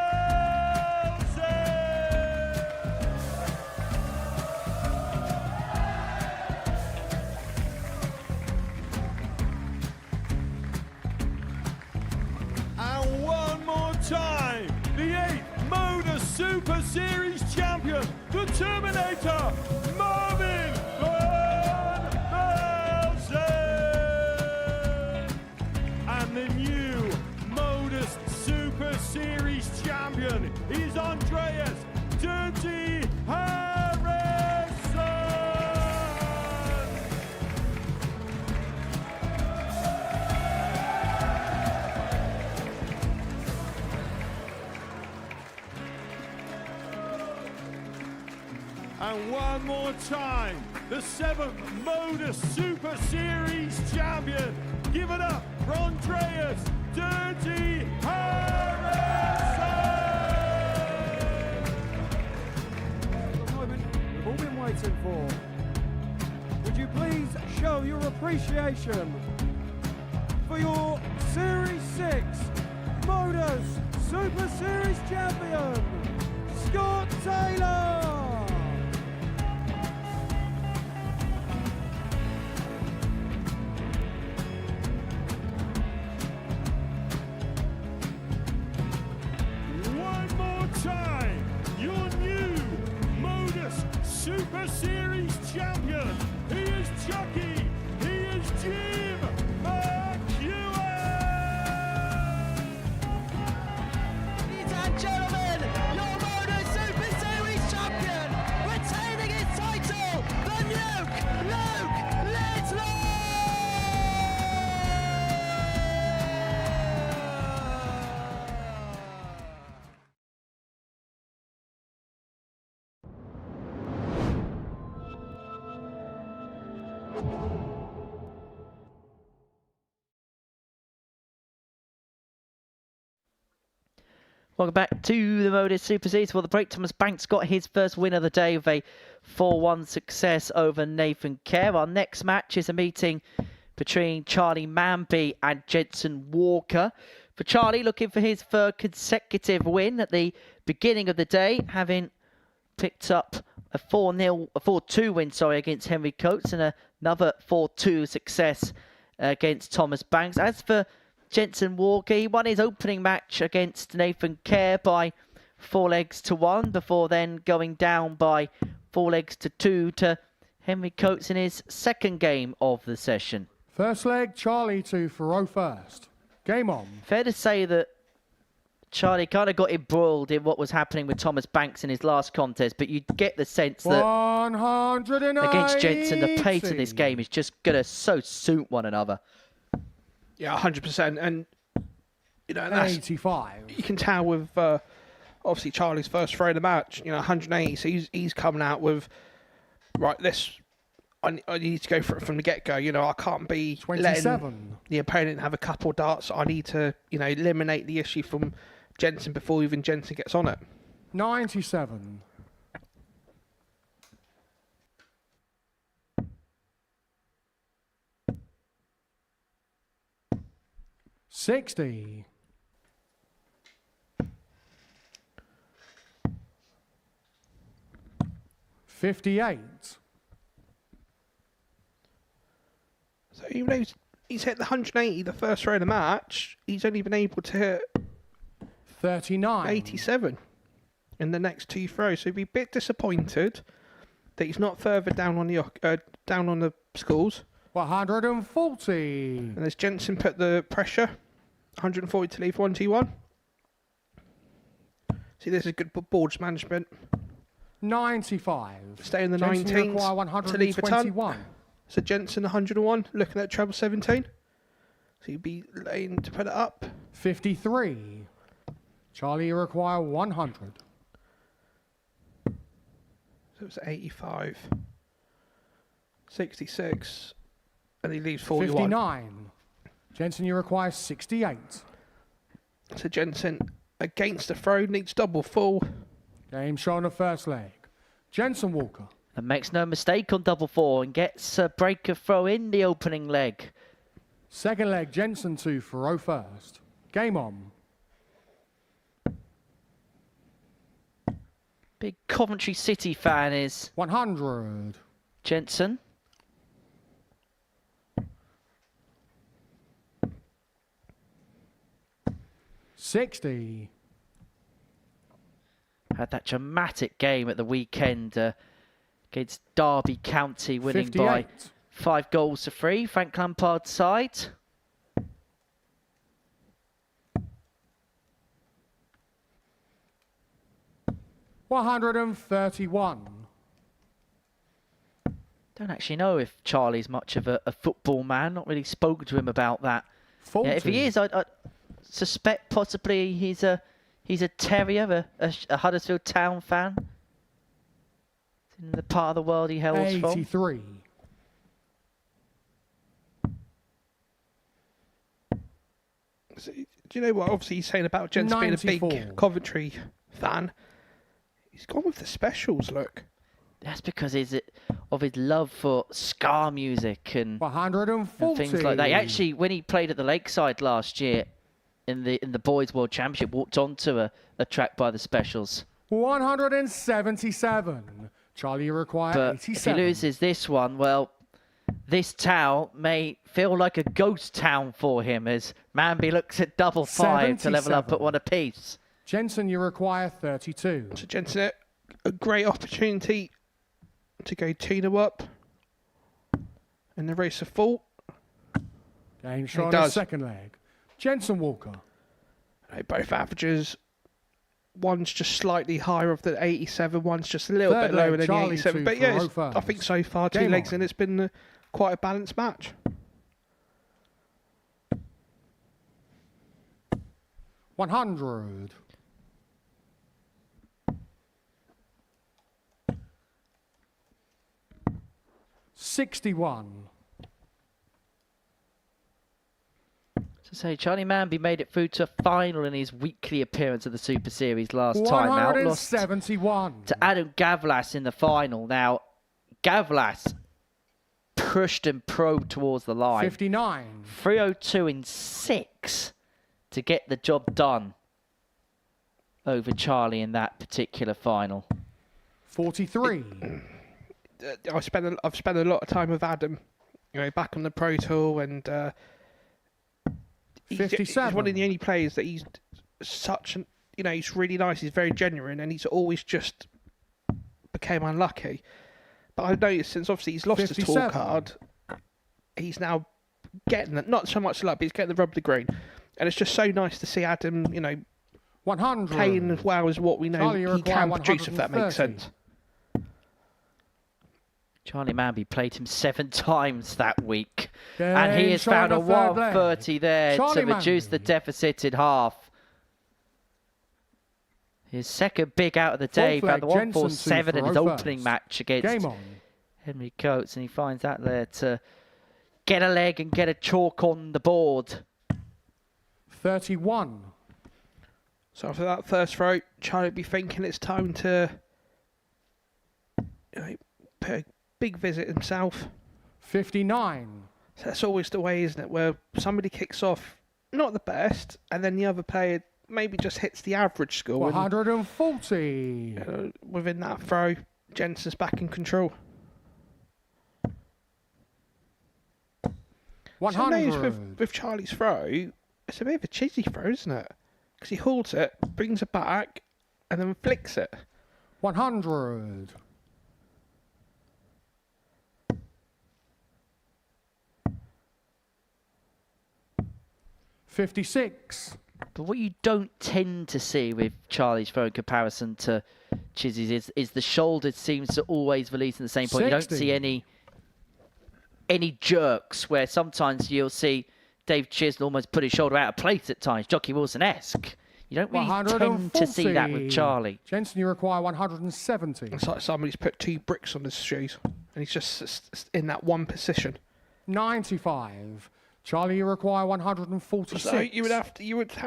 And one more time, the 8th Modus Super Series champion, the Terminator, Marvin Van Velzen. And the new Modus Super Series champion is Andreas Dirty Harrison. And one more time, the 7th Modus Super Series champion. Give it up for Andreas Dirty Harrison! The moment we've all been waiting for. Would you please show your appreciation for your Series 6 Modus Super Series champion, Scott Taylor! One more time, your new Modus Super Series champion. He is Chucky. He is Jim McEwen. Ladies and gentlemen, your Modus Super Series champion, retaining his title, the Nuke, Luke Lidlow! Welcome back to the Modus Super Series. For the break, Thomas Banks got his first win of the day with a 4-1 success over Nathan Kerr. Our next match is a meeting between Charlie Manby and Jensen Walker. For Charlie, looking for his third consecutive win at the beginning of the day, having picked up a 4-2 win, against Henry Coates, and another 4-2 success against Thomas Banks. As for Jensen Walker, he won his opening match against Nathan Kerr by 4-1 before then going down by 4-2 to Henry Coates in his second game of the session. First leg, Charlie to Thoreau first. Game on. Fair to say that Charlie kind of got embroiled in what was happening with Thomas Banks in his last contest, but you get the sense that 180. Against Jensen, the pace in this game is just going to so suit one another. Yeah, 100%. And, you know, that's 85. You can tell with, obviously, Charlie's first throw of the match, 180. So he's coming out with, right, I need to go for it from the get-go. I can't be 27. letting the opponent have a couple darts. I need to, eliminate the issue from Jensen before even Jensen gets on it. 97. $60. $58. So even though he's hit the 180 the first throw of the match, he's only been able to hit 39. 87 in the next two throws. So he'd be a bit disappointed that he's not further down on the scores. 140. And as Jensen put the pressure, 140 to leave 1-2-1. See, this is good boards management. 95. Stay in the Jensen, you 19s require to leave a ton. 121. So Jensen 101, looking at treble 17. So you'd be lane to put it up. 53. Charlie, you require 100. So it's 85. 66. And he leaves 41. 59. Jensen, you require 68. So Jensen, against the throw, needs double full. Game shown the first leg. Jensen Walker. And makes no mistake on double four and gets a breaker throw in the opening leg. Second leg, Jensen to Thoreau first. Game on. Big Coventry City fan is 100. Jensen. $60. Had that dramatic game at the weekend against Derby County, winning 58. by 5 goals to 3. Frank Lampard's side. $131. Don't actually know if Charlie's much of a football man. Not really spoken to him about that. 40. Yeah, if he is, I suspect possibly he's a terrier, a Huddersfield Town fan. In the part of the world he hails 83. from. So, do you know what? Obviously, he's saying about Jensen being a 94. big Coventry fan. He's gone with the specials, look. That's because of his love for ska music and 140. and things like that. He actually, when he played at the Lakeside last year in the Boys World Championship, walked onto a track by the Specials. 177. Charlie, you require But 87. if he loses this one, well, this town may feel like a ghost town for him as Manby looks at double 5 to level up 77. at 1 apiece. Jensen, you require 32. So Jensen, a great opportunity to go 2-0 up in the race of full. Game shot on the second leg. Jensen Walker. Both averages. One's just slightly higher of the 87. One's just a little Third bit lower leg, than Charlie the 87. to But yeah, Thoreau I think first. so far, 2 Game legs on. in, it's been quite a balanced match. $100. 61. To say, Charlie Manby made it through to a final in his weekly appearance of the Super Series last time out. Lost 171. to Adam Gavlas in the final. Now, Gavlas pushed and probed towards the line. 59. 302 in 6 to get the job done over Charlie in that particular final. 43. I've spent a lot of time with Adam, back on the Pro Tour, and 57. he's one of the only players that he's such an, he's really nice, he's very genuine, and he's always just became unlucky. But I've noticed since obviously he's lost his tour card, he's now getting it, not so much luck, but he's getting the rub of the green. And it's just so nice to see Adam, 100. playing as well as what we know Charlie, he can produce, if that makes 130. sense. Charlie Manby played him 7 times that week. Game And he has found a showing the third leg. 130 there Charlie to reduce Manby. the deficit in half. His second big out of the day, Fourth found the leg, Jensen 147 in his 2 for opening first. match against Game on. Henry Coates, and he finds that there to get a leg and get a chalk on the board. 31. So after that first throw, Charlie would be thinking it's time to pay a big visit himself. 59. So that's always the way, isn't it? Where somebody kicks off not the best, and then the other player maybe just hits the average score. 140. And, within that throw, Jensen's back in control. 100. So I noticed with Charlie's throw, it's a bit of a cheesy throw, isn't it? Because he holds it, brings it back, and then flicks it. 100. 56. But what you don't tend to see with Charlie's throw in comparison to Chizzy's is the shoulder seems to always release in the same point. 60. You don't see any jerks where sometimes you'll see Dave Chisholm almost put his shoulder out of place at times, Jockey Wilson-esque. You don't really tend to see that with Charlie. Jensen, you require 170. It's like somebody's put 2 bricks on his shoes, and he's just in that one position. 95. Charlie, you require 146. So you would have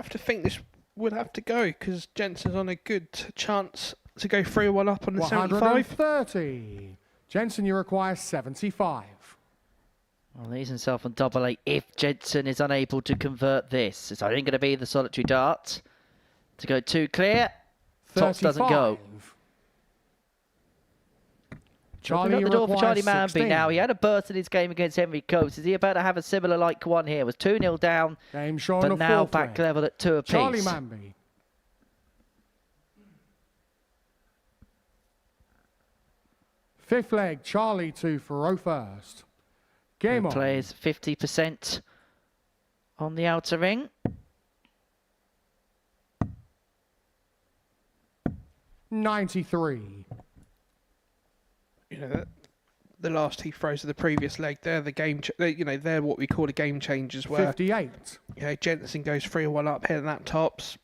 to think this would have to go, because Jensen's on a good chance to go 3-1 up on the 75. 130. Jensen, you require 75. Well, he's himself on double eight if Jensen is unable to convert this. It's only going to be the solitary dart to go too clear. Tops doesn't go. Charlie, Opened up the door for Charlie Manby 16. now. He had a burst in his game against Henry Coates. Is he about to have a similar like one here? It was 2-0 down, Game shown but a now fourth back leg. level at 2 apiece. Charlie Manby. Fifth leg, Charlie 2 for 0 first. Game on. Players 50% on the outer ring. 93. The last 2 throws of the previous leg, they're the game. They're what we call a game changers. Where 58. Jensen goes 3-1 up, hitting that tops.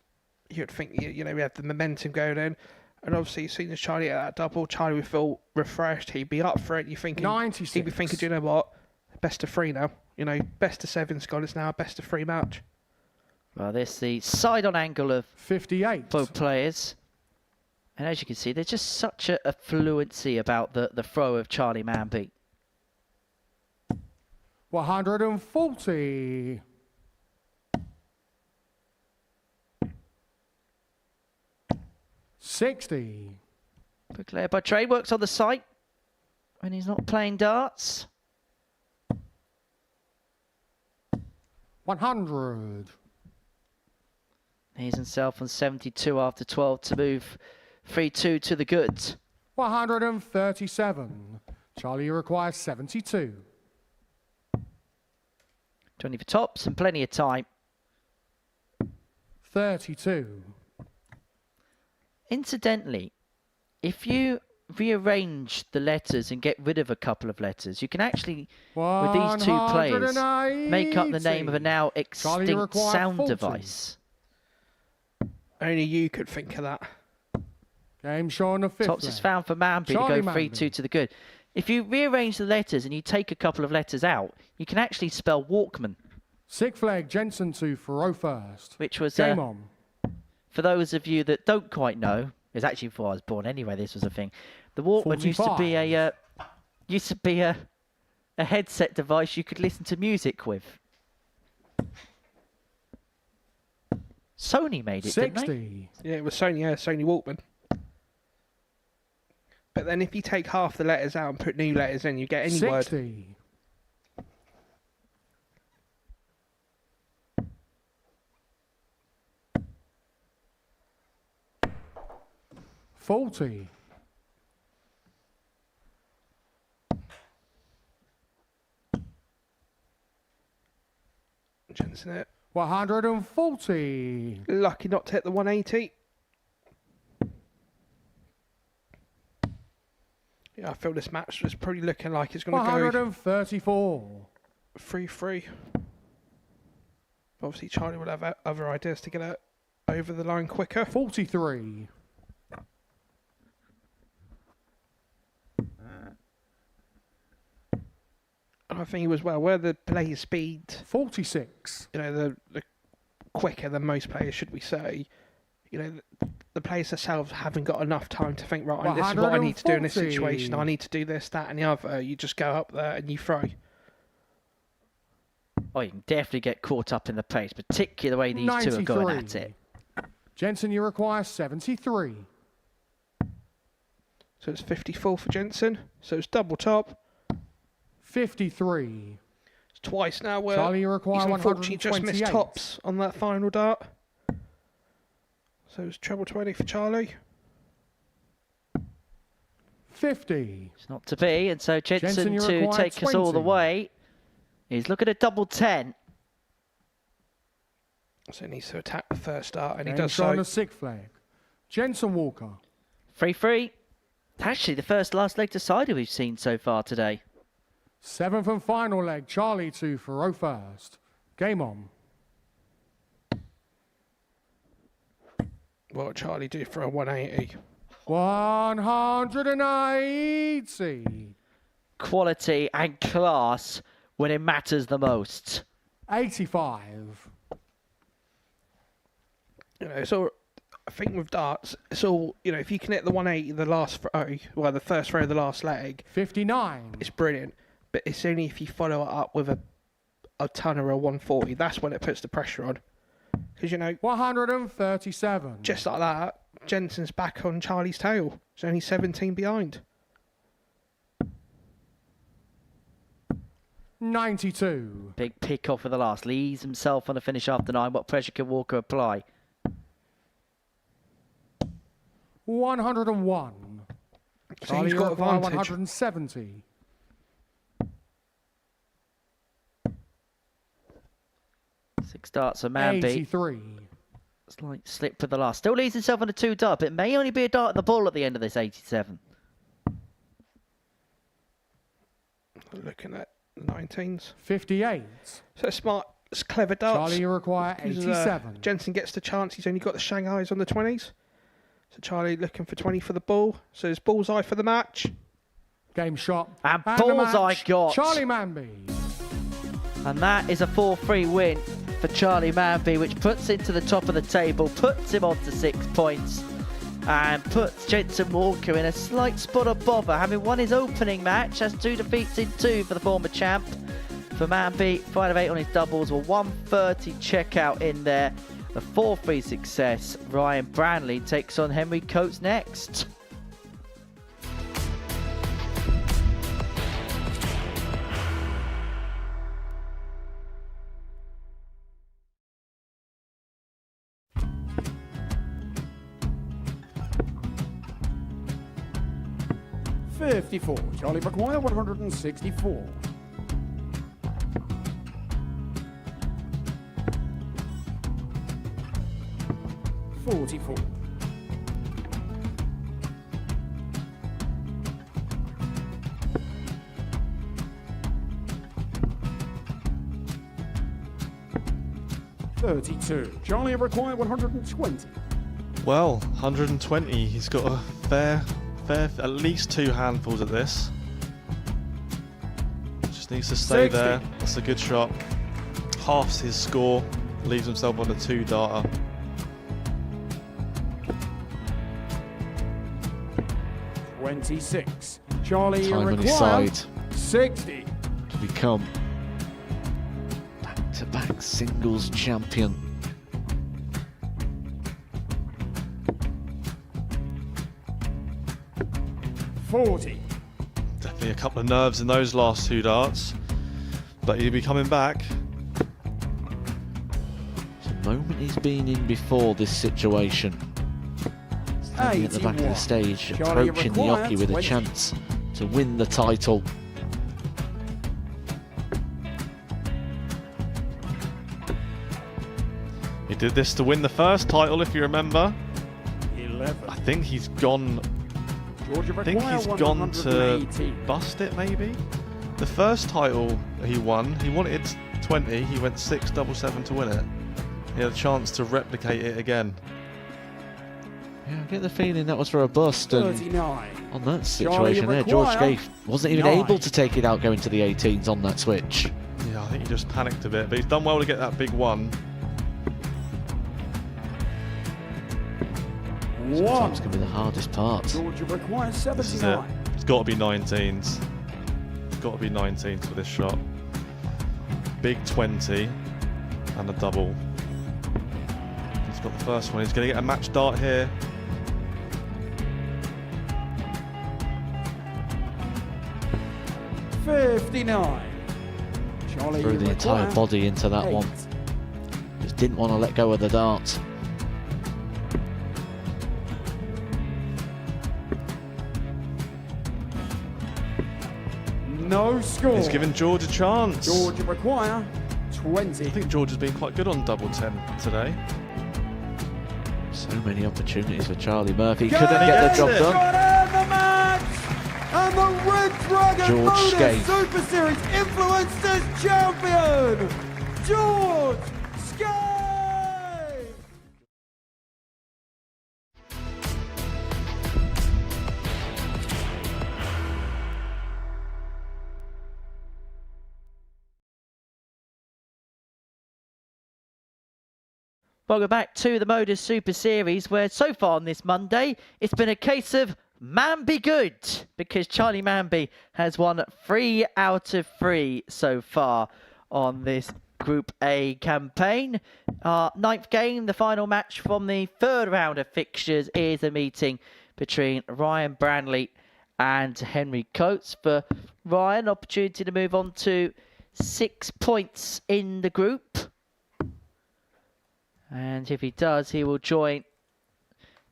You'd think we have the momentum going in, and obviously as soon as Charlie at that double, Charlie would feel refreshed. He'd be up for it. You're thinking 96. He'd be thinking, do you know what? Best of 3 now. Best of 7's gone. It's now a best of 3 match. Well, this the side-on angle of 58. both players. And as you can see, there's just such a fluency about the throw of Charlie Manby. 140. 60. Good clear by Trey, works on the site when he's not playing darts. 100. He's himself on 72 after 12 to move 3-2 to the good. 137. Charlie requires 72. 20 for tops and plenty of time. 32. Incidentally, if you rearrange the letters and get rid of a couple of letters, you can actually, with these 2 players, make up the name of a now extinct sound 40. device. Only you could think of that. Game shown a fifth Tops leg. is found for Manby to Charlie go 3-2 Manby. to the good. If you rearrange the letters and you take a couple of letters out, you can actually spell Walkman. Six flag Jensen to Faro first. Which was, Game on. for those of you that don't quite know, it's actually before I was born anyway, this was a thing. The Walkman used to be a headset device you could listen to music with. Sony made it, 60. didn't they? Yeah, it was Sony, Sony Walkman. But then if you take half the letters out and put new letters in, you get any 60. word. 40. Jensen it. 140. Lucky not to hit the 180. Yeah, I feel this match was probably looking like it's going to go 134. 3-3. Obviously, Charlie will have other ideas to get it over the line quicker. 43. And I think as well, where the player speed, 46. you know, the quicker than most players, should we say, you know, the players themselves haven't got enough time to think, right, this is what I need to do in this situation. I need to do this, that, and the other. You just go up there and you throw. Oh, you can definitely get caught up in the pace, particularly the way these 93. two are going at it. Jensen, you require 73. So it's 54 for Jensen. So it's double top. 53. It's twice now where Charlie, you require he's unfortunately just missed 128. tops on that final dart. So it's treble 20 for Charlie. 50. It's not to be, and so Jensen you to require take us all the 20. way. He's looking at double 10. So he needs to attack the first dart, and he Game does shot on so. the sixth flag. Jensen Walker. 3-3. Actually, the first last leg decider we've seen so far today. Seventh and final leg. Charlie to Faro first. Game on. What Charlie do for a 180? 180. Quality and class when it matters the most. 85. You know, so I think with darts, it's all, you know, if you can hit the 180 the last throw, well, the first throw of the last leg, 59. it's brilliant. But it's only if you follow it up with a ton or a 140, that's when it puts the pressure on. Because, you know, 137. just like that, Jensen's back on Charlie's tail. He's only 17 behind. 92. Big pick off for the last. Lees himself on the finish after 9. What pressure can Walker apply? 101. So Charlie, he's you got require advantage. 170. Six darts for Manby. 83. Slight slip for the last. Still leads himself on a 2 dart, but it may only be a dart at the ball at the end of this 87. Looking at the 19s. 58. So it's smart, it's clever darts. Charlie, you require 87. Jensen gets the chance. He's only got the Shanghais on the 20s. So Charlie looking for 20 for the ball. So it's bullseye for the match. Game shot. And the bullseye match, got. Charlie Manby. And that is a 4-3 win for Charlie Manby, which puts him to the top of the table, puts him on to 6 points, and puts Jensen Walker in a slight spot of bother, having won his opening match. Has 2 defeats in 2 for the former champ. For Manby, 5 of 8 on his doubles, with 130 checkout in there. A 4-3 success. Ryan Branley takes on Henry Coates next. $54. Charlie require 164. $44. $32. Charlie require 120. Well, 120. He's got a fair, at least 2 handfuls of this. Just needs to stay 60. there. That's a good shot. Halves his score. Leaves himself on a 2-darter. $26. Charlie Time on his required side 60. to become back-to-back singles champion. $40. Definitely a couple of nerves in those last 2 darts. But he'll be coming back. It's a moment he's been in before this situation. Standing at the back of the stage, Charlie approaching the required hockey with a 20. chance to win the title. He did this to win the first title, if you remember. 11. I think he's gone. Georgia I think he's gone to 180. bust it, maybe. The first title he won, he wanted 20. He went 6-7-7 to win it. He had a chance to replicate it again. Yeah, I get the feeling that was for a bust, and 39. on that situation there, George Gay wasn't even able to take it out going to the 18s on that switch. Yeah, I think he just panicked a bit, but he's done well to get that big one. Sometimes can be the hardest part. Georgia requires This is it. 79. It's got to be 19s. It's got to be 19s for this shot. Big 20 and a double. He's got the first one. He's going to get a match dart here. $59. Charlie Threw the entire required body into that 8. one. Just didn't want to let go of the dart. No score. He's given George a chance. Georgia require 20. I think George has been quite good on double 10 today. So many opportunities for Charlie Murphy. Got Couldn't get the job it. done. Got it, the match. And the Red Dragon George Modus Skate. Super Series Influencers Champion, George Skate. Welcome back to the Modus Super Series, where so far on this Monday, it's been a case of man be good, because Charlie Manby has won 3 out of 3 so far on this Group A campaign. Our 9th game, the final match from the 3rd round of fixtures, is a meeting between Ryan Branley and Henry Coates. For Ryan, opportunity to move on to 6 points in the group. And if he does, he will join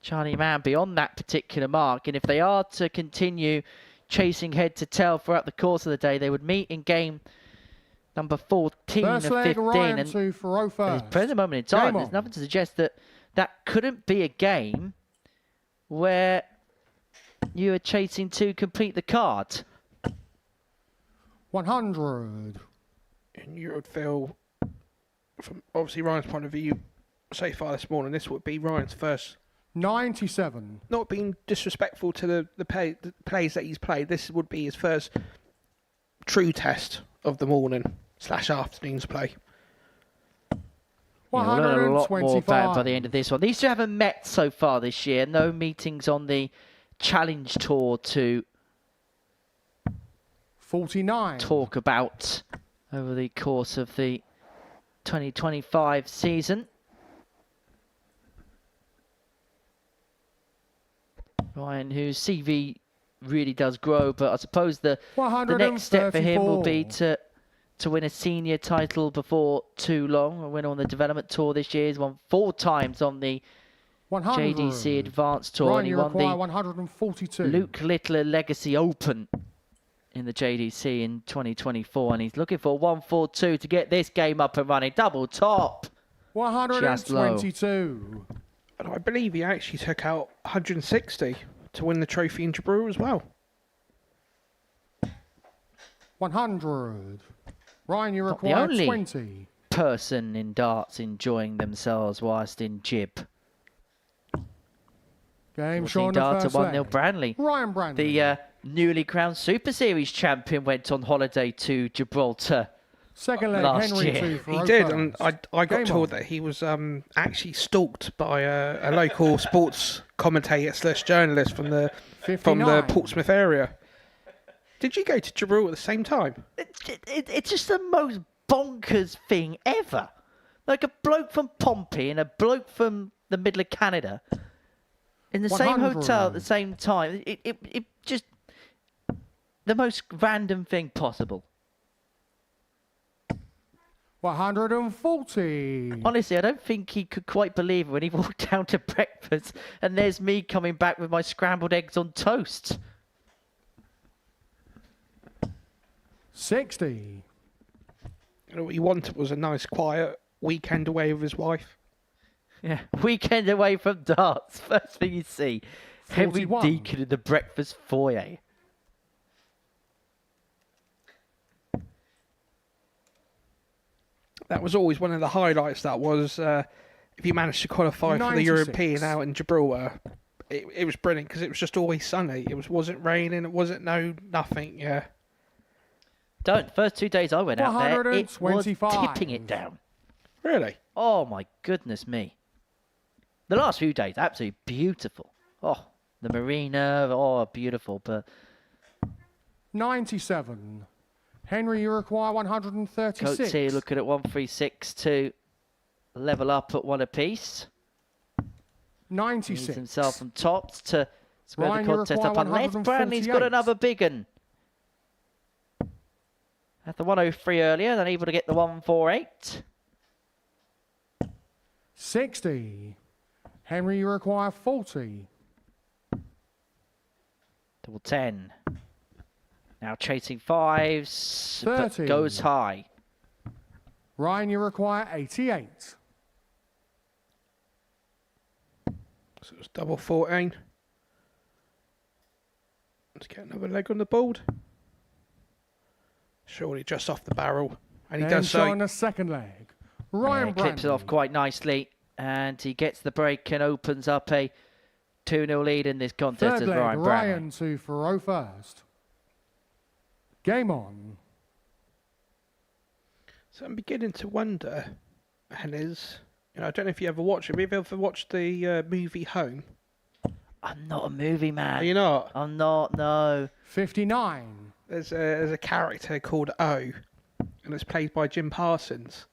Charlie Manby on that particular mark. And if they are to continue chasing head to tail throughout the course of the day, they would meet in game number 14 First of leg, 15. Ryan And to Faro at this first. present moment in time, Game there's on. nothing to suggest that that couldn't be a game where you are chasing to complete the card. 100. And you would feel, from obviously Ryan's point of view, so far this morning, this would be Ryan's first. 97. Not being disrespectful to the plays that he's played, this would be his first true test of the morning / afternoon's play. Yeah, we'll learn a lot more about him by 125. the end of this one. These two haven't met so far this year. No meetings on the Challenge Tour to 49. talk about over the course of the 2025 season. Ryan, whose CV really does grow, but I suppose the next step for him will be to win a senior title before too long. A winner on the development tour this year. He's won 4 times on the 100. JDC Advanced Tour. Ryan, And he you won require the 142. Luke Littler Legacy Open in the JDC in 2024. And he's looking for 142 to get this game up and running. Double top. Just low. 122. And I believe he actually took out 160 to win the trophy in Jabril as well. 100. Ryan, you Not the require only 20. person in darts enjoying themselves whilst in jib. Game 14 short of darts at first 1-0 leg. Branley. Ryan Branley. The newly crowned Super Series champion went on holiday to Gibraltar. Second leg, last Henry year. 2 for He Oakhurst. did, and I got Game told on. that he was actually stalked by a local sports commentator / journalist from the 59. Portsmouth area. Did you go to Gibraltar at the same time? It's just the most bonkers thing ever. Like a bloke from Pompey and a bloke from the middle of Canada in the same 100. hotel at the same time. It just the most random thing possible. 140. Honestly, I don't think he could quite believe it when he walked down to breakfast and there's me coming back with my scrambled eggs on toast. 60. You know, what he wanted was a nice, quiet weekend away with his wife. Yeah, weekend away from darts. First thing you see, Henry 41. Deacon in the breakfast foyer. That was always one of the highlights. That was if you managed to qualify for the 96. European out in Gibraltar. It was brilliant because it was just always sunny. It wasn't raining. It wasn't nothing. Yeah. First 2 days I went out there, it was 125. tipping it down. Really? Oh my goodness me. The last few days, absolutely beautiful. Oh, the marina, oh, beautiful. But 97. Henry, you require 136. Coates here looking at 136 to level up at one apiece. 96. Needs himself on tops to square Ryan, the you contest require up unless Brantley's got 148. another big one. Had the 103 earlier, then able to get the 148. 60. Henry, you require 40. Double 10. Now chasing fives, but 30. goes high. Ryan, you require 88. So it was double 14. Let's get another leg on the board. Surely just off the barrel. And he does so. on the second leg. Ryan Clips it off Brantley. quite nicely, and he gets the break and opens up a 2-0 lead in this contest Third as leg, Ryan Brantley. Ryan 2 for First. Game on. So I'm beginning to wonder, Hennes, I don't know if you ever watched it. Have you ever watched the movie Home? I'm not a movie man. Are you not? I'm not, no. 59. There's a character called O, and it's played by Jim Parsons.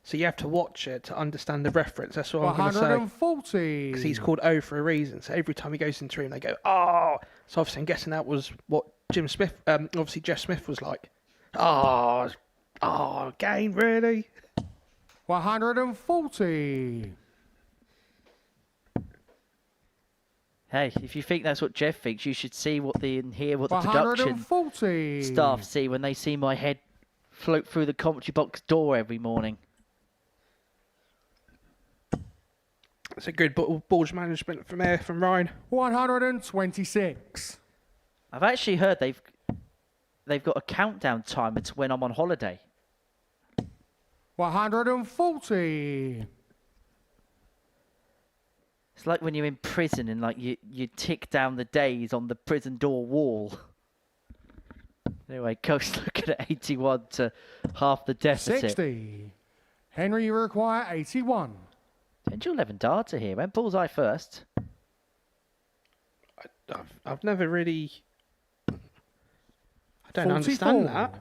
So you have to watch it to understand the reference. That's what I'm going to say. 140. Because he's called O for a reason. So every time he goes into a room, they go, oh. So obviously I'm guessing that was what Jeff Smith was like. Oh, again, really? 140. Hey, if you think that's what Jeff thinks, you should see and hear what the production 140. staff see when they see my head float through the commentary box door every morning. It's a good balls management from Ryan. 126. I've actually heard they've got a countdown timer to when I'm on holiday. 140. It's like when you're in prison and like you tick down the days on the prison door wall. Anyway, Coast looking at 81 to half the deficit. 60. Henry, you require 81. 10 to 11 darts are here. Went bullseye first. I've never really... I don't 44. understand that.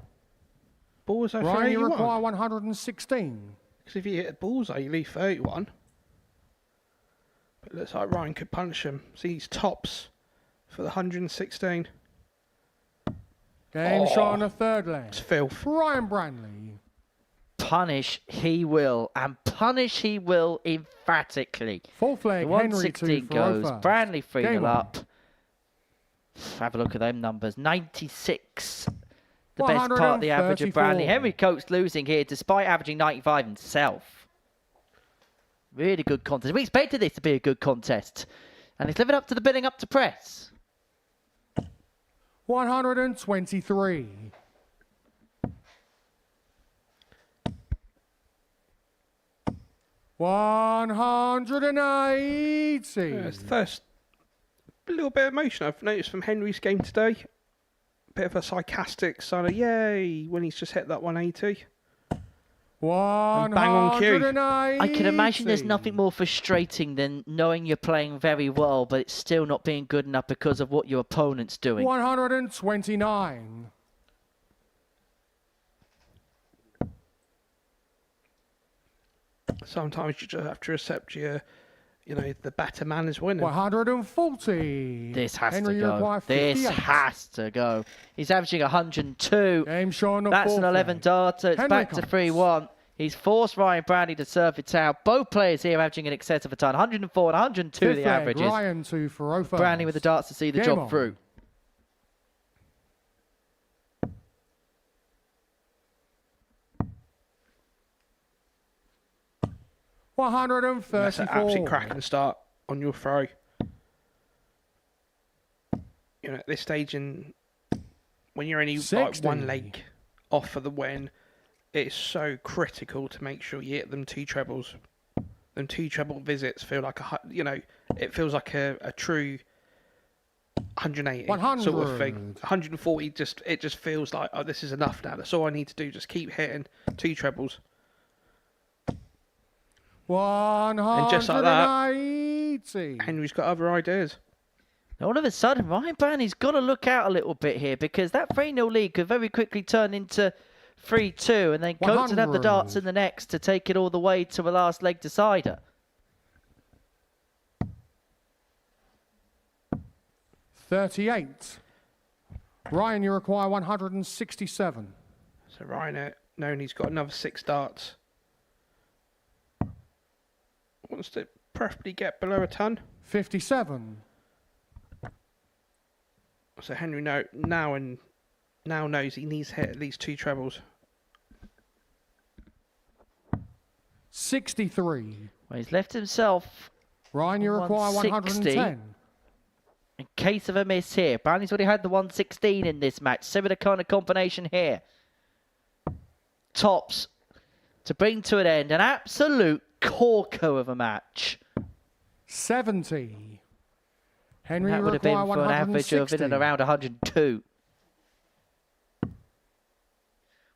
Bullseye Ryan, you 31. require 116. Because if you hit a bullseye, you leave 31. But it looks like Ryan could punch him. See, he's tops for the 116. Game shot on the third leg. It's filth. Ryan Brantley. Punish he will, and punish he will emphatically. Fourth leg, The Henry 2 116 for goes. First. Brantley 3-0 Game on. up. Have a look at them numbers. 96. The best part of the average of 134. Brantley. Henry Coates losing here despite averaging 95 himself. Really good contest. We expected this to be a good contest. And he's living up to the billing up to press. 123. $180. It's the first little bit of motion I've noticed from Henry's game today. bit of a sarcastic sort of yay when he's just hit that 180. Bang on cue. I can imagine there's nothing more frustrating than knowing you're playing very well, but it's still not being good enough because of what your opponent's doing. 129. Sometimes you just have to accept the better man is winning. 140. This has Henry to go. require This 58. has to go. He's averaging 102. Game showing the That's an fourth 11 leg. darter. It's Henry back to comes. 3-1. He's forced Ryan Branley to serve it out. Both players here averaging in excess of a ton. 104 and 102 Fifth the leg, averages. Ryan to Farofa. Branley with the darts to see the Game job on. through. That's an 134. absolute cracking start on your throw. At this stage, when you're only like 60. one leg off of the win, it's so critical to make sure you hit them two trebles. Them two treble visits feel like it feels like a true 180 sort of thing. 140 it just feels like, oh, this is enough now. That's all I need to do. Just keep hitting two trebles. 180. And just like that, Henry's got other ideas. All of a sudden, Ryan Branley's got to look out a little bit here because that 3-0 lead could very quickly turn into 3-2 and then Coates would have the darts in the next to take it all the way to a last leg decider. 38. Ryan, you require 167. So Ryan, knowing he's got another 6 darts, wants to preferably get below a ton. 57. So Henry now knows he needs to hit at least 2 trebles. 63. Well, he's left himself. Ryan, you require 110. In case of a miss here. Branley's already had the 116 in this match. Similar kind of combination here. Tops to bring to an end an absolute corker of a match. 70. Henry, That you would have been require for an average of in and 160. around 102.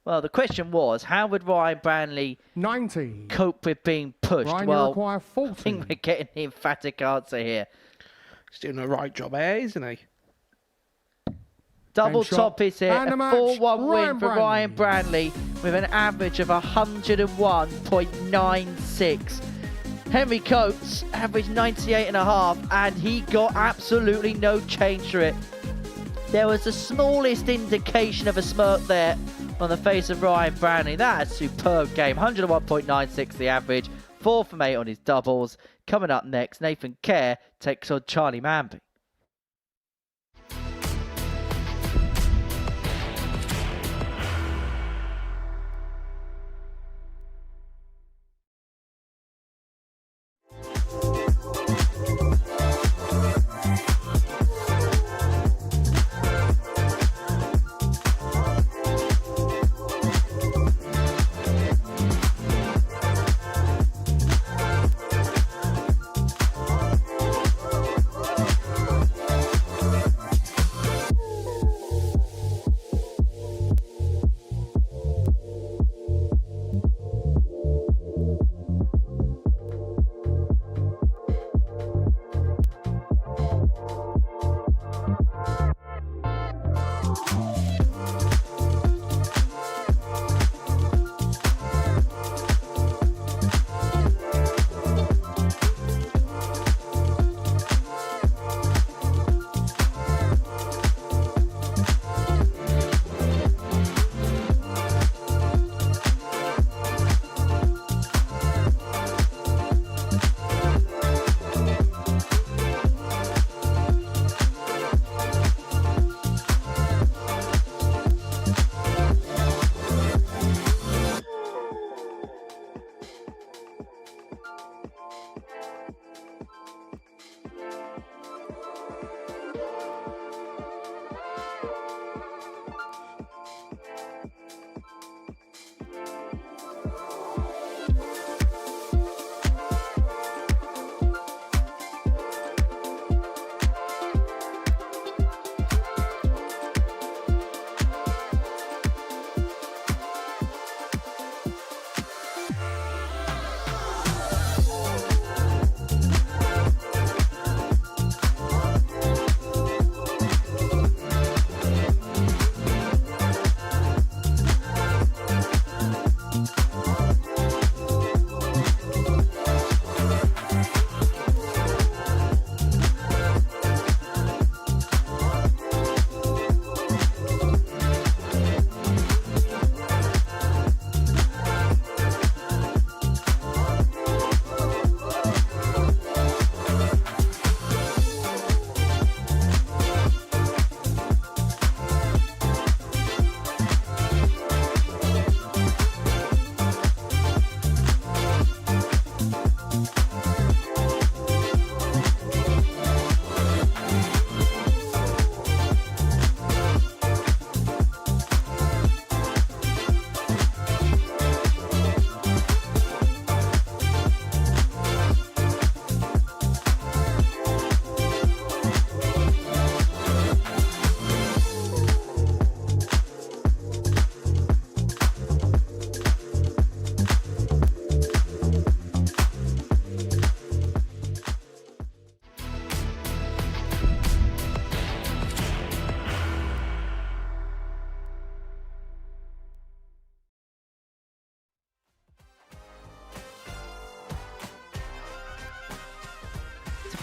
Well, the question was, how would Ryan Branley 90. cope with being pushed? Ryan, you Well, require 40. I think we're getting the emphatic answer here. He's doing the right job here, isn't he? Double shot. top is here. And A a match, 4-1 win Ryan for Branley. Ryan Branley with an average of 101.96. Henry Coates averaged 98.5 and he got absolutely no change for it. There was the smallest indication of a smirk there on the face of Ryan Branley. That is a superb game. 101.96 the average. 4 from 8 on his doubles. Coming up next, Nathan Kerr takes on Charlie Manby.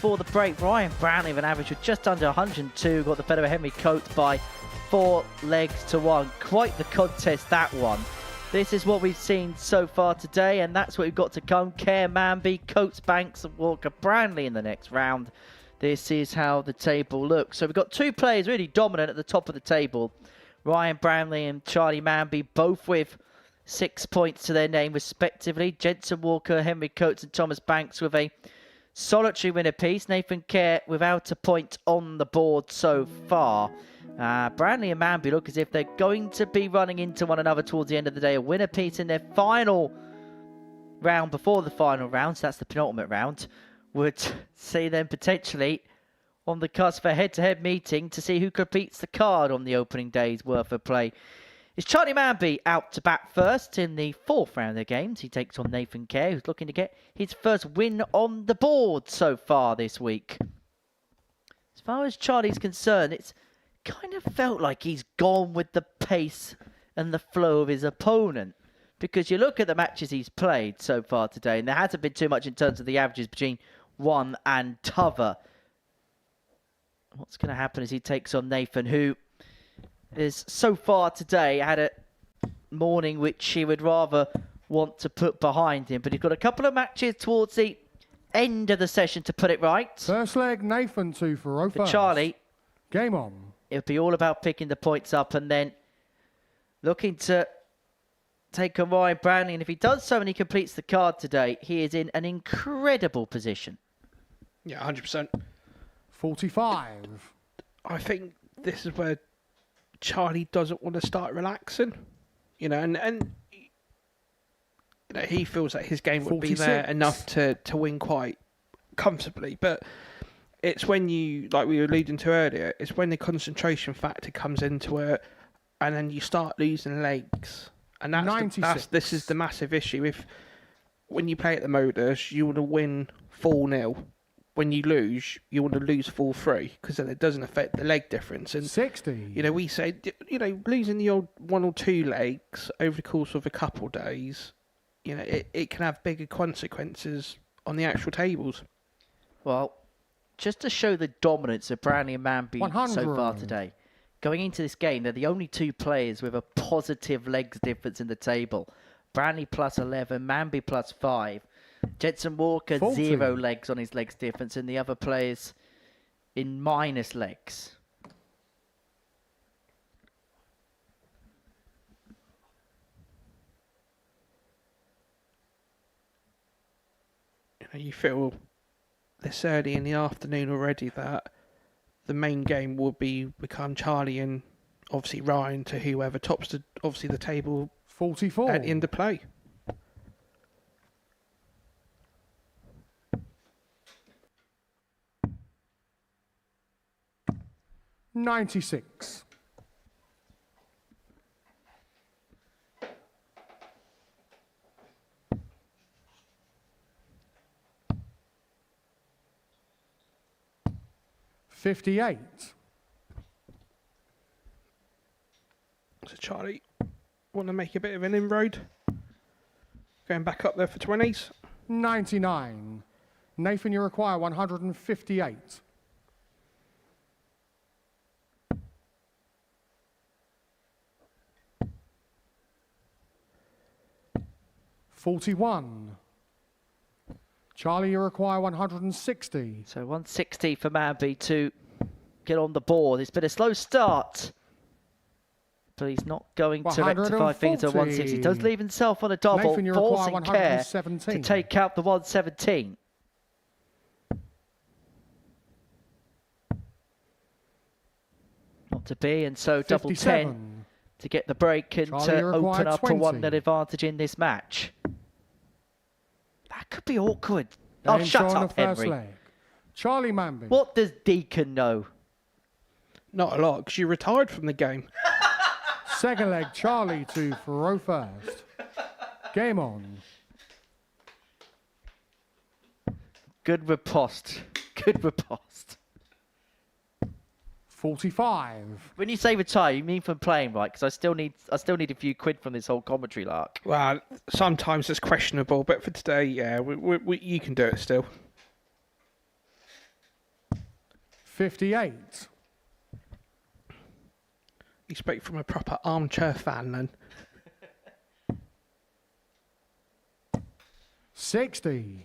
before the break. Ryan Brownlee with an average of just under 102. Got the better of Henry Coates by 4 legs to 1. Quite the contest, that one. This is what we've seen so far today, and that's what we've got to come. Kerr, Manby, Coates, Banks and Walker Brownlee in the next round. This is how the table looks. So we've got 2 players really dominant at the top of the table. Ryan Brownlee and Charlie Manby, both with 6 points to their name respectively. Jensen Walker, Henry Coates and Thomas Banks with a solitary win apiece. Nathan Kerr without a point on the board so far. Brownlee and Manby look as if they're going to be running into one another towards the end of the day. A win apiece in their final round before the final round, so that's the penultimate round, would see them potentially on the cusp of a head-to-head meeting to see who completes the card on the opening day's worth of play. It's Charlie Manby out to bat first in the 4th round of the games. He takes on Nathan Kerr, who's looking to get his first win on the board so far this week. As far as Charlie's concerned, it's kind of felt like he's gone with the pace and the flow of his opponent. Because you look at the matches he's played so far today, and there hasn't been too much in terms of the averages between one and t'other. What's going to happen as he takes on Nathan, who is so far today had a morning which he would rather want to put behind him. But he's got a couple of matches towards the end of the session to put it right. First leg, Nathan 2 for 0 For Charlie, game on. It'll be all about picking the points up and then looking to take on Ryan Brownlee. And if he does so and he completes the card today, he is in an incredible position. Yeah, 100%. 45. I think this is where Charlie doesn't want to start relaxing, and he feels that his game would 46. be there enough to win quite comfortably. But it's when you, like we were alluding to earlier, it's when the concentration factor comes into it, and then you start losing legs, and this is the massive issue. When you play at the Modus, you want to win 4-0. When you lose, you want to lose 4-3 because then it doesn't affect the leg difference. And 60. We say, losing the odd 1 or 2 legs over the course of a couple of days, it can have bigger consequences on the actual tables. Well, just to show the dominance of Brownlee and Manby 100. so far today, going into this game, they're the only 2 players with a positive legs difference in the table. Brownlee plus 11, Manby plus 5. Jensen Walker, 40. 0 legs on his legs difference, and the other players in minus legs. You feel this early in the afternoon already that the main game will become Charlie and obviously Ryan to whoever tops the table 44. at the end of play. 96. $58. So Charlie want to make a bit of an inroad. Going back up there for 20s. 99. Nathan, you require 158. $41. Charlie, you require 160. So 160 for Manby to get on the board. It's been a slow start, but he's not going to rectify things at 160. He does leave himself on a double, Nathan, you forcing require Kerr 117. to take out the 117. Not to be, and so double 57. 10 to get the break and Charlie, to you require open up 20. a 1-0 advantage in this match. That could be awkward. Oh, Game shut show on up, the first Henry. leg. Charlie Manby. What does Deacon know? Not a lot, because you retired from the game. Second leg, Charlie 2 for 0 first. Game on. Good riposte. Good riposte. 45. When you say retire, you mean from playing, right? Because I still need a few quid from this whole commentary lark. Well, sometimes it's questionable, but for today, yeah, you can do it still. 58. You spoke from a proper armchair fan then. 60.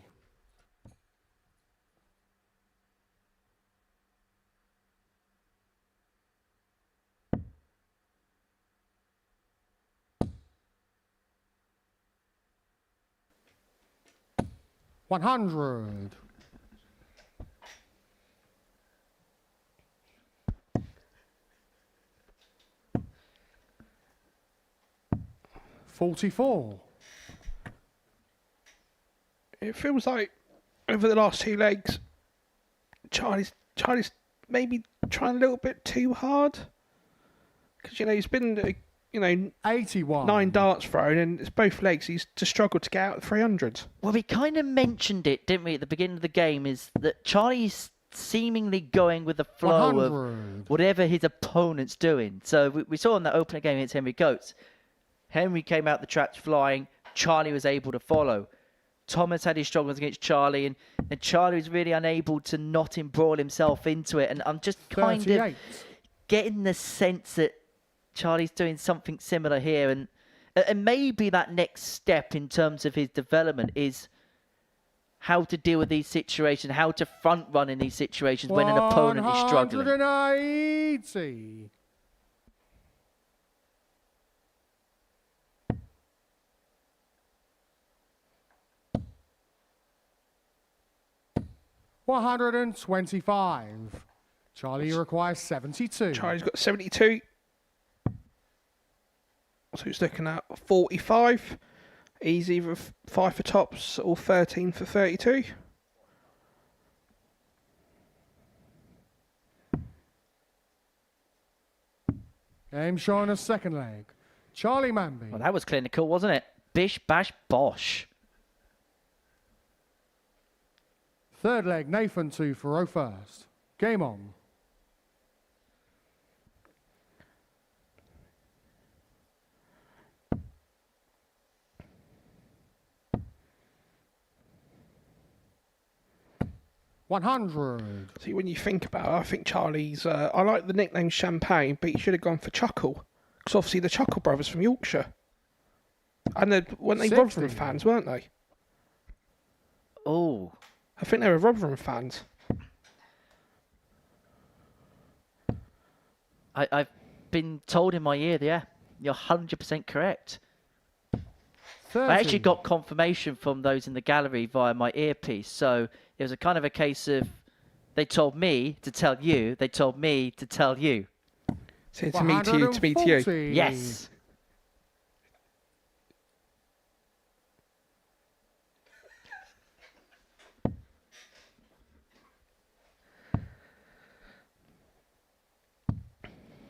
$100. 44. It feels like over the last two legs, Charlie's maybe trying a little bit too hard. Because, he's been, 81. 9 darts thrown, and it's both legs. He's just struggled to get out the 300s. Well, we kind of mentioned it, didn't we, at the beginning of the game, is that Charlie's seemingly going with the flow 100. of whatever his opponent's doing. So we saw in that opening game against Henry Coates, Henry came out the traps flying, Charlie was able to follow. Thomas had his struggles against Charlie, and Charlie was really unable to not embroil himself into it. And I'm just kind 38. of getting the sense that Charlie's doing something similar here. And maybe that next step in terms of his development is how to deal with these situations, how to front run in these situations when an opponent is struggling. 180. $125. Charlie requires 72. Charlie's got 72. So he's looking at 45. He's either 5 for tops or 13 for 32. Game showing a second leg. Charlie Manby. Well, that was clinical, wasn't it? Bish, bash, bosh. Third leg, Nathan 2 for first. Game on. $100. See, when you think about it, I think Charlie's... I like the nickname Champagne, but he should have gone for Chuckle. Because obviously the Chuckle brothers from Yorkshire. And weren't they 60. Rotherham fans, weren't they? Oh. I think they were Rotherham fans. I've been told in my ear, yeah, you're 100% correct. 30. I actually got confirmation from those in the gallery via my earpiece. So it was a kind of a case of they told me to tell you, they told me to tell you. So to me to you, to me to you. 140. Yes.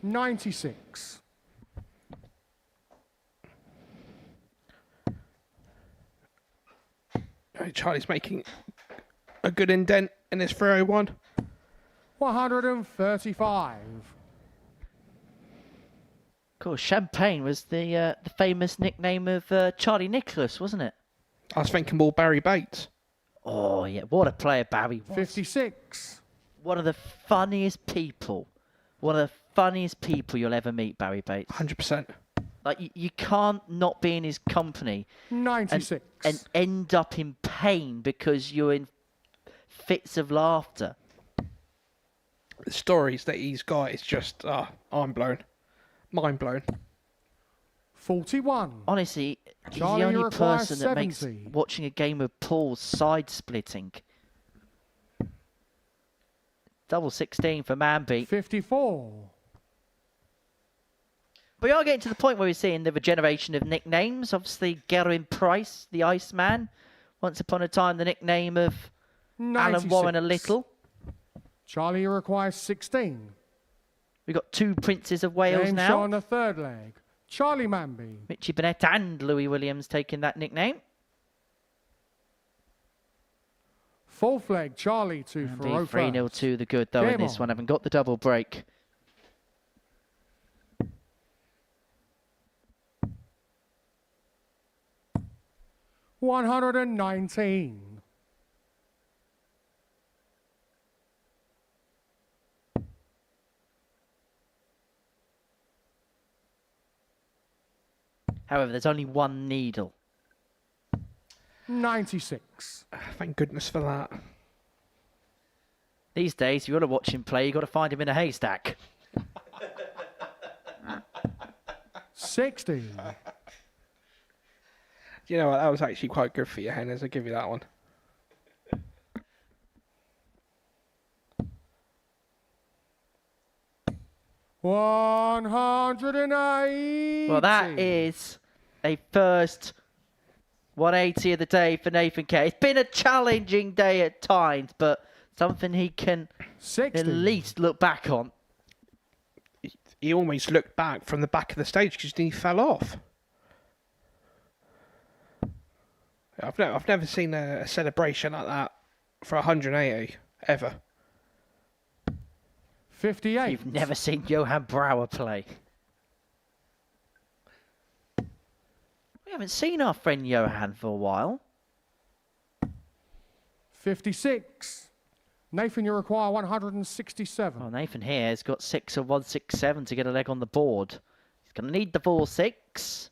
$96. Charlie's making a good indent in this 301. 135. Of course, Champagne was the famous nickname of Charlie Nicholas, wasn't it? I was thinking more Barry Bates. Oh, yeah. What a player Barry was. 56. One of the funniest people. One of the funniest people you'll ever meet, Barry Bates. 100%. Like, you can't not be in his company 96. and end up in pain because you're in fits of laughter. The stories that he's got is just, I'm blown. Mind blown. 41. Honestly, he's Charlie the only requires person that makes 70. watching a game of pool side-splitting. Double 16 for Manby. 54. We are getting to the point where we're seeing the regeneration of nicknames. Obviously, Gerwin Price, the Iceman. Once upon a time, the nickname of 96. Alan Warren a little. Charlie requires 16. We've got two Princes of Wales Game now. show on the third leg. Charlie Manby. Richie Burnett and Louis Williams taking that nickname. Fourth leg, Charlie 2 for Manby 3-0 to the good, though, Game in this on. one. Haven't got the double break. $119. However, there's only one needle. 96. Thank goodness for that. These days, if you want to watch him play, you've got to find him in a haystack. 60. You know what? That was actually quite good for you, Henners. I'll give you that one. $180. Well, that is a first 180 of the day for Nathan Kerr. It's been a challenging day at times, but something he can 60. at least look back on. He almost looked back from the back of the stage because he fell off. I've never seen a celebration like that for 180 ever. 58. You've never seen Johan Brouwer play. We haven't seen our friend Johan for a while. 56. Nathan, you require 167. Well, Nathan here has got 6 of 167 to get a leg on the board. He's going to need the full 6.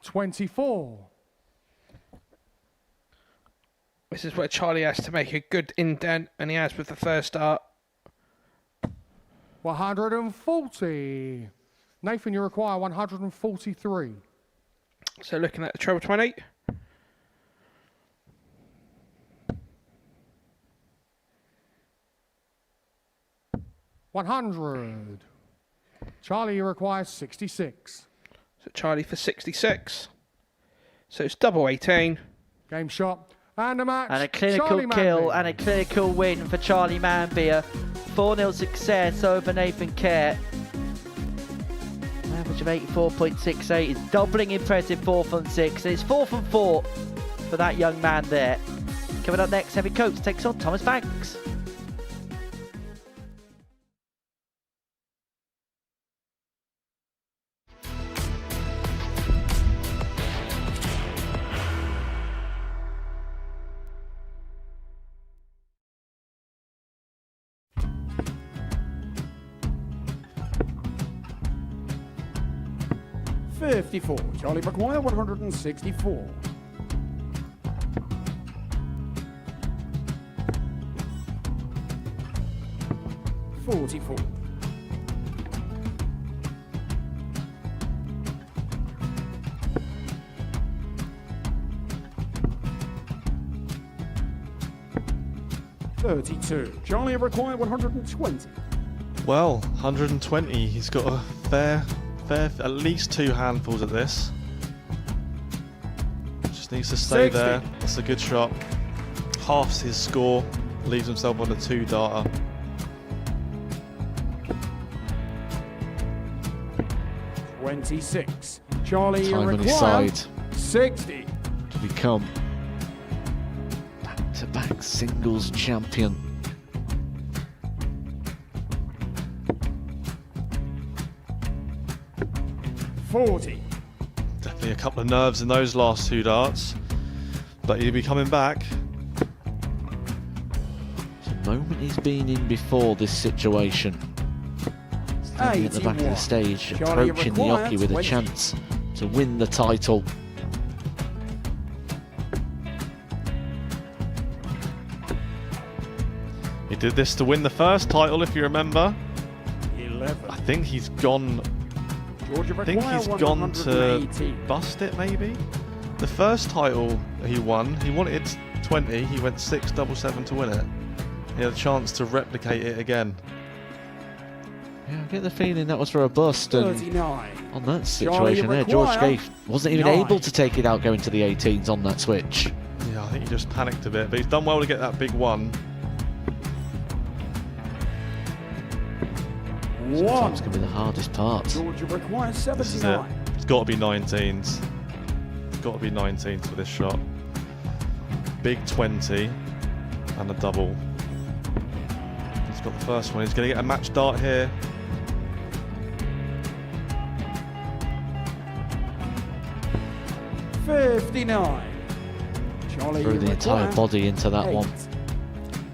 24. This is where Charlie has to make a good indent, and he has with the first start. 140. Nathan, you require 143. So looking at the treble 20. $100. Charlie, you require 66. So Charlie for 66. So it's double 18. Game shot. And a match. And a clinical Charlie kill Manby. and a clinical win for Charlie Manby. A 4-0 success over Nathan Kerr. An average of 84.68 is doubling impressive 4 from 6. And it's 4 from 4 for that young man there. Coming up next, Heavy Coates takes on Thomas Banks. $54. Charlie require 164. $44. $32. Charlie require 120. Well, 120. He's got a fair, at least 2 handfuls at this. Just needs to stay 60. there. That's a good shot. Halves his score. Leaves himself on a 2-darter. $26. Charlie Time on his require side 60. to become back-to-back singles champion. $40. Definitely a couple of nerves in those last 2 darts. But he'll be coming back. It's a moment he's been in before this situation. Standing at the back of the stage, Charlie approaching the required jockey with a 20. chance to win the title. He did this to win the first title, if you remember. 11. I think he's gone. Georgia I think require he's gone to 118. bust it, maybe. The first title he won, he wanted 20. He went 6-7-7 to win it. He had a chance to replicate it again. Yeah, I get the feeling that was for a bust, and 39. on that Charlie situation there, George require Scaife wasn't even 9. able to take it out going to the 18s on that switch. Yeah, I think he just panicked a bit, but he's done well to get that big one. Sometimes can be the hardest part. Georgia requires This is it. 79. It's got to be 19s. It's got to be 19s for this shot. Big 20 and a double. He's got the first one. He's going to get a match dart here. $59. Charlie Threw the entire require body into that 8. one.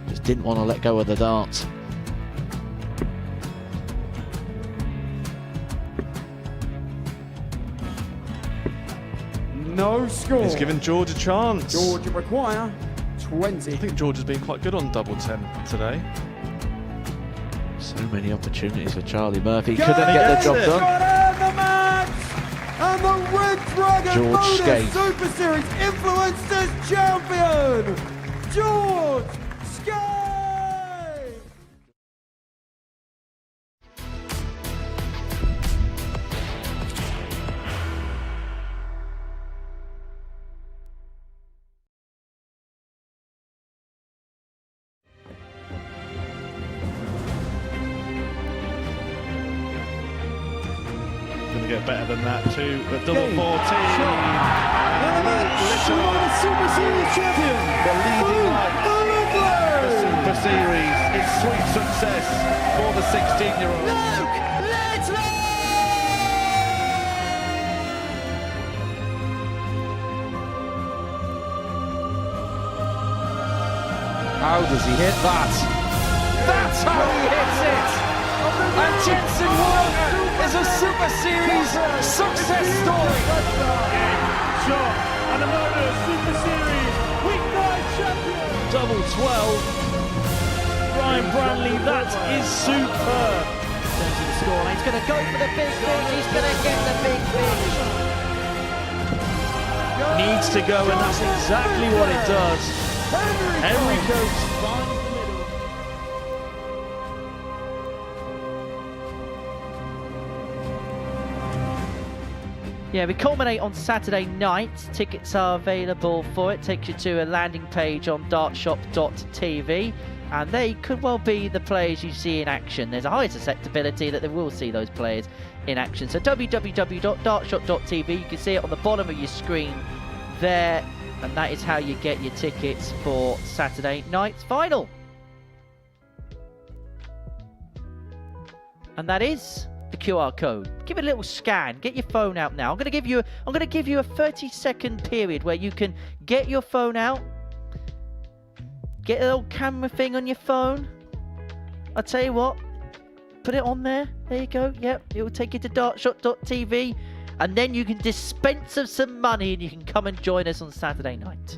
Just didn't want to let go of the dart. No score. He's given George a chance. George require 20. I think George has been quite good on double 10 today. So many opportunities for Charlie Murphy. Go, Couldn't get the job done. Got in the match! And the Red Dragon George Modus Skate. Super Series Influencers Champion, George Skate! Going to get better than that too. But double 14. Super Series champion, The leading light. The Super Series. It's sweet success for the 16-year-old. How does he hit that? That's how he hits it! And Jensen Walker is a Super Series success story! Shot and a Modus Super Series weeknight champion. Double 12. Ryan Branley, that is superb. Turns to the scoreline. He's going to go for the big fish. He's going to get the big fish. Needs to go, and that's exactly what it does. Henry Coates finds the middle. Yeah, we culminate on Saturday night. Tickets are available for it. Takes you to a landing page on dartshop.tv. And they could well be the players you see in action. There's a high susceptibility that they will see those players in action. So www.dartshop.tv, you can see it on the bottom of your screen there. And that is how you get your tickets for Saturday night's final. And that is the QR code. Give it a little scan. Get your phone out now. I'm going to give you a 30-second period where you can get your phone out. Get a little camera thing on your phone. I'll tell you what. Put it on there. There you go. Yep. It will take you to dartshop.tv. And then you can dispense of some money and you can come and join us on Saturday night.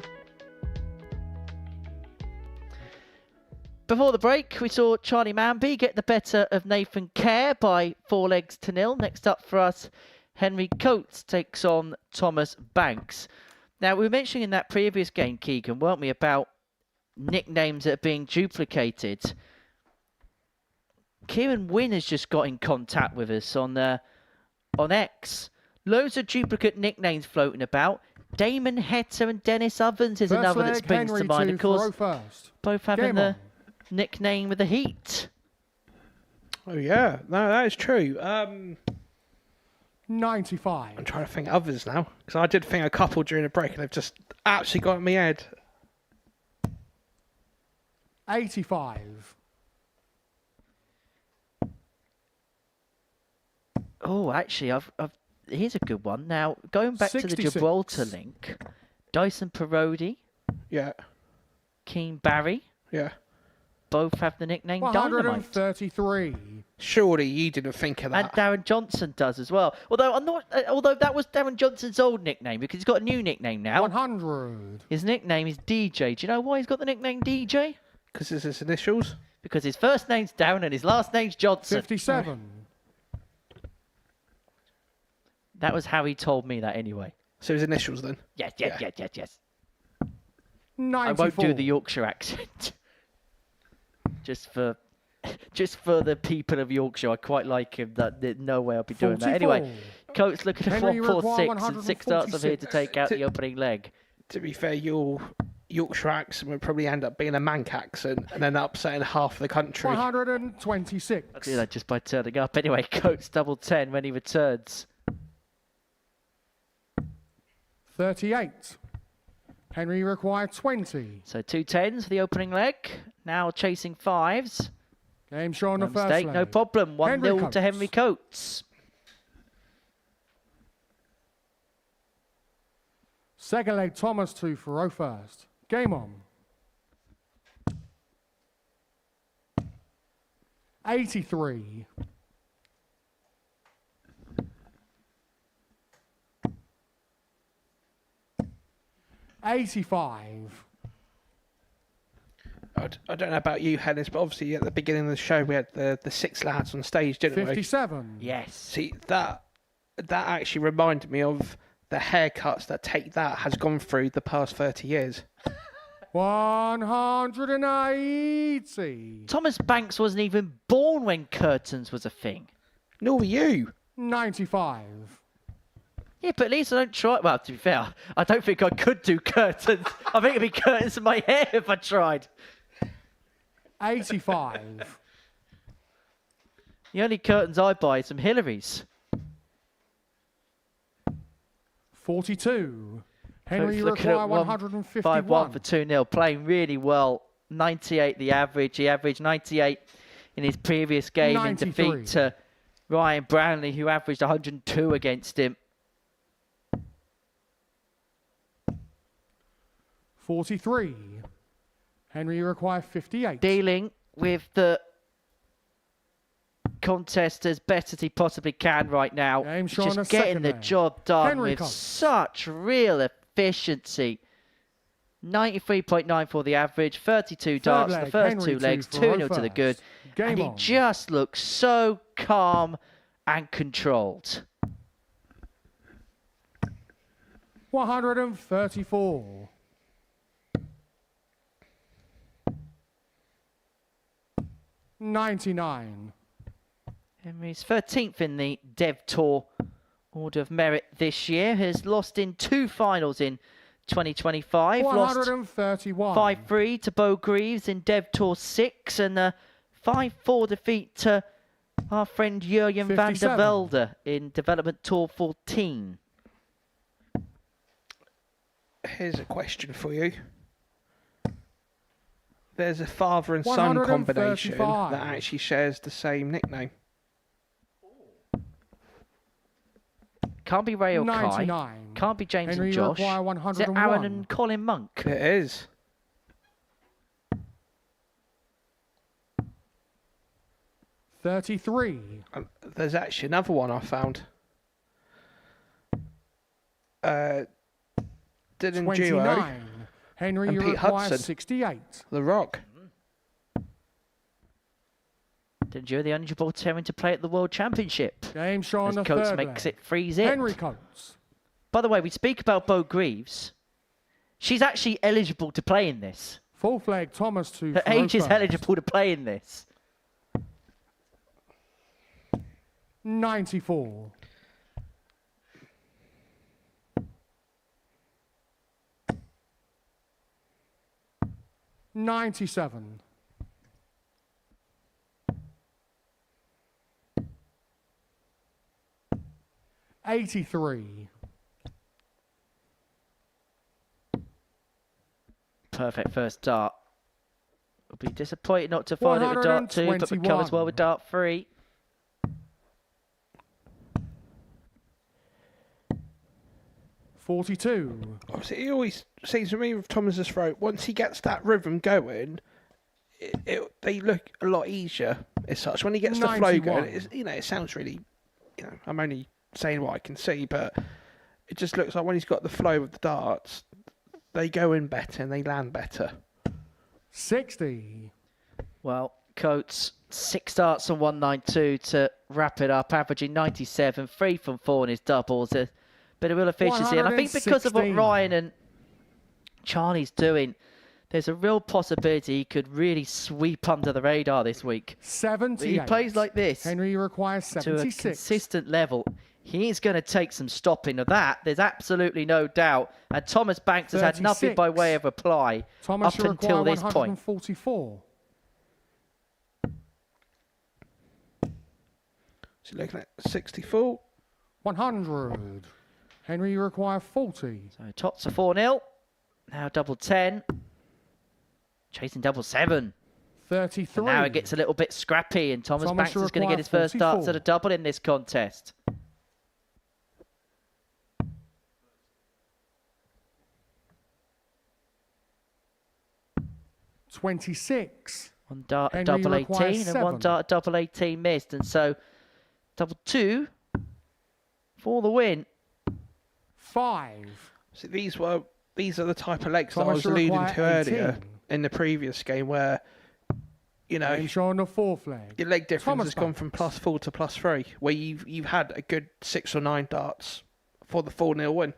Before the break, we saw Charlie Manby get the better of Nathan Kerr by 4-0. Next up for us, Henry Coates takes on Thomas Banks. Now, we were mentioning in that previous game, Keegan, weren't we, about nicknames that are being duplicated. Kieran Wynn has just got in contact with us on X. Loads of duplicate nicknames floating about. Damon Hetter and Dennis Ovens is another that springs to mind. Of course, both having the nickname with the Heat. Oh yeah, no, that is true. 95. I'm trying to think others now, because I did think a couple during the break, and they've just absolutely got in my head. 85. Oh, actually, here's a good one. Now, going back 66. to the Gibraltar link, Dyson Parodi, Yeah. Keen Barry, Yeah. both have the nickname Dynamite. 133. Surely you didn't think of And that. Darren Johnson does as well. Although that was Darren Johnson's old nickname, because he's got a new nickname now. 100. His nickname is DJ. Do you know why he's got the nickname DJ? Because it's his initials. Because his first name's Darren and his last name's Johnson. 57. That was how he told me that anyway. So his initials then. Yes. 94. I won't do the Yorkshire accent. Just for the people of Yorkshire, I quite like him. There's no way I'll be doing 44. that. Anyway, Coates looking at Henry 146 and 6 starts of here to 146. take out the opening leg. To be fair, your Yorkshire accent would probably end up being a Manc accent and then upsetting half the country. 126. I'll do that just by turning up. Anyway, Coates double 10 when he returns. 38. Henry required 20. So 2 10s for the opening leg. Now chasing 5s. Game show on the No first mistake, leg. no problem. 1-0 to Henry Coates. Second leg, Thomas 2 for first. Game on. 83. 85. I don't know about you, Hennis, but obviously at the beginning of the show we had the 6 lads on stage, didn't 57. we? Yes. See, that actually reminded me of the haircuts that Take That has gone through the past 30 years. 180. Thomas Banks wasn't even born when curtains was a thing. Nor were you. 95. Yeah, but at least I don't try. Well, to be fair, I don't think I could do curtains. I think it'd be curtains in my hair if I tried. 85. The only curtains I buy are some Hillary's. 42. Henry, you Looking at require 151. 5-1 for 2-0. Playing really well. 98 the average. He averaged 98 in his previous game 93. in defeat to Ryan Brownlee, who averaged 102 against him. 43. Henry, you require 58. Dealing with the contest as best as he possibly can right now. James He's Shaw on just a getting second the there. job done Henry with comes. such real efficiency. 93.9 for the average, 32 darts, leg, the first Henry 2 legs, for 2-0 to the first. good. Game And he on. just looks so calm and controlled. 134. 99. Henry's 13th in the Dev Tour Order of Merit this year. Has lost in 2 finals in 2025. Lost 131. 5-3 to Bo Greaves in Dev Tour 6 and a 5-4 defeat to our friend Jurjen van der 57. Velde in Development Tour 14. Here's a question for you. There's a father and son combination 135. that actually shares the same nickname. Can't be Ray or Kai. 99. Can't be James Henry, and you Josh. require Is it 101. Aaron and Colin Monk? It is. 33. There's actually another one I found. Dylan Duo 29. Henry, and you Pete require Hudson. 68. The Rock. Dylan Duo, the eligible tearing to play at the World Championship. Game Shaw on As the Coates third makes leg. it 3-0. Henry Coates. By the way, we speak about Bo Greaves. She's actually eligible to play in this. Fourth leg, Thomas to Her age is eligible to play in this. 94. 97. 83. Perfect first dart. I'll be disappointed not to find it with dart 2, but we come as well with dart 3. 42. Obviously, it always seems to me with Thomas's throat, once he gets that rhythm going, they look a lot easier as such. When he gets the flow 91. going, it sounds really, I'm only saying what I can see, but it just looks like when he's got the flow of the darts, they go in better and they land better. 60. Well, Coates, 6 darts on 192 to wrap it up, averaging 97, 3 from 4 in his doubles. A bit of real efficiency. And I think because of what 116. Ryan and Charlie's doing, there's a real possibility he could really sweep under the radar this week. 78. But he plays like this Henry requires to a 76. consistent level. He is going to take some stopping of that. There's absolutely no doubt. And Thomas Banks has had nothing 36. by way of reply Thomas, up you until require this point. 144. So looking at 64. 100. Henry, you require 40. So Tots are 4-0. Now double 10. Chasing double 7. 33. And now it gets a little bit scrappy, and Thomas Banks you is going to require get his first darts 44. at a double in this contest. 26. One dart at Henry, double you require 18 and one 7. dart at double 18 missed. And so double 2 for the win. 5. So these were these are the type of legs that I Thomas was alluding require to earlier 18. in the previous game where, you know, Game show on the 4th leg. your leg difference Thomas has gone from +4 to +3, where you've had a good 6 or 9 darts for the 4-0 win.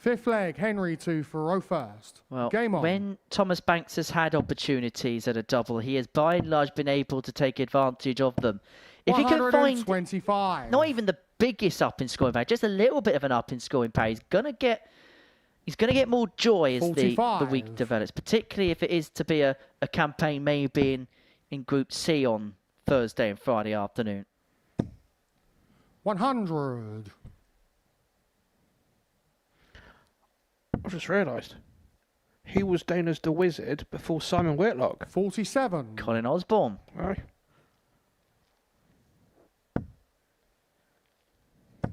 5th leg, Henry to Thoreau first. Well, Game on. when Thomas Banks has had opportunities at a double, he has by and large been able to take advantage of them. If he can find 125. not even the biggest up in scoring power, just a little bit of an up in scoring power, he's gonna get more joy as the 45. week develops, particularly if it is to be a campaign maybe in Group C on Thursday and Friday afternoon. 100. I just realised he was known as the Wizard before Simon Whitlock. 47. Colin Osborne. Right.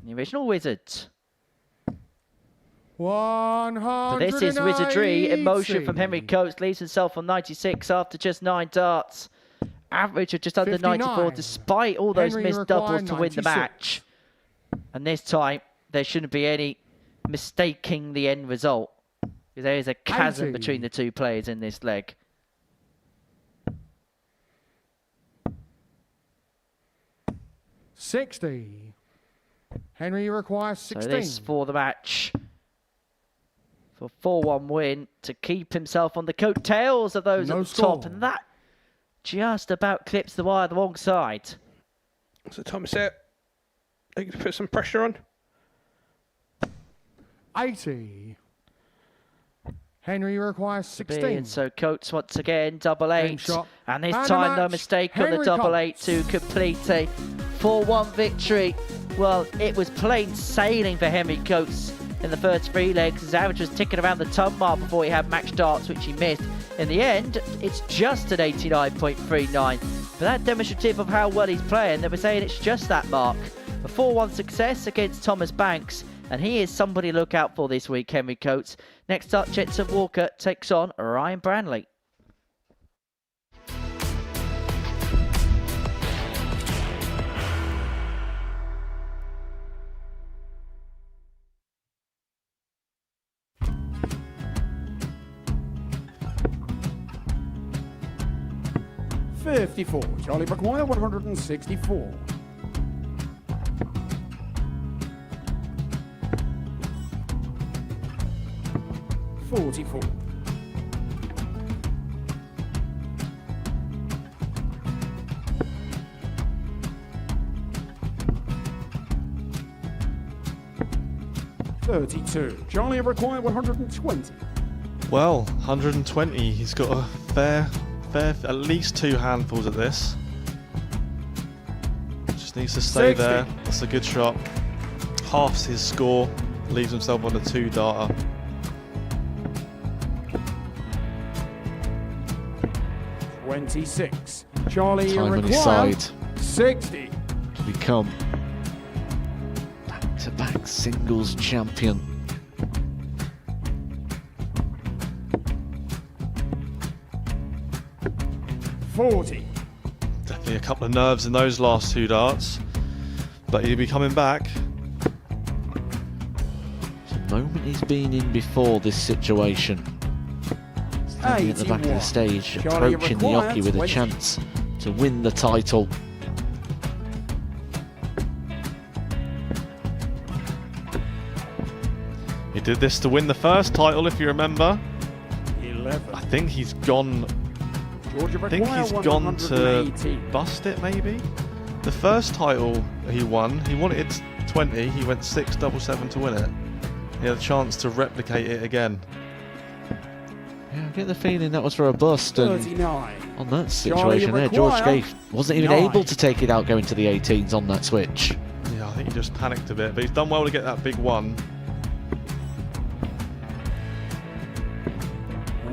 The original Wizards. 100. So this is Wizardry in motion from Henry Coates. Leaves himself on 96 after just 9 darts. Average of just under 59. 94 despite all those Henry missed doubles required to win the 96. match. And this time there shouldn't be any mistaking the end result. Because there is a chasm 80. between the two players in this leg. $60. Henry requires 16. So this for the match. For 4-1 win to keep himself on the coattails of those No at the top. score. And that just about clips the wire the wrong side. So Thomas here, he can put some pressure on. 80. Henry requires 16. And so Coates once again, double Game 8. shot. And this And a time no match. mistake on the Henry double 8 Coates. to complete a 4-1 victory. Well, it was plain sailing for Henry Coates in the first 3 legs. His average was ticking around the ton mark before he had match darts, which he missed. In the end, it's just an 89.39. But that demonstrative of how well he's playing, they were saying it's just that mark. A 4-1 success against Thomas Banks. And he is somebody to look out for this week, Henry Coates. Next up, Jetson Walker takes on Ryan Branley. $54. Charlie McGuire, 164. $44. $32. Charlie required 120. Well, 120. He's got a fair, at least 2 handfuls at this. Just needs to stay 60. there. That's a good shot. Halves his score. Leaves himself on a 2-darter. $26. Charlie Time on his required side 60. to become back-to-back singles champion. $40. Definitely a couple of nerves in those last 2 darts. But he'll be coming back. The moment he's been in before this situation. Standing at the back of the 81. stage, Charlie approaching the required Yoki with a 20. chance to win the title. He did this to win the first title, if you remember. 11. I think he's gone. Georgia I think he's gone to bust it, maybe. The first title he won, he wanted 20. He went 6-7-7 to win it. He had a chance to replicate it again. Yeah, I get the feeling that was for a bust. And 39. on that situation there, George Gage wasn't even able to take it out going to the 18s on that switch. Yeah, I think he just panicked a bit, but he's done well to get that big one.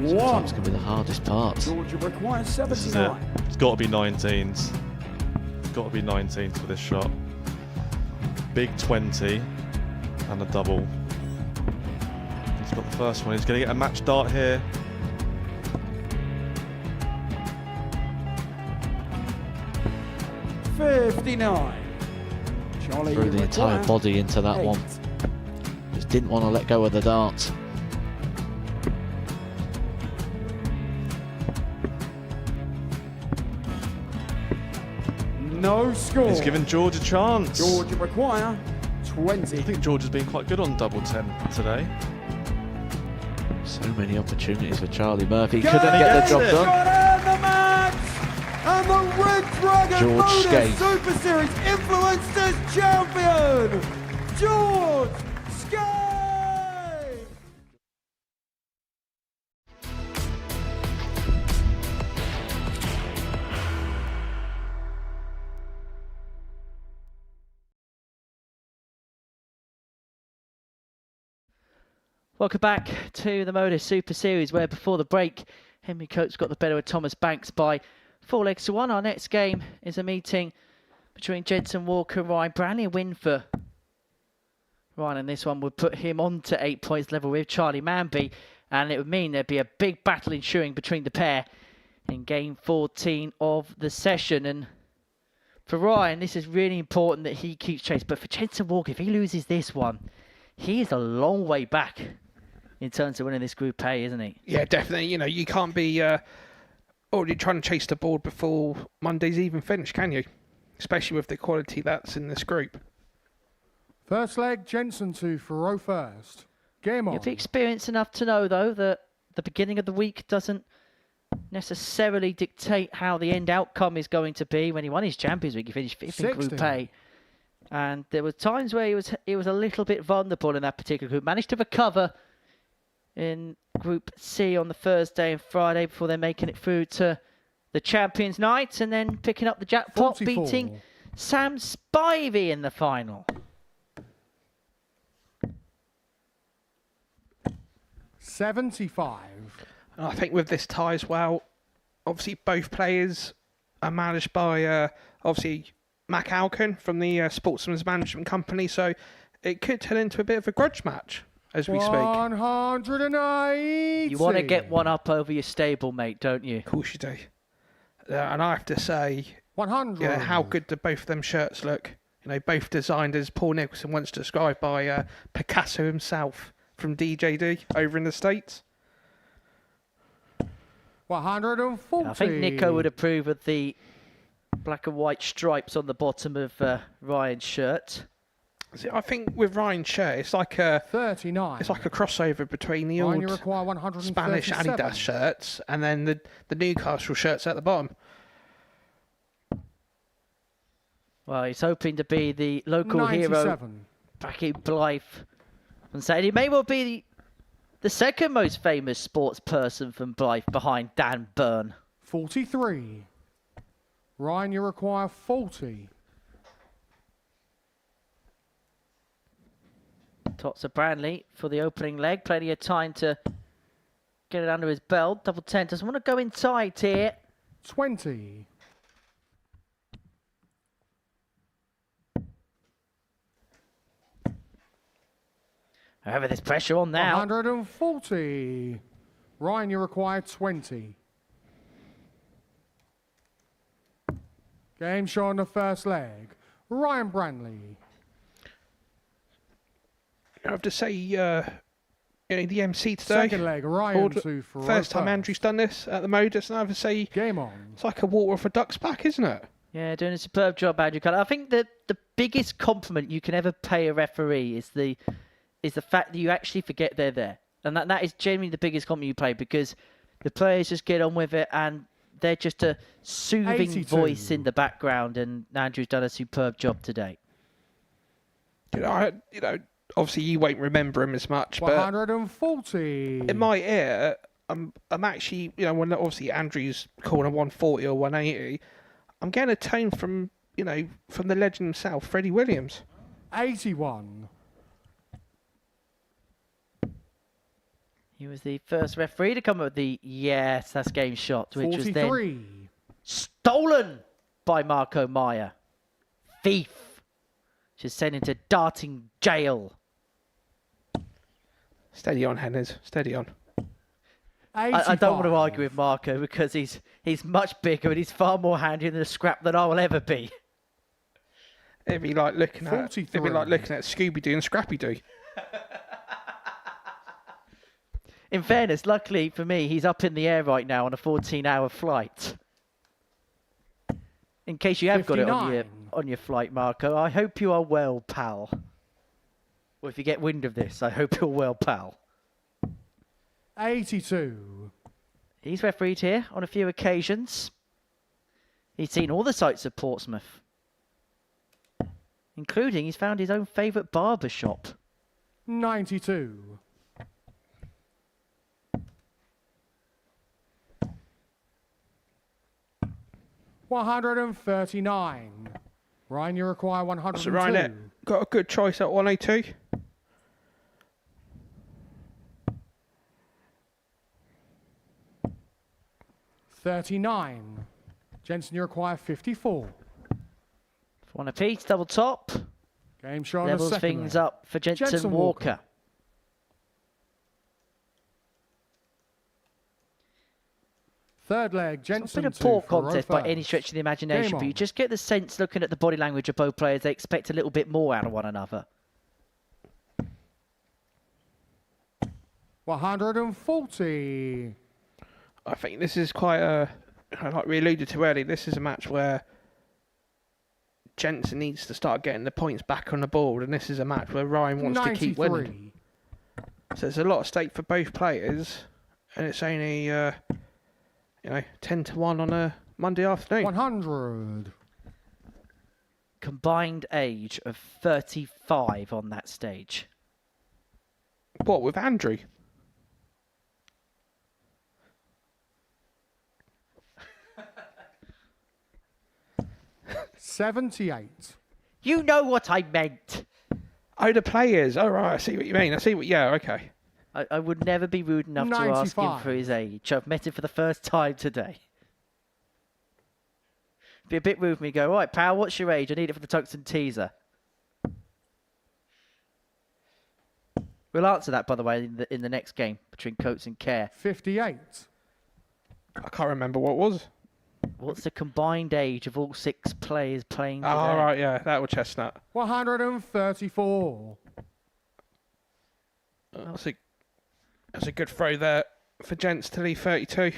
Sometimes can be the hardest part. Georgia requires This is it. 79. It's got to be 19s. It's got to be 19s for this shot. Big 20 and a double. He's got the first one. He's going to get a match dart here. $59. Charlie Threw the entire required body into that 8. one. Just didn't want to let go of the dart. No score. He's given George a chance. Georgia require 20. I think George has been quite good on double 10 today. So many opportunities for Charlie Murphy. Couldn't get the job done. And the match! And the Red Dragon George Modus Skate. Super Series Influencers Champion, George Skate! Welcome back to the Modus Super Series, where before the break, Henry Coates got the better of Thomas Banks by 4 legs to 1. Our next game is a meeting between Jensen Walker and Ryan Branley. A win for Ryan, and this one would put him on to 8 points level with Charlie Manby, and it would mean there'd be a big battle ensuing between the pair in game 14 of the session. And for Ryan, this is really important that he keeps chase, but for Jensen Walker, if he loses this one, he is a long way back in terms of winning this Group A, isn't he? Yeah, definitely. You know, you can't be already trying to chase the board before Monday's even finished, can you? Especially with the quality that's in this group. First leg, Jensen to Thoreau first. Game on. You'll be experienced enough to know, though, that the beginning of the week doesn't necessarily dictate how the end outcome is going to be. When he won his Champions Week, he finished 5th in Group A. And there were times where he was a little bit vulnerable in that particular group. Managed to recover in Group C on the Thursday and Friday before they're making it through to the Champions Night, and then picking up the jackpot, 44. beating Sam Spivey in the final. 75. And I think with this tie as well, obviously both players are managed by obviously Mac Alkin from the Sportsman's Management Company, so it could turn into a bit of a grudge match as we speak. 180. You want to get one up over your stablemate, don't you? Of course you do. And I have to say, 100. yeah, how good do both of them shirts look? You know, both designed, as Paul Nicholson once described, by Picasso himself from DJD over in the States. 140. I think Nico would approve of the black and white stripes on the bottom of Ryan's shirt. See, I think with Ryan's shirt, it's like a 39. It's like a crossover between the Ryan, old you require 137. Spanish Adidas shirts and then the Newcastle shirts at the bottom. Well, he's hoping to be the local 97. hero back in Blythe on Saturday. He may well be the second most famous sports person from Blythe, behind Dan Byrne. 43. Ryan, you require 40. Tots of Branley for the opening leg. Plenty of time to get it under his belt. Double 10. Doesn't want to go inside here. 20. However, there's pressure on now. 140. Ryan, you require 20. Game show on the first leg. Ryan Branley. I have to say, the MC today. Second leg, Ryan to Thoreau first time first. Andrew's done this at the Modus, and I have to say, Game on. it's like a water off a duck's back, isn't it? Yeah, doing a superb job, Andrew Cullen. I think that the biggest compliment you can ever pay a referee is the fact that you actually forget they're there. And that is genuinely the biggest compliment you pay, because the players just get on with it and they're just a soothing 82. voice in the background, and Andrew's done a superb job today. You know, obviously you won't remember him as much, but 140. in my ear, I'm actually, you know, when obviously Andrew's calling a 140 or 180, I'm getting a tone from, you know, from the legend himself, Freddie Williams. 81. He was the first referee to come up with the yes, that's game shot, which 43. was then stolen by Marco Meyer. Thief. Just sent into Darting jail. Steady on, Henners. Steady on. I don't want to argue with Marco, because he's much bigger and he's far more handy in the scrap than I will ever be. It'd be like looking at 43. Scooby-Doo and Scrappy-Doo. In fairness, luckily for me, he's up in the air right now on a 14-hour flight. In case you have got it 59. on your flight, Marco, I hope you are well, pal. Or if you get wind of this, I hope you're well, pal. 82. He's refereed here on a few occasions. He's seen all the sights of Portsmouth, including he's found his own favourite barber shop. 92. 139. Ryan, you require 102. So Ryan, got a good choice at 102. $39. Jensen, you require 54. One apiece, double top. Game shot. Levels things up for Jensen Walker. Third leg, Jensen. It's not been a poor contest by any stretch of the imagination, but you just get the sense looking at the body language of both players, they expect a little bit more out of one another. 140. I think this is quite a, like we alluded to earlier, this is a match where Jensen needs to start getting the points back on the board, and this is a match where Ryan wants 93. to keep winning. So there's a lot at stake for both players, and it's only 10 to 1 on a Monday afternoon. 100. Combined age of 35 on that stage. What, with Andrew? $78. You know what I meant. Oh, the players. Oh, right, I see what you mean. Yeah, okay. I would never be rude enough to ask him for his age. I've met him for the first time today. Be a bit rude for me to go, right, pal, what's your age? I need it for the tungsten teaser. We'll answer that, by the way, in the next game between Coates and Kerr. 58. I can't remember what it was. What's the combined age of all 6 players playing today? Oh, right, yeah, that was Chestnut. 134. That's a good throw there for Gents to leave 32.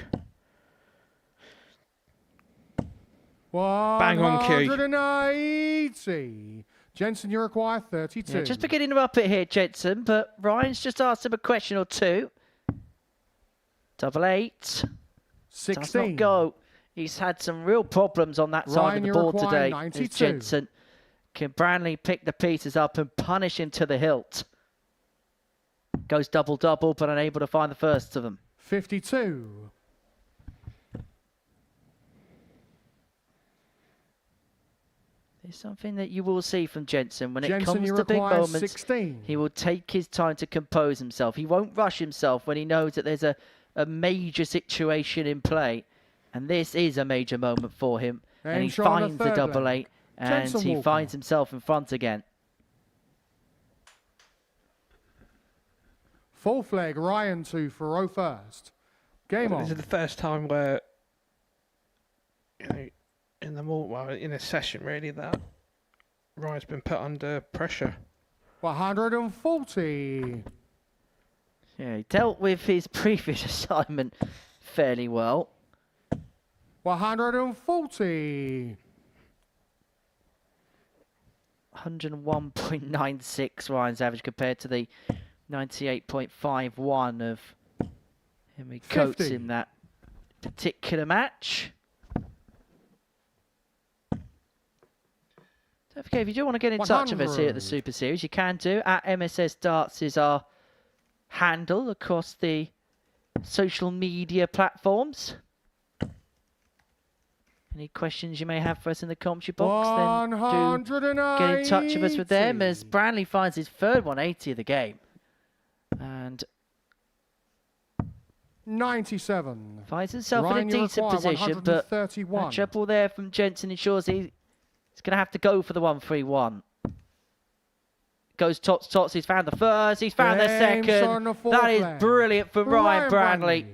Bang on cue. 180. Jensen, you require 32. Yeah, just beginning to up it here, Jensen, but Ryan's just asked him a question or two. 88. 16. Does not go. He's had some real problems on that side of the board today. As Jensen can Branley pick the pieces up and punish him to the hilt. Goes double-double, but unable to find the first of them. 52. There's something that you will see from Jensen. When it Jensen, comes you to big require moments, 16. he will take his time to compose himself. He won't rush himself when he knows that there's a major situation in play. And this is a major moment for him. And he finds the double 8, and he finds himself in front again. Fourth leg, Ryan to Thoreau first. Game on. This is the first time where, in a session really, that Ryan's been put under pressure. 140. Yeah, he dealt with his previous assignment fairly well. 140. 101.96 Ryan's average compared to the 98.51 of Henry Coates in that particular match. Don't forget, if you do want to get in touch with us here at the Super Series, you can do. At MSS Darts is our handle across the social media platforms. Any questions you may have for us in the commentary box, then do get in touch with us with them, as Branley finds his third 180 of the game. And 97. Finds himself in a decent position, but a triple there from Jensen ensures he's going to have to go for the 131. Goes tots. He's found the first. He's found the second. That is brilliant for Ryan Branley.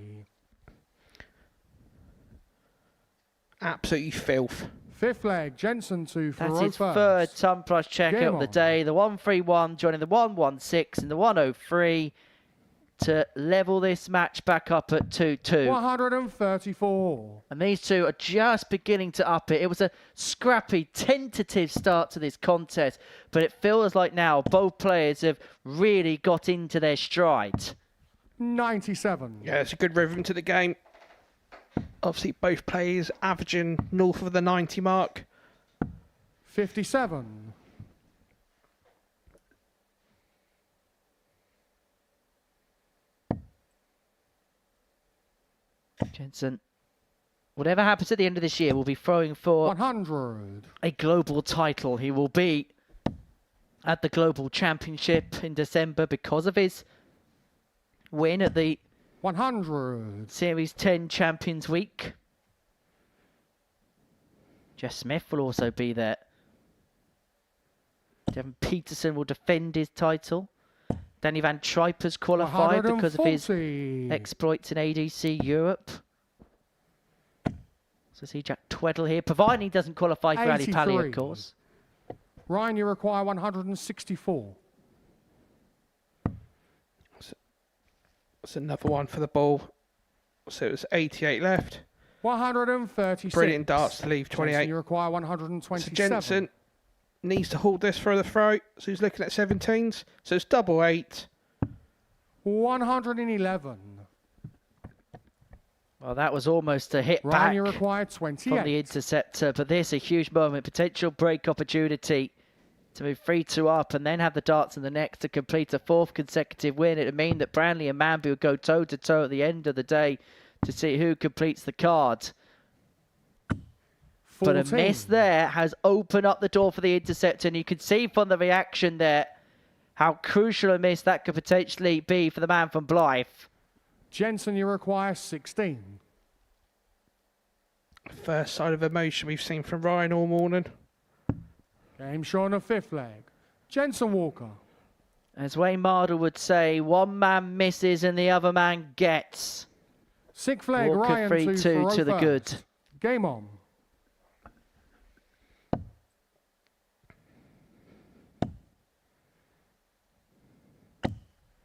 Absolutely filth. Fifth leg, Jensen to Thoreau That's his first. third ton plus checkout of the day. The 131 joining the 116 and the 103. to level this match back up at 2-2. 134. And these two are just beginning to up it. It was a scrappy, tentative start to this contest, but it feels like now both players have really got into their stride. 97. Yeah, it's a good rhythm to the game. Obviously, both players averaging north of the 90 mark. 57. Jensen, whatever happens at the end of this year, will be throwing for 100. A global title. He will be at the Global Championship in December because of his win at the 100. Series 10 Champions Week. Jeff Smith will also be there. Devin Peterson will defend his title. Danny Van Tripe has qualified because of his exploits in ADC Europe. So see Jack Tweddle here, providing he doesn't qualify for Ali Pali, of course. Ryan, you require 164. That's another one for the ball. So it was 88 left. 136. Brilliant darts to leave 28. Jensen, you require 127. So Jensen needs to hold this for the throw. So he's looking at 17s. So it's double 8. 111. Well, that was almost a hit Ryan, back you require 28. from the interceptor, but this a huge moment, potential break opportunity to move 3-2 up and then have the darts in the neck to complete a 4th consecutive win. It would mean that Branley and Manby would go toe-to-toe at the end of the day to see who completes the card. 14. But a miss there has opened up the door for the interceptor, and you can see from the reaction there how crucial a miss that could potentially be for the man from Blythe. Jensen, you require 16. First sign of emotion we've seen from Ryan all morning. Game showing a 5th leg. Jensen Walker. As Wayne Mardle would say, one man misses and the other man gets. 6th leg, Walker Ryan 3-2 to the good. Game on.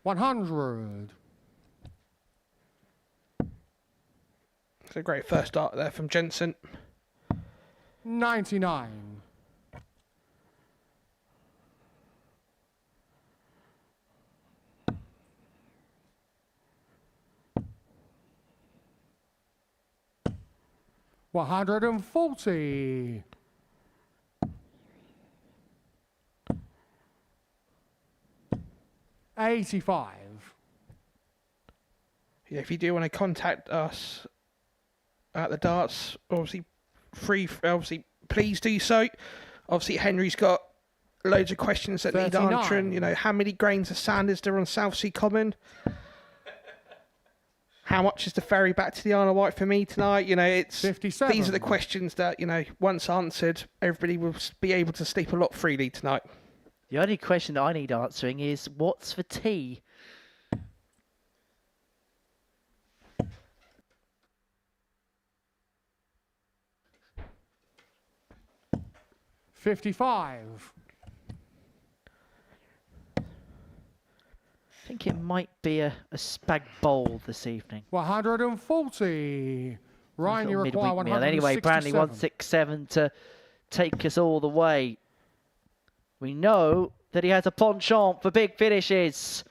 $100. It's a great first start there from Jensen. 99. $140. $85. Yeah, if you do want to contact us at the darts, obviously please do so. Obviously Henry's got loads of questions that 39. need answering. You know, how many grains of sand is there on South Sea Common? How much is the ferry back to the Isle of Wight for me tonight? You know, it's 57. These are the questions that, you know, once answered, everybody will be able to sleep a lot freely tonight. The only question that I need answering is, what's for tea? $55. I think it might be a spag bowl this evening. 140. Ryan, you Midweek require meal. 167. Anyway, Branley 167 to take us all the way. We know that he has a penchant for big finishes,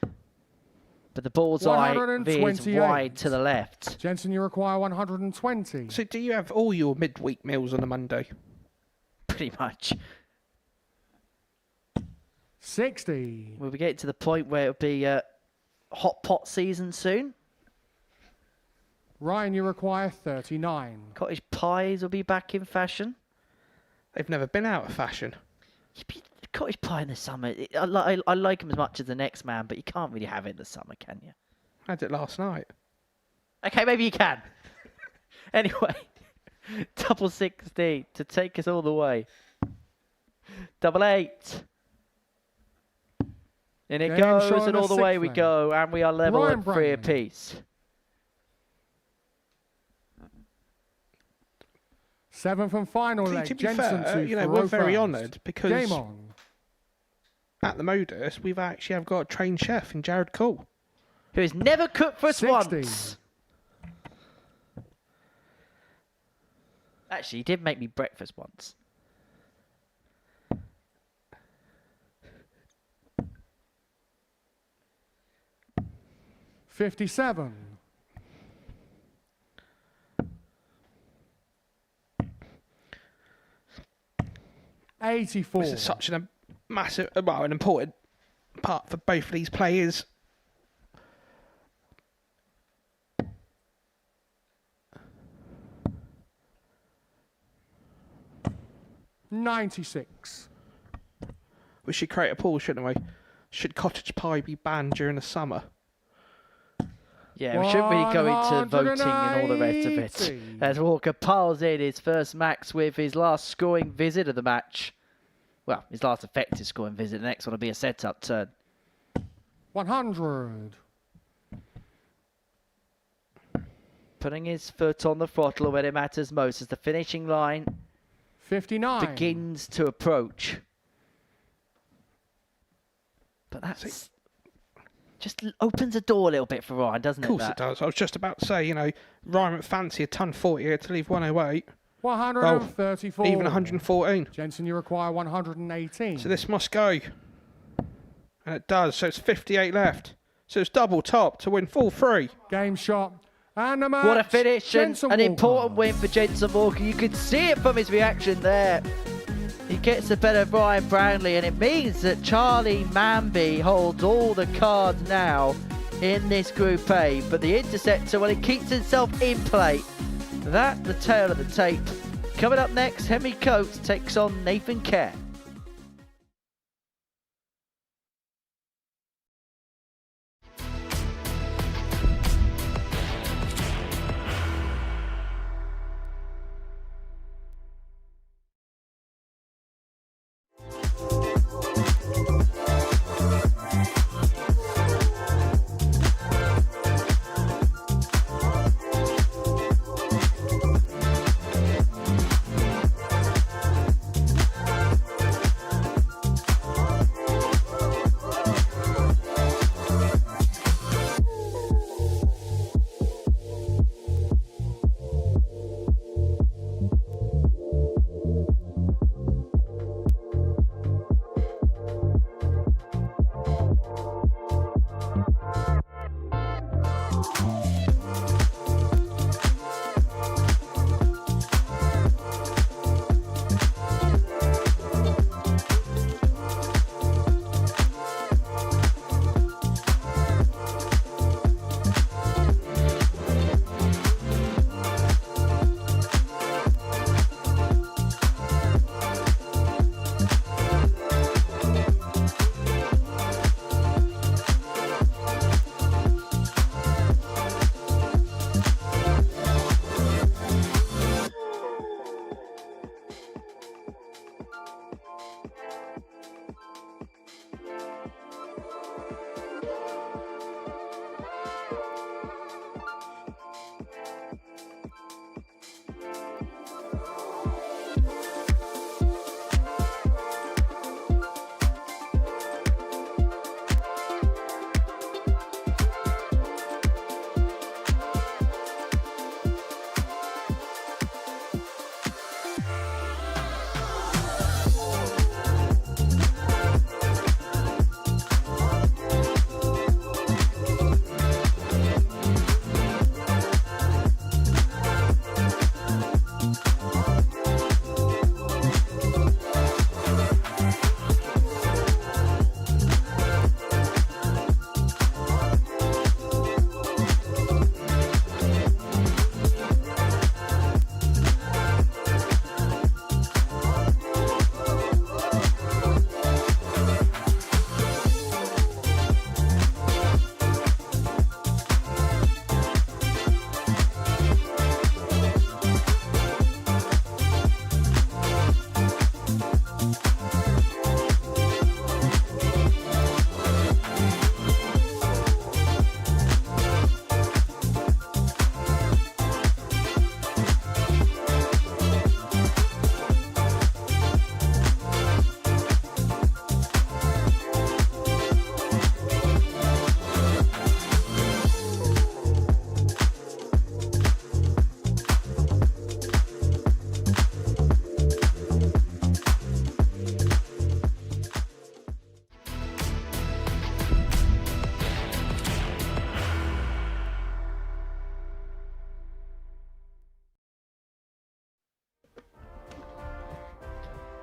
but the bullseye veers wide to the left. Jensen, you require 120. So do you have all your midweek meals on a Monday? Pretty much. 60. We'll be getting to the point where it'll be hot pot season soon. Ryan, you require 39. Cottage pies will be back in fashion. They've never been out of fashion. Cottage pie in the summer, I like them as much as the next man, but you can't really have it in the summer, can you? I had it last night. Okay, maybe you can. Anyway, double 60 to take us all the way. Double 8. And it goes, and all the way we go, and we are level at 3 apiece. 7th and final leg. To be Jensen fair, to you know, Thoreau we're very first. honoured because Game on. at the Modus, we've actually have got a trained chef in Jared Cole. who has never cooked for us 60. once. Actually, he did make me breakfast once. $57. 84. This is such an massive, well, an important part for both of these players. $96. We should create a poll, shouldn't we? Should cottage pie be banned during the summer? Yeah, we shouldn't really go into voting and all the rest of it. As Walker piles in his first max with his last scoring visit of the match. Well, his last effective scoring visit. The next one will be a set-up turn. 100. Putting his foot on the throttle when it matters most as the finishing line 59. begins to approach. But that's just opens the door a little bit for Ryan, doesn't it? Of course it does. I was just about to say, you know, Ryan McFancy a ton 40 here to leave 108. 134. Even 114. Jensen, you require 118. So this must go. And it does. So it's 58 left. So it's double top to win full 3. Game shot. And the match. What a finish and Jensen an Walker. important win for Jensen Walker. You could see it from his reaction there. He gets the better of Brian Brownlee, and it means that Charlie Manby holds all the cards now in this Group A. But the Interceptor, well, it keeps itself in play. That's the tale of the tape. Coming up next, Henry Coates takes on Nathan Kerr.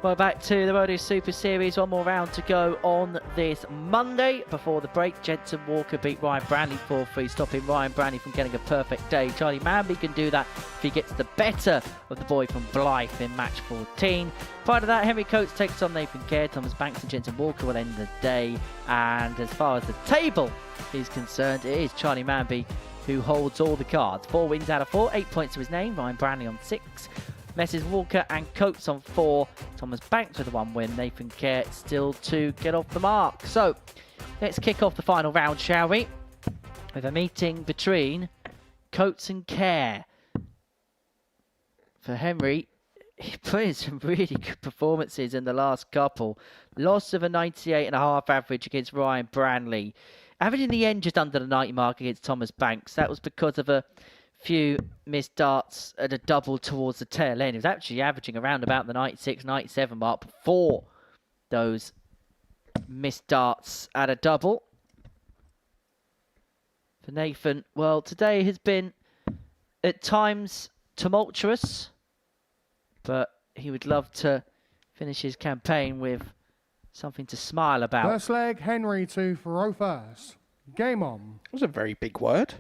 Well, back to the Modus Super Series. One more round to go on this Monday. Before the break, Jensen Walker beat Ryan Branley 4-3, stopping Ryan Branley from getting a perfect day. Charlie Manby can do that if he gets the better of the boy from Blythe in match 14. Prior to that, Henry Coates takes on Nathan Kerr. Thomas Banks and Jensen Walker will end the day. And as far as the table is concerned, it is Charlie Manby who holds all the cards. 4 wins out of 4, 8 points to his name. Ryan Branley on 6. Messrs Walker and Coates on 4. Thomas Banks with the 1 win. Nathan Kerr still to get off the mark. So let's kick off the final round, shall we? With a meeting between Coates and Kerr. For Henry, he put in some really good performances in the last couple. Loss of a 98.5 average against Ryan Branley. Average in the end just under the 90 mark against Thomas Banks. That was because of a few missed darts at a double towards the tail end. He was actually averaging around about the 96, 97 mark before those missed darts at a double. For Nathan, well, today has been at times tumultuous, but he would love to finish his campaign with something to smile about. First leg, Henry to throw first. Game on. That was a very big word.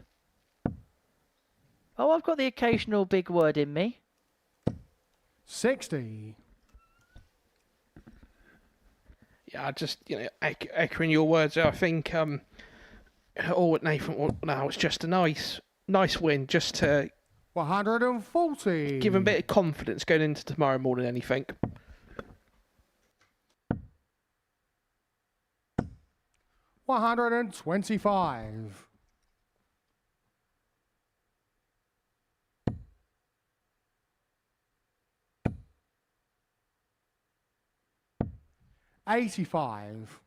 Oh, I've got the occasional big word in me. 60. Yeah, just, echoing your words, I think, Nathan, no, it's just a nice win, just to 140. give him a bit of confidence going into tomorrow more than anything. 125. 85.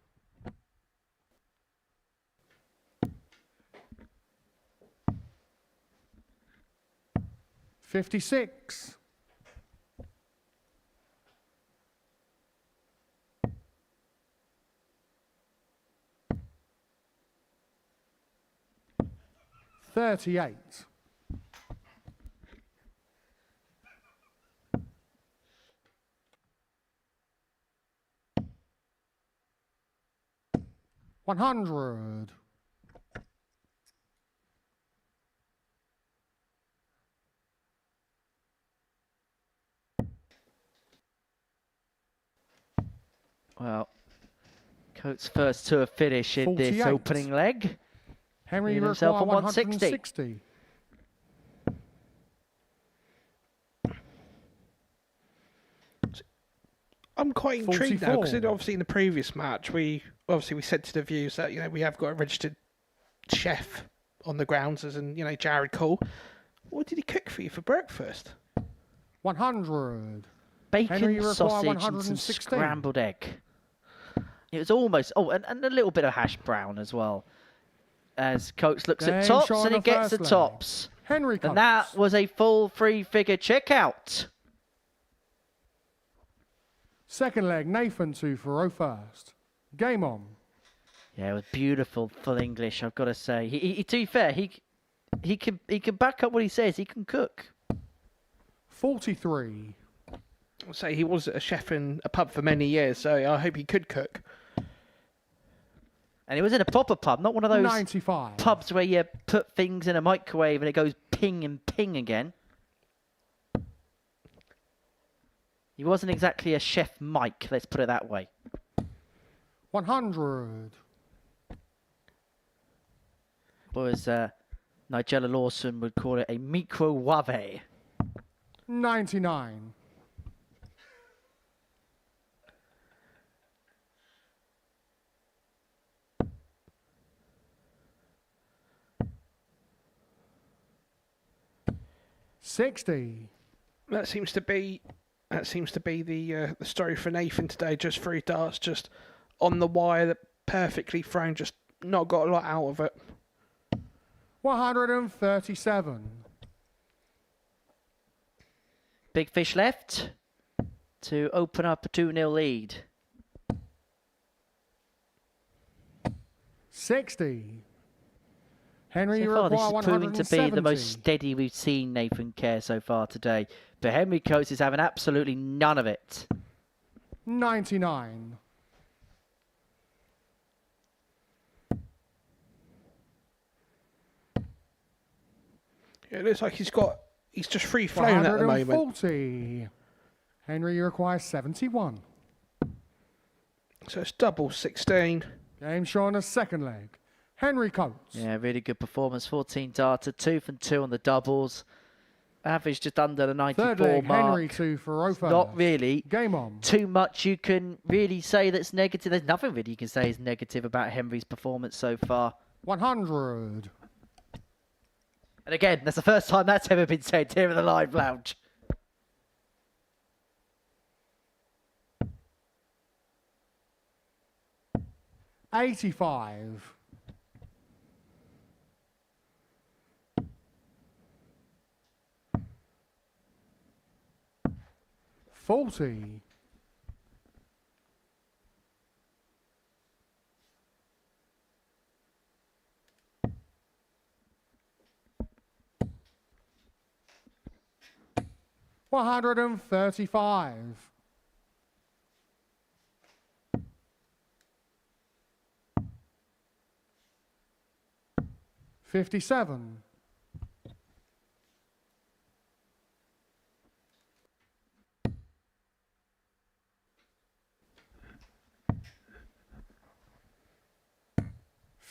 56. 38. 100. 's first tour finish in 48. this opening leg. Henry himself require on 160. I'm quite intrigued now, because 44. obviously in the previous match, we said to the viewers that, we have got a registered chef on the grounds, as in, Jared Cole. What did he cook for you for breakfast? 100. Bacon, Henry require sausage, and some 116. scrambled egg. It was almost... Oh, and a little bit of hash brown as well. As Coates looks at Game tops, shot and he on the gets the first leg. tops. Henry And that Coates. was a full 3-figure checkout. Second leg, Nathan to throw first. Game on. Yeah, it was beautiful full English, I've got to say. He to be fair, he can back up what he says. He can cook. 43. I'll say he was a chef in a pub for many years, so I hope he could cook. And it was in a proper pub, not one of those 95. pubs where you put things in a microwave and it goes ping and ping again. He wasn't exactly a Chef Mike, let's put it that way. 100. Or as Nigella Lawson would call it, a microwave. 99. 60. That seems to be the story for Nathan today. Just 3 darts, just on the wire, that perfectly thrown, just not got a lot out of it. 137. Big fish left to open up a 2-0 lead. 60. Henry So far, this require is proving to be the 170. most steady we've seen Nathan Kerr so far today. But Henry Coates is having absolutely none of it. 99. It looks like he's just free flowing at the moment. 140. Henry, you require 71. So it's double 16. Game showing a second leg. Henry Coates. Yeah, really good performance. 14 data, 2 from 2 on the doubles. Average just under the 94 Third leg, mark. Henry 2 for Rofer. Not really. Game on. Too much you can really say that's negative. There's nothing really you can say is negative about Henry's performance so far. 100. And again, that's the first time that's ever been said here in the live lounge. $85. $40. $135. $57.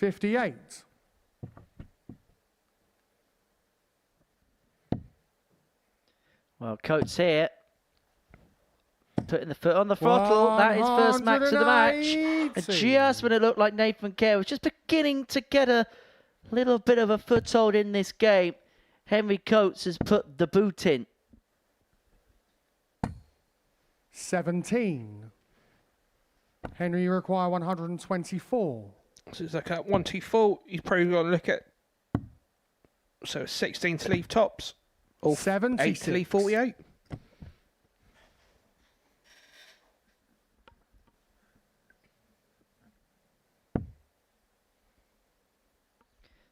$58. Well, Coates here, putting the foot on the throttle. That is first match of the match. And just when it looked like Nathan Kerr was just beginning to get a little bit of a foothold in this game, Henry Coates has put the boot in. 17. Henry, you require 124. So it's like a 1-2-4. You've probably got to look at 16 to leave tops. Or 8 to leave 48.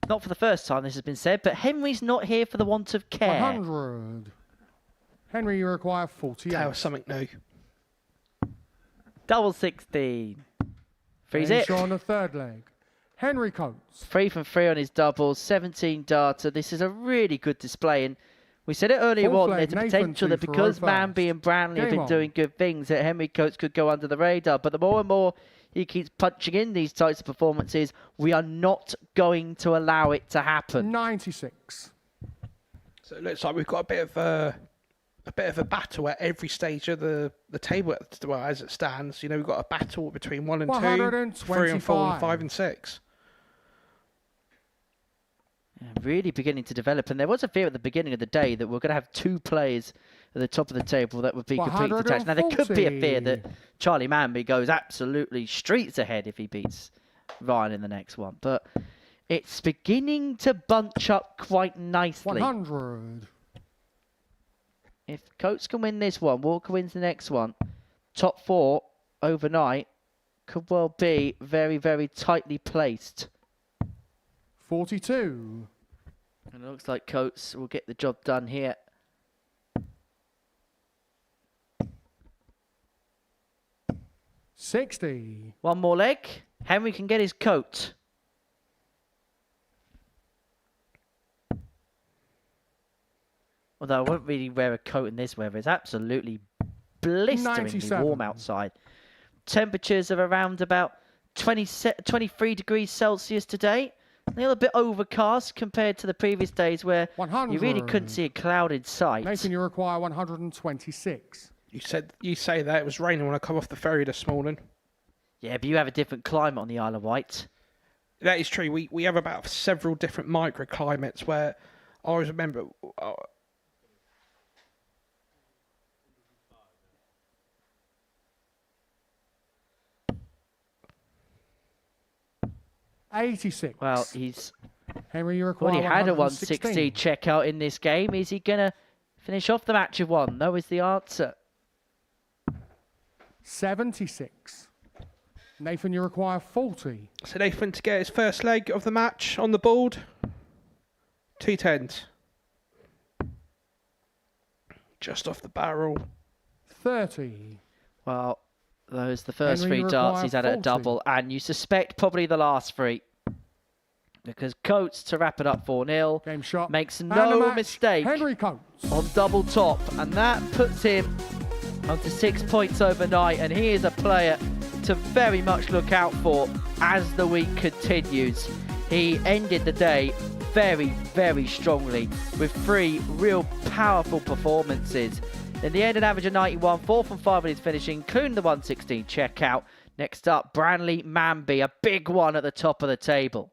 Not for the first time this has been said, but Henry's not here for the want of care. 100. Henry, you require 48. That was something new. Double 16. Freeze it. On the third leg. Henry Coates. 3 from 3 on his doubles, 17 data. This is a really good display, and we said it earlier on, there's a potential that because Manby and Brownlee have been doing good things, that Henry Coates could go under the radar. But the more and more he keeps punching in these types of performances, we are not going to allow it to happen. 96. So it looks like we've got a bit of a battle at every stage of the table as it stands. You know, we've got a battle between 1 and 2, 3 and 4, and 5 and 6. Really beginning to develop, and there was a fear at the beginning of the day that we're going to have 2 players at the top of the table that would be completely detached. Now, there could be a fear that Charlie Manby goes absolutely streets ahead if he beats Ryan in the next one, but it's beginning to bunch up quite nicely. 100. If Coates can win this one, Walker wins the next one, top 4 overnight could well be very, very tightly placed. 42. And it looks like Coates will get the job done here. $60. One more leg. Henry can get his coat. Although I wouldn't really wear a coat in this weather. It's absolutely blisteringly 97. warm outside. Temperatures of around about 23 degrees Celsius today. A little bit overcast compared to the previous days where 100. you really couldn't see a cloud in sight. Nathan, you require 126. You say that it was raining when I come off the ferry this morning. Yeah, but you have a different climate on the Isle of Wight. That is true. We have about several different microclimates where I always remember. $86. Well, he's Henry, you require already had a 116. 160 checkout in this game. Is he going to finish off the match of 1? No is the answer. 76. Nathan, you require 40. So Nathan to get his first leg of the match on the board. 2 10s. Just off the barrel. 30. Well, Those the first Henry three darts required he's had at a 40. double, and you suspect probably the last three. Because Coates to wrap it up 4-0. Game shot. Makes And the no match, mistake Henry Coates. on double top, and that puts him up to 6 points overnight, and he is a player to very much look out for as the week continues. He ended the day very, very strongly with 3 real powerful performances. In the end, an average of 91, 4 from 5 in his finishing, including the 116 checkout. Next up, Branley Manby, a big one at the top of the table.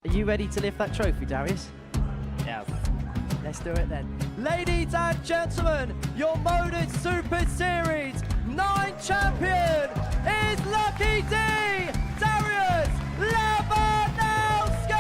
Are you ready to lift that trophy, Darius? Yeah. Let's do it then. Ladies and gentlemen, your Modus Super Series 9 champion is Lucky D, Darius Labanowski!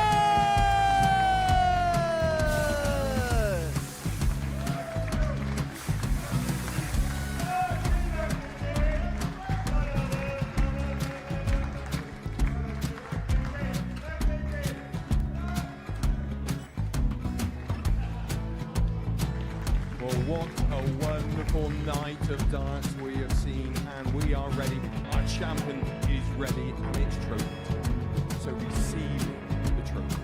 Well, what a wonderful night of darts we have seen, and we are ready. Our champion is ready, and it's trophy. So receive the trophy.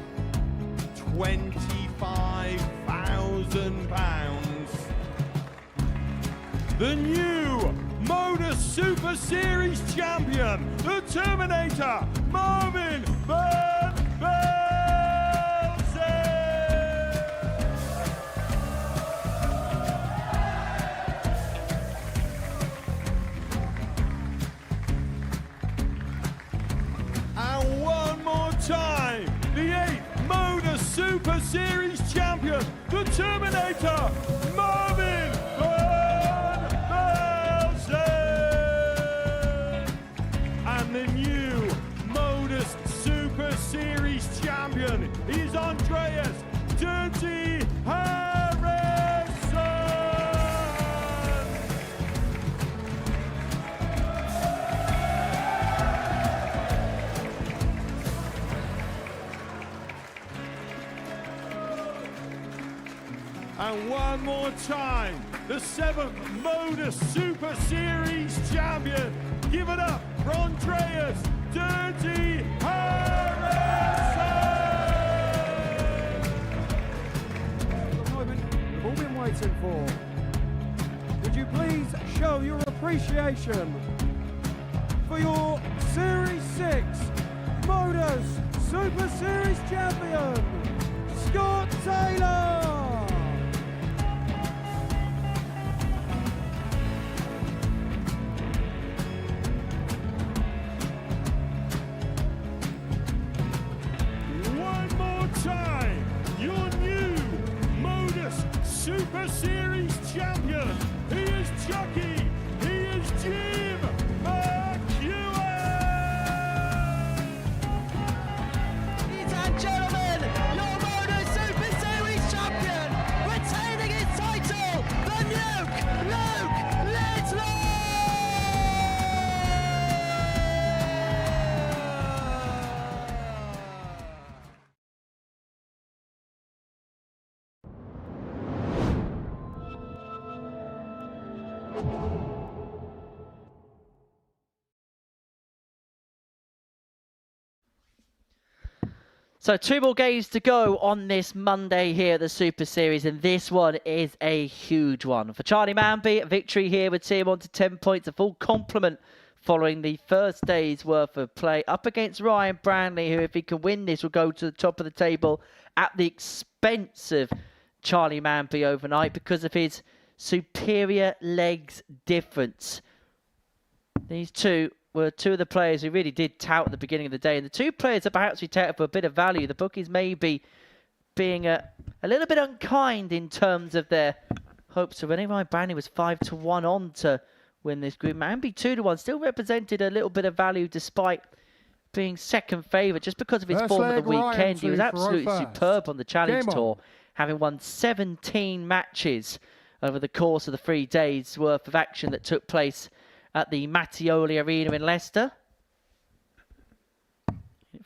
£25,000. The new Modus Super Series champion, the Terminator, Marvin Van Velzen. And one more time, the 8th Modus Super Series champion, the Terminator, Marvin Van Velzen. And the new Modus Super Series champion is Andreas Dirty Harrison. And one more time, the 7th Modus Super Series champion. Give it up for Andreas Dirty Harrison! The moment we've all been waiting for. Would you please show your appreciation for your Series 6 Modus Super Series champion, Scott Taylor! One more time, your new Modus Super Series champion. He is Chucky. He is Jim McEwen. Ladies and gentlemen, your Modus Super Series champion, retaining his title, the Nuke, Luke Littler! So 2 more games to go on this Monday here at the Super Series, and this one is a huge one. For Charlie Manby, a victory here would see him on to 10 points, a full complement following the first day's worth of play up against Ryan Branley, who, if he can win this, will go to the top of the table at the expense of Charlie Manby overnight because of his superior legs difference. These two were 2 of the players who really did tout at the beginning of the day. And the 2 players that perhaps we touted for a bit of value. The bookies may be being a little bit unkind in terms of their hopes of winning. Ryan Branley was 5-1 on to win this group. Manby 2-1 still represented a little bit of value despite being second favourite just because of his form at the weekend. He was absolutely superb on the Challenge Tour, having won 17 matches over the course of the 3 days worth of action that took place at the Mattioli Arena in Leicester.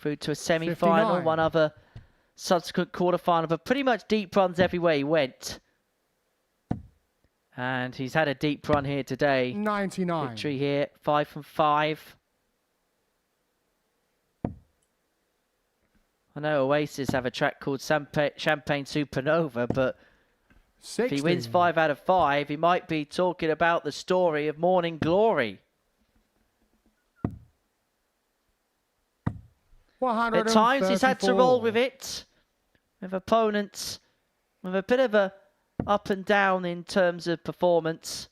through to a semi-final, 59. one other subsequent quarter-final, but pretty much deep runs everywhere he went. And he's had a deep run here today. 99. Victory here, 5 from 5. I know Oasis have a track called Champagne Supernova, but 60. if he wins 5 out of 5, he might be talking about the story of Morning Glory. At times he's had to roll with it, with opponents, with a bit of a up and down in terms of performance.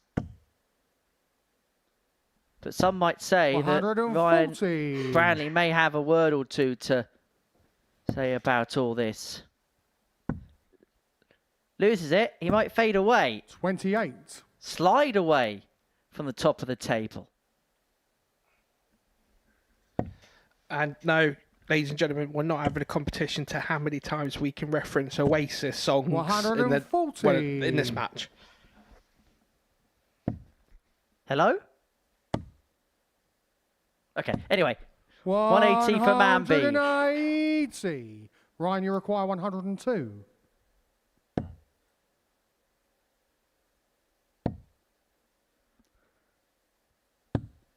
But some might say that Ryan Branley may have a word or two to say about all this. Loses it, he might fade away. 28. Slide away from the top of the table. And no, ladies and gentlemen, we're not having a competition to how many times we can reference Oasis songs in this match. Hello? Okay, anyway. 180 for Manby. 180. Ryan, you require 102.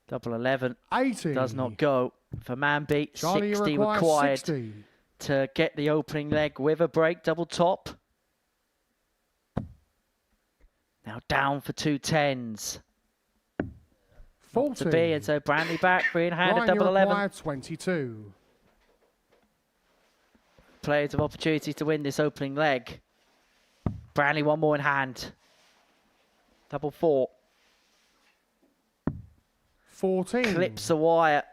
Double 11. 80. Does not go for Manby. Charlie, 60 requires required 60. to get the opening leg with a break. Double top. Now down for 2 10s. 40. To be, and so Branley back, free in hand Ryan, at double you 11. require 22. Players of opportunity to win this opening leg. Branley one more in hand. Double 4. 14. Clips the wire.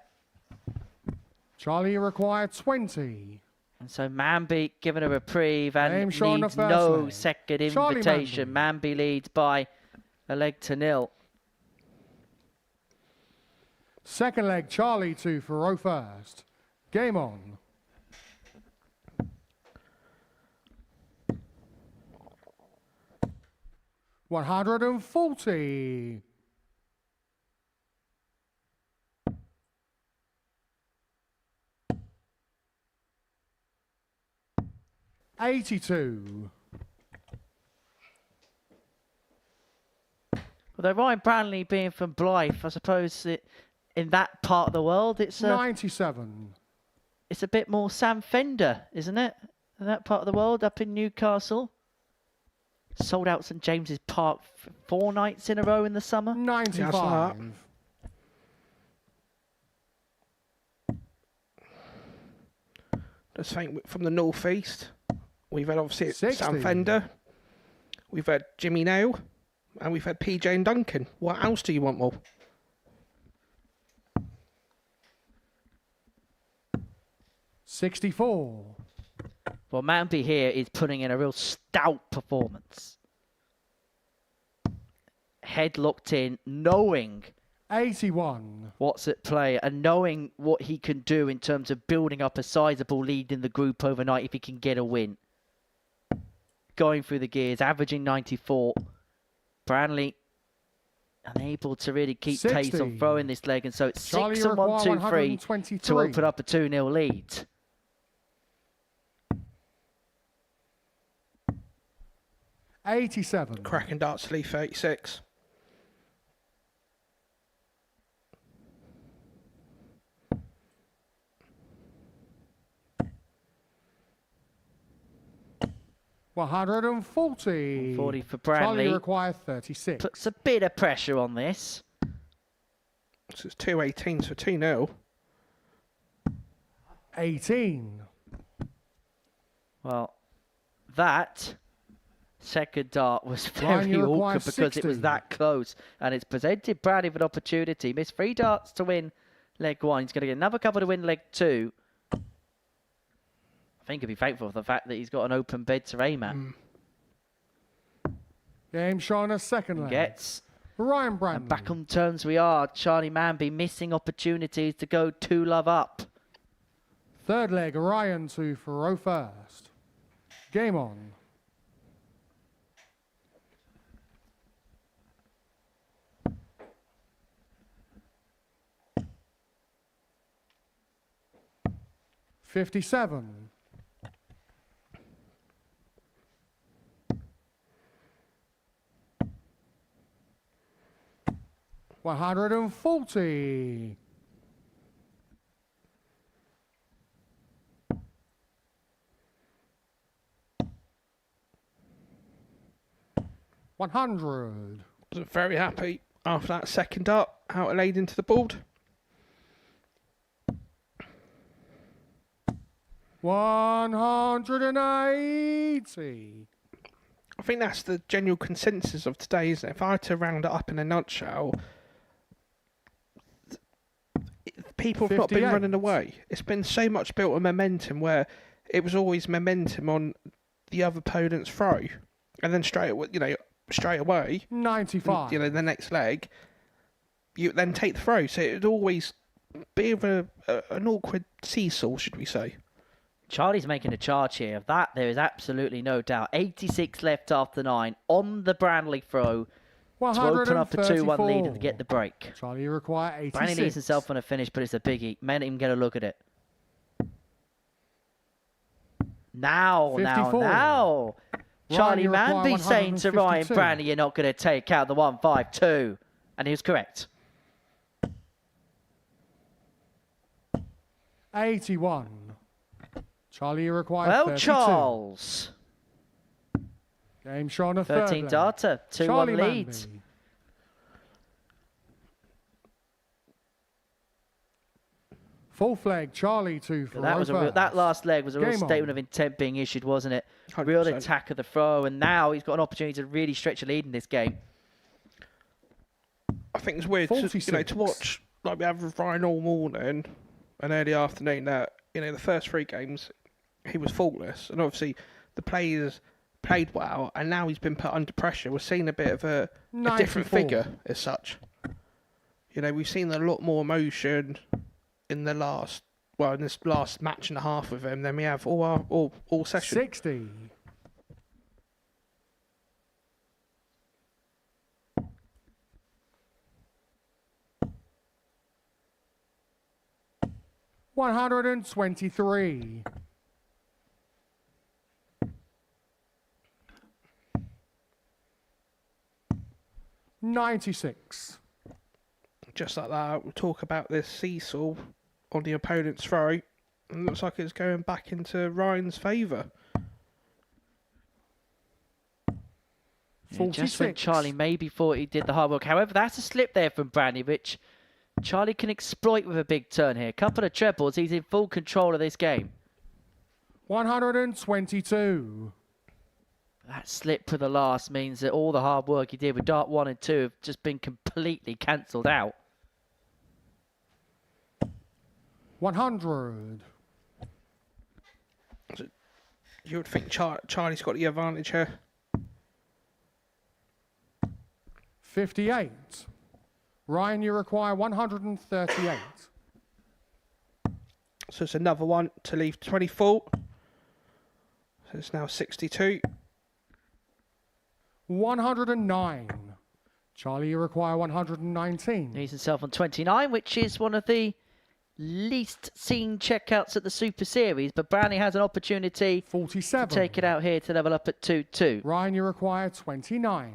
Charlie, you require 20. And so Manby given a reprieve and Names on the needs first no leg. second Charlie invitation. Manby leads by a leg to 0. Second leg, Charlie 2 for row first. Game on. $140. $82. Although Ryan Branley being from Blythe, I suppose in that part of the world, it's 97. It's a bit more Sam Fender, isn't it? In that part of the world, up in Newcastle. Sold out St James's Park 4 nights in a row in the summer. 95. Let's think from the northeast. We've had obviously 60. Sam Fender. We've had Jimmy Now. And we've had PJ and Duncan. What else do you want more? $64. Well, Manby here is putting in a real stout performance. Head locked in, knowing 81. what's at play and knowing what he can do in terms of building up a sizable lead in the group overnight if he can get a win. Going through the gears, averaging 94. Branley unable to really keep 60. pace on throwing this leg, and so it's Charlie, 6 and 1, 2, 3 123. to open up a 2-0 lead. $87. Cracking darts to lead 36. $140. 40 for Charlie Branley. requires 36. Puts a bit of pressure on this. So it's 2 18s for 2-0. 18. Well, that second dart was Ryan, very you require awkward because it was 60. that close. And it's presented Brad with an opportunity. Missed 3 darts to win leg 1. He's going to get another couple to win leg 2. I think he'll be thankful for the fact that he's got an open bed to aim at. Game showing a second leg. Gets. Ryan Branley. And back on terms we are. Charlie Manby missing opportunities to go 2-love up. Third leg, Ryan 2 for row first. Game on. 57. 140. 100. Wasn't very happy after that second dart out laid into the board. 180. I think that's the general consensus of today, isn't it? If I had to round it up in a nutshell, people have not been 58. running away. It's been so much built on momentum where it was always momentum on the other opponent's throw, and then straight away, 95. The next leg, you then take the throw. So it'd always be an awkward seesaw, should we say? Charlie's making a charge here. Of that, there is absolutely no doubt. 86 left after 9 on the Branley throw to open up a 2-1 lead and to get the break. Charlie, you require 86. Branley leaves himself on a finish, but it's a biggie. May not even get a look at it. Now. 54. Charlie you require Manby saying to Ryan 152. Branley, you're not going to take out the 152. And he was correct. 81. Charlie, you require Well, 32. Charles. Game shown a 13 third darter, 2-1 Charlie leads. Manby. Full flag, Charlie 2 for That last leg was a real Game statement on. of intent being issued, wasn't it? 100%. Real attack of the throw, and now he's got an opportunity to really stretch a lead in this game. I think it's weird to watch, like we have with Ryan all morning and early afternoon, that the first 3 games he was faultless, and obviously the players played well, and now he's been put under pressure. We're seeing a bit of a different 94. figure as such. We've seen a lot more emotion in this last match and a half with him than we have all session. 60. 123. 96. Just like that, we'll talk about this seesaw on the opponent's throw. And it looks like it's going back into Ryan's favour. Just when Charlie maybe thought he did the hard work. However, that's a slip there from Brandy, which Charlie can exploit with a big turn here. Couple of trebles, he's in full control of this game. 122. That slip for the last means that all the hard work he did with dart 1 and 2 have just been completely cancelled out. 100. You would think Charlie's got the advantage here. 58. Ryan, you require 138. So it's another one to leave 24. So it's now 62. 109. Charlie, you require 119. He's himself on 29, which is one of the least seen checkouts at the Super Series, but Brownie has an opportunity 47. to take it out here to level up at 2-2. Ryan, you require 29.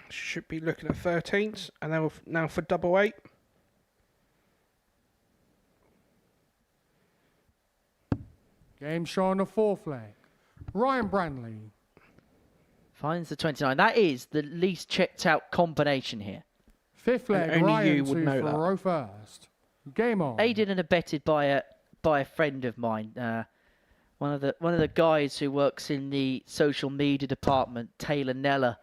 Should be looking at 13s, and now for double 8. Game shown a 4 flag. Ryan Branley. Finds the 29. That is the least checked out combination here. 5th flag, only Ryan you would 2 know for that. row first. Game on. Aided and abetted by a friend of mine, one of the guys who works in the social media department, Taylor Neller,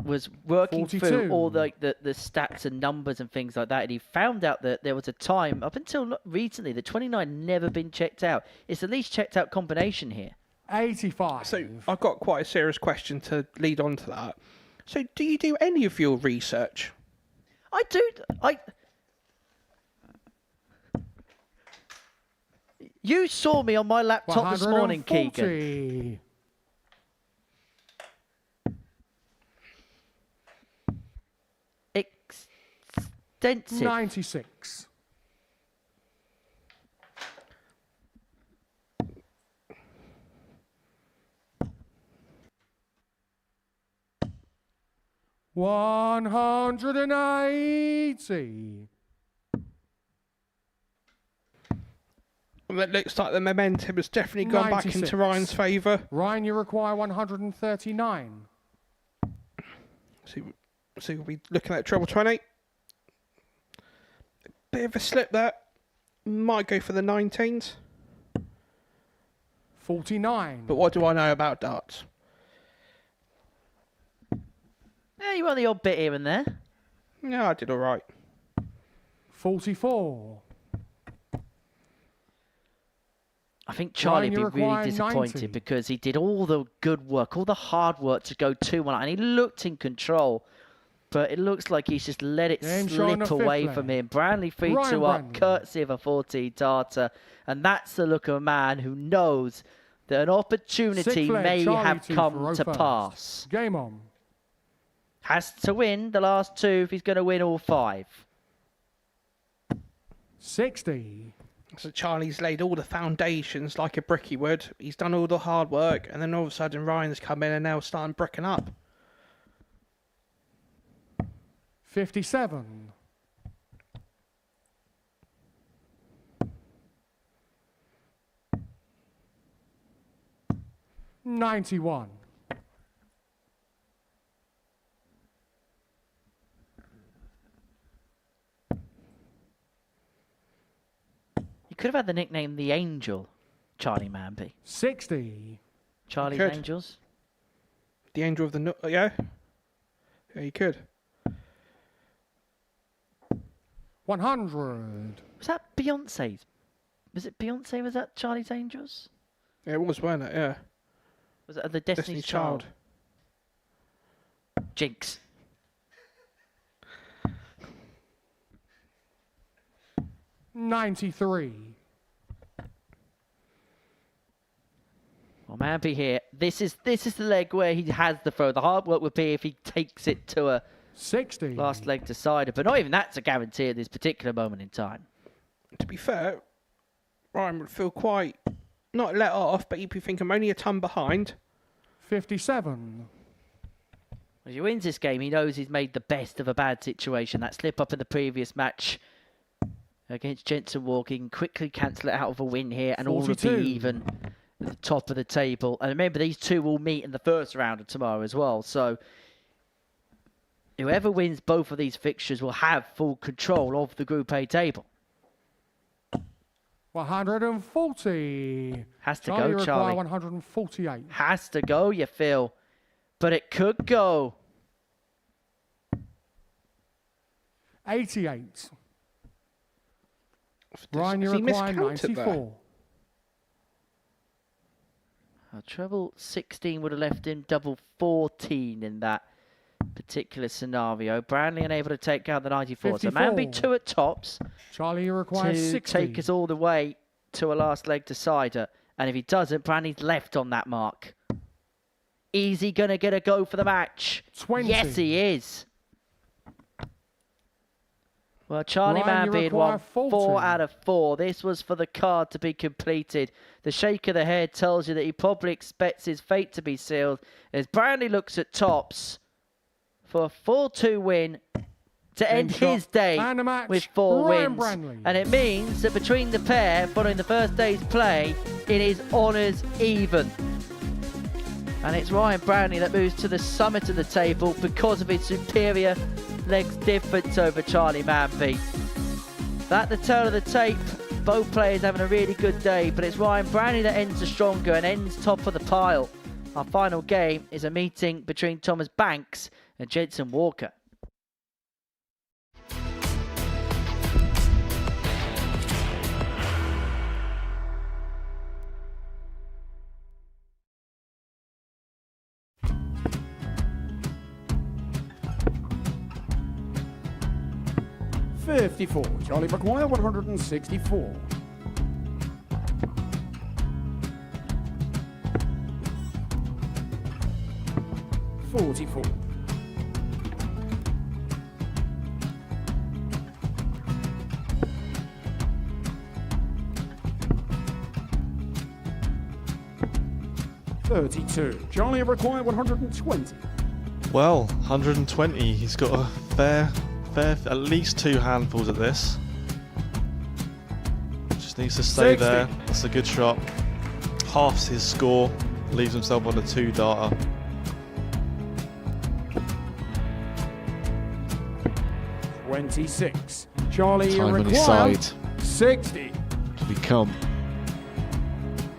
was working 42. through all the stats and numbers and things like that, and he found out that there was a time up until recently that 29 never been checked out. It's the least checked out combination here. 85. So I've got quite a serious question to lead on to that. So do you do any of your research? I do. You saw me on my laptop this morning, Keegan. Extensive. 96. 180. Well, it looks like the momentum has definitely gone back 96. into Ryan's favour. Ryan, you require 139. So we'll be looking at treble 20. Bit of a slip there. Might go for the 19s. 49. But what do I know about darts? Yeah, you won the odd bit here and there. Yeah, I did all right. 44. I think Charlie Ryan, would be you really require disappointed 90. because he did all the good work, all the hard work to go 2-1, and he looked in control. But it looks like he's just let it Game showing slip a away fifth from leg. him. Branley 3-2 Ryan up, Branley. courtesy of a 14 darter. And that's the look of a man who knows that an opportunity Sixth leg, may Charlie have 2 come for to first. pass. Game on. Has to win the last 2 if he's going to win all 5. 60. So Charlie's laid all the foundations like a brick he would. He's done all the hard work, and then all of a sudden Ryan's come in and now starting bricking up. 57. 91. You could have had the nickname The Angel, Charlie Manby. 60. Charlie's Could. Angels. The angel of the yeah. Yeah, you could. 100. Was that Beyonce's? Was it Beyonce? Was that Charlie's Angels? Yeah, it was, wasn't it? Yeah. Was it the Destiny's Child? Jinx. $93. Well, Manby here. This is the leg where he has the throw. The hard work would be if he takes it to a 60. last leg decider, but not even that's a guarantee at this particular moment in time. To be fair, Ryan would feel quite not let off, but he'd be thinking I'm only a ton behind. 57. As he wins this game, he knows he's made the best of a bad situation. That slip up in the previous match against Jensen Walking quickly cancel it out of a win here, and all will 42. be even at the top of the table. And remember, these two will meet in the first round of tomorrow as well. So whoever wins both of these fixtures will have full control of the Group A table. 140. Has to Charlie go, require Charlie. 148. Has to go, you feel. But it could go. 88. Ryan, you Has he require miscounted there? 94. Treble 16 would have left him double 14 in that particular scenario. Branley unable to take out the 94. 54. So Manby 2 at tops Charlie, you require to 60. take us all the way to a last leg decider. And if he doesn't, Branley's left on that mark. Is he going to get a go for the match? 20. Yes, he is. Well, Charlie Ryan, you Manby had require won 40. 4 out of 4. This was for the card to be completed. The shake of the head tells you that he probably expects his fate to be sealed as Branley looks at tops for a 4-2 win to end shot his day and a match, with 4 Ryan wins. Branley. And it means that between the pair, following the first day's play, it is honours even. And it's Ryan Branley that moves to the summit of the table because of his superior legs difference over Charlie Manby. At the tail of the tape, both players having a really good day, but it's Ryan Branley that ends the stronger and ends top of the pile. Our final game is a meeting between Thomas Banks and Jensen Walker. $54. Charlie require 164. $44. $32. Charlie require 120. Well, 120. He's got a fair, at least 2 handfuls at this. Just needs to stay 60. there. That's a good shot. Halves his score. Leaves himself on a 2-darter. $26. Charlie, you Time on his require side 60. to become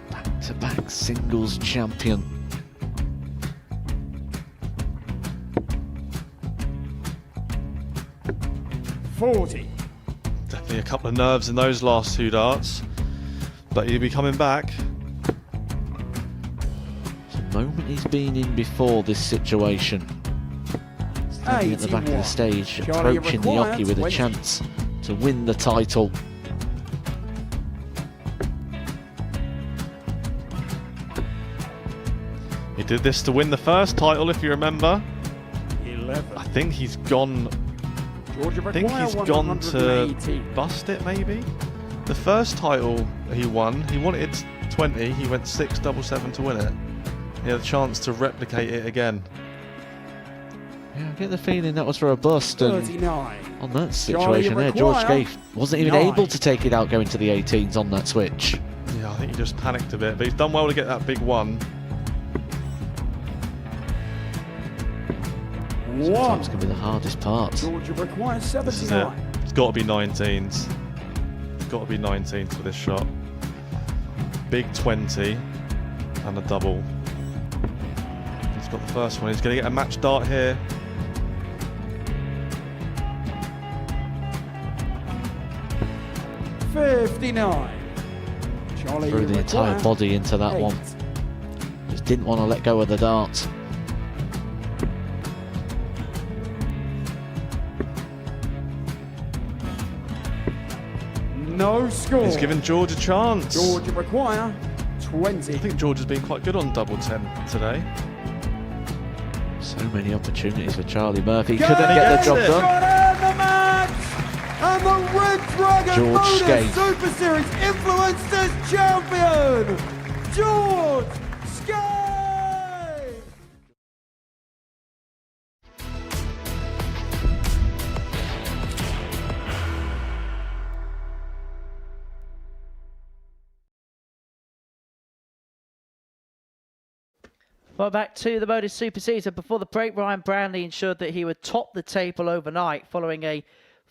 back-to-back singles champion. $40. Definitely a couple of nerves in those last 2 darts. But he'll be coming back. It's a moment he's been in before this situation. Standing at the back of the stage, Charlie, approaching the required jockey with a 20. chance to win the title. He did this to win the first title, if you remember. 11. I think he's gone. Georgia I think require he's gone to 118. bust it, maybe. The first title he wanted 20. He went 6-7-7 to win it. He had a chance to replicate it again. Yeah, I get the feeling that was for a bust. And 39. on that Charlie, situation there, George require Scaife wasn't even 9. able to take it out going to the 18s on that switch. Yeah, I think he just panicked a bit, but he's done well to get that big one. Sometimes can be the hardest part. Georgia requires This is it. 79. It's got to be 19s. It's got to be 19s for this shot. Big 20 and a double. He's got the first one. He's going to get a match dart here. $59. Charlie, Threw you the entire require body into that 8. one. Just didn't want to let go of the dart. No score. He's given George a chance. Georgia require 20. I think George has been quite good on double 10 today. So many opportunities for Charlie Murphy. Go Couldn't get the job Got done. in the match! And the Red Dragon George Modus Scaife. Super Series Influencers Champion, George Scaife! Well, back to the Modus Super Season. Before the break, Ryan Brownlee ensured that he would top the table overnight following a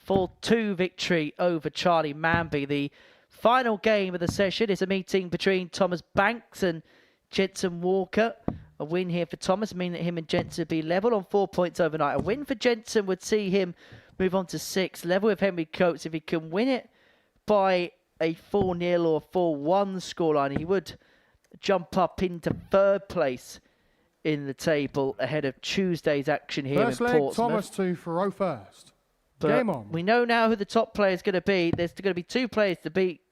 4-2 victory over Charlie Manby. The final game of the session is a meeting between Thomas Banks and Jensen Walker. A win here for Thomas, meaning that him and Jensen would be level on 4 points overnight. A win for Jensen would see him move on to 6, level with Henry Coates. If he can win it by a 4-0 or 4-1 scoreline, he would jump up into 3rd place in the table ahead of Tuesday's action here First in leg, Portsmouth. Thomas to Thoreau first. But Game on. we know now who the top player is going to be. There's going to be 2 players to beat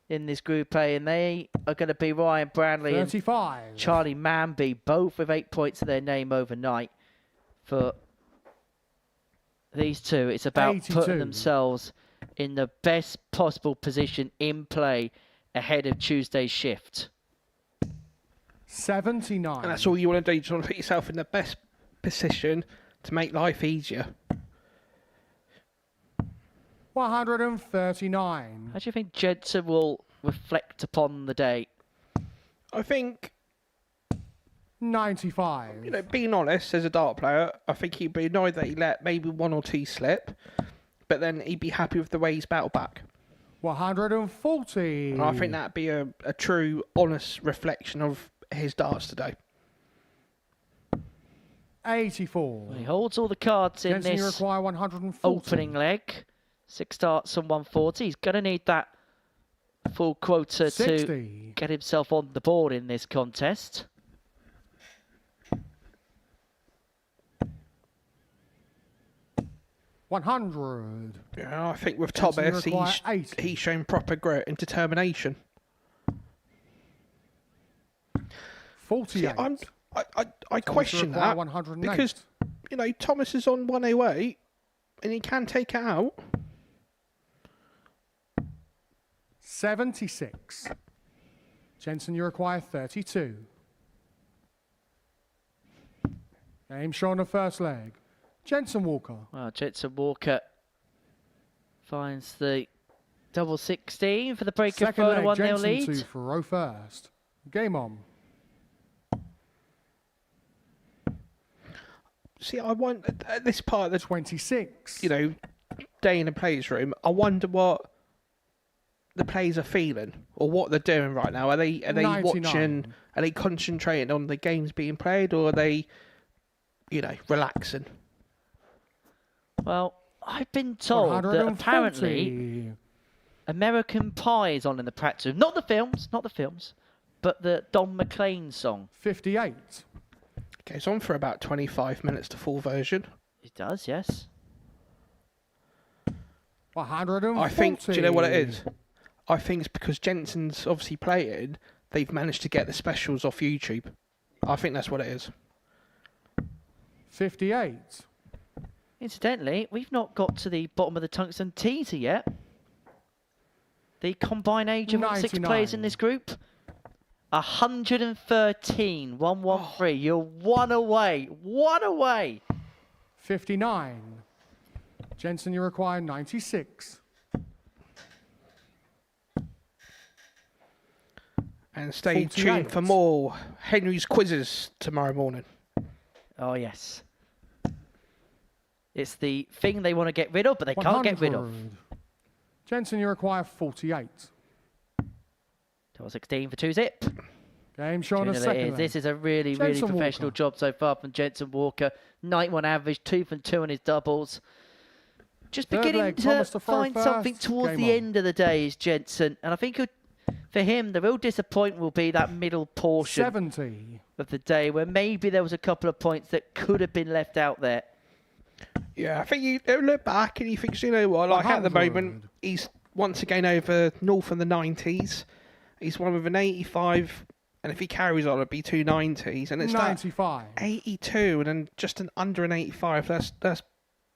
in this Group A, and they are going to be Ryan Brownlee 35. and Charlie Manby, both with 8 points to their name overnight. For these two, it's about 82. putting themselves in the best possible position in play ahead of Tuesday's shift. 79. And that's all you want to do. You just want to put yourself in the best position to make life easier. 139. How do you think Jensen will reflect upon the day? I think, 95. you know, being honest, as a dart player, I think he'd be annoyed that he let maybe 1 or 2 slip, but then he'd be happy with the way he's battled back. 140. And I think that'd be a true, honest reflection of his darts today. 84. He holds all the cards in Jensen, you this require 140. opening leg. 6 darts and 140. He's going to need that full quota 60. to get himself on the board in this contest. $100. Yeah, I think with Jensen, you Thomas, require 80. he's shown proper grit and determination. 48. See, I question require that 108. because, you know, Thomas is on 108 and he can take it out. 76. Jensen, you require 32. Game shown the first leg. Jensen Walker. Well, Jensen Walker finds the double 16 for the break of Second throw, leg, 1-0 Jensen lead. 2 for row first. Game on. See, I want at this part of the 26. Day in the players' room. I wonder what the players are feeling or what they're doing right now. Are they 99. watching? Are they concentrating on the games being played, or are they, relaxing? Well, I've been told that apparently American Pie is on in the practice room. Not the films, but the Don McLean song. 58. Okay, it's on for about 25 minutes to full version. It does, yes. 140. I think, do you know what it is? I think it's because Jensen's obviously playing, they've managed to get the specials off YouTube. I think that's what it is. 58. Incidentally, we've not got to the bottom of the tungsten teaser yet. The combined age of all 6 players in this group. 113, 113. You're one away. 59. Jensen, you require 96. And stay 48. tuned for more Henry's quizzes tomorrow morning. Oh, yes. It's the thing they want to get rid of, but they can't get rid of. 100. Jensen, you require 48. Double 16 for 2-zip. Game shown a second leg. This is a really Jensen professional Walker. job so far from Jensen Walker. 91 average, 2 from 2 on his doubles. Just Third beginning leg, to Thomas to throw find something first. towards Game the on. end of the day is Jensen. And I think for him, the real disappointment will be that middle portion 70. of the day where maybe there was a couple of points that could have been left out there. Yeah, I think you look back and you think, you know what, like at the 100. moment, he's once again over north of the 90s. He's won with an 85, and if he carries on, it'll be 2 90s. And it's 95. that 82 and then just under an 85. That's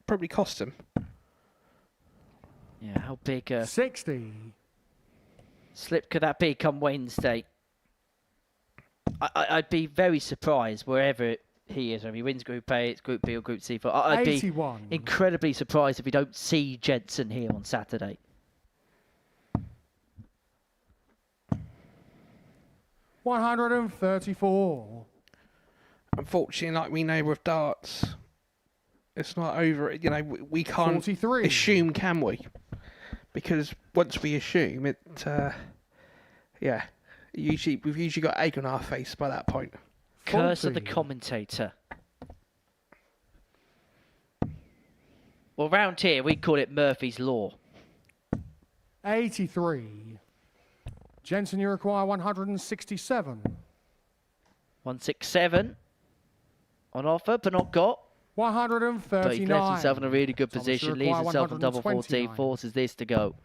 probably cost him. Yeah, how big a 60. slip could that be come Wednesday? I'd be very surprised wherever he is. If he wins Group A, it's Group B or Group C. But I'd be 81. incredibly surprised if we don't see Jensen here on Saturday. 134. Unfortunately, like we know with darts, it's not over. We can't 43. assume, can we? Because once we assume it, we've usually got egg on our face by that point. Curse of the 40. commentator. Well, round here, we call it Murphy's Law. 83. Jensen, you require 167. 167 on offer, but not got. But he 139. left himself in a really good Thomas, position, you leaves require himself on double 14, 129. forces this to go.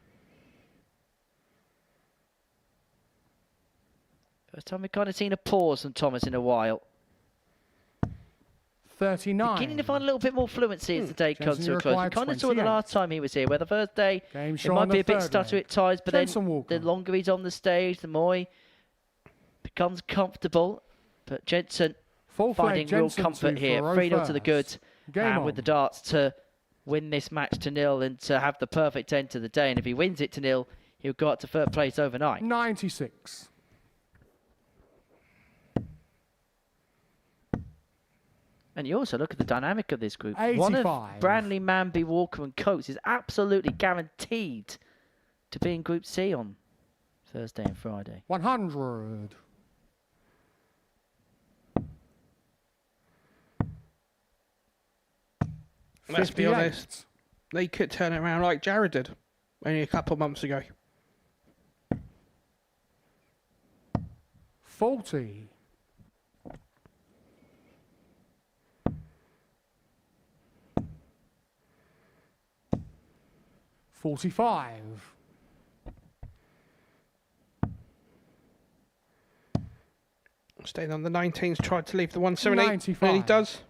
First time we've kind of seen a pause from Thomas in a while. 39. Beginning to find a little bit more fluency as the day Jensen, comes to you a close. We require kind of saw it the 28. last time he was here, where the first day Game it shown might be the a bit third stuttery leg. at times, but Jensen then Walker. the longer he's on the stage, the more he becomes comfortable. But Jensen Full finding flag, real Jensen comfort 2 here. for 3-0 to the good, first. Game and on. with the darts to win this match to 0 and to have the perfect end to the day. And if he wins it to 0, he'll go up to third place overnight. 96. And you also look at the dynamic of this group. One of 85. Branley, Manby, Walker and Coates is absolutely guaranteed to be in Group C on Thursday and Friday. 100. Let's be honest, they could turn it around like Jared did only a couple of months ago. 40. 45. Staying on the 19s, tried to leave the 178. 95. And he does.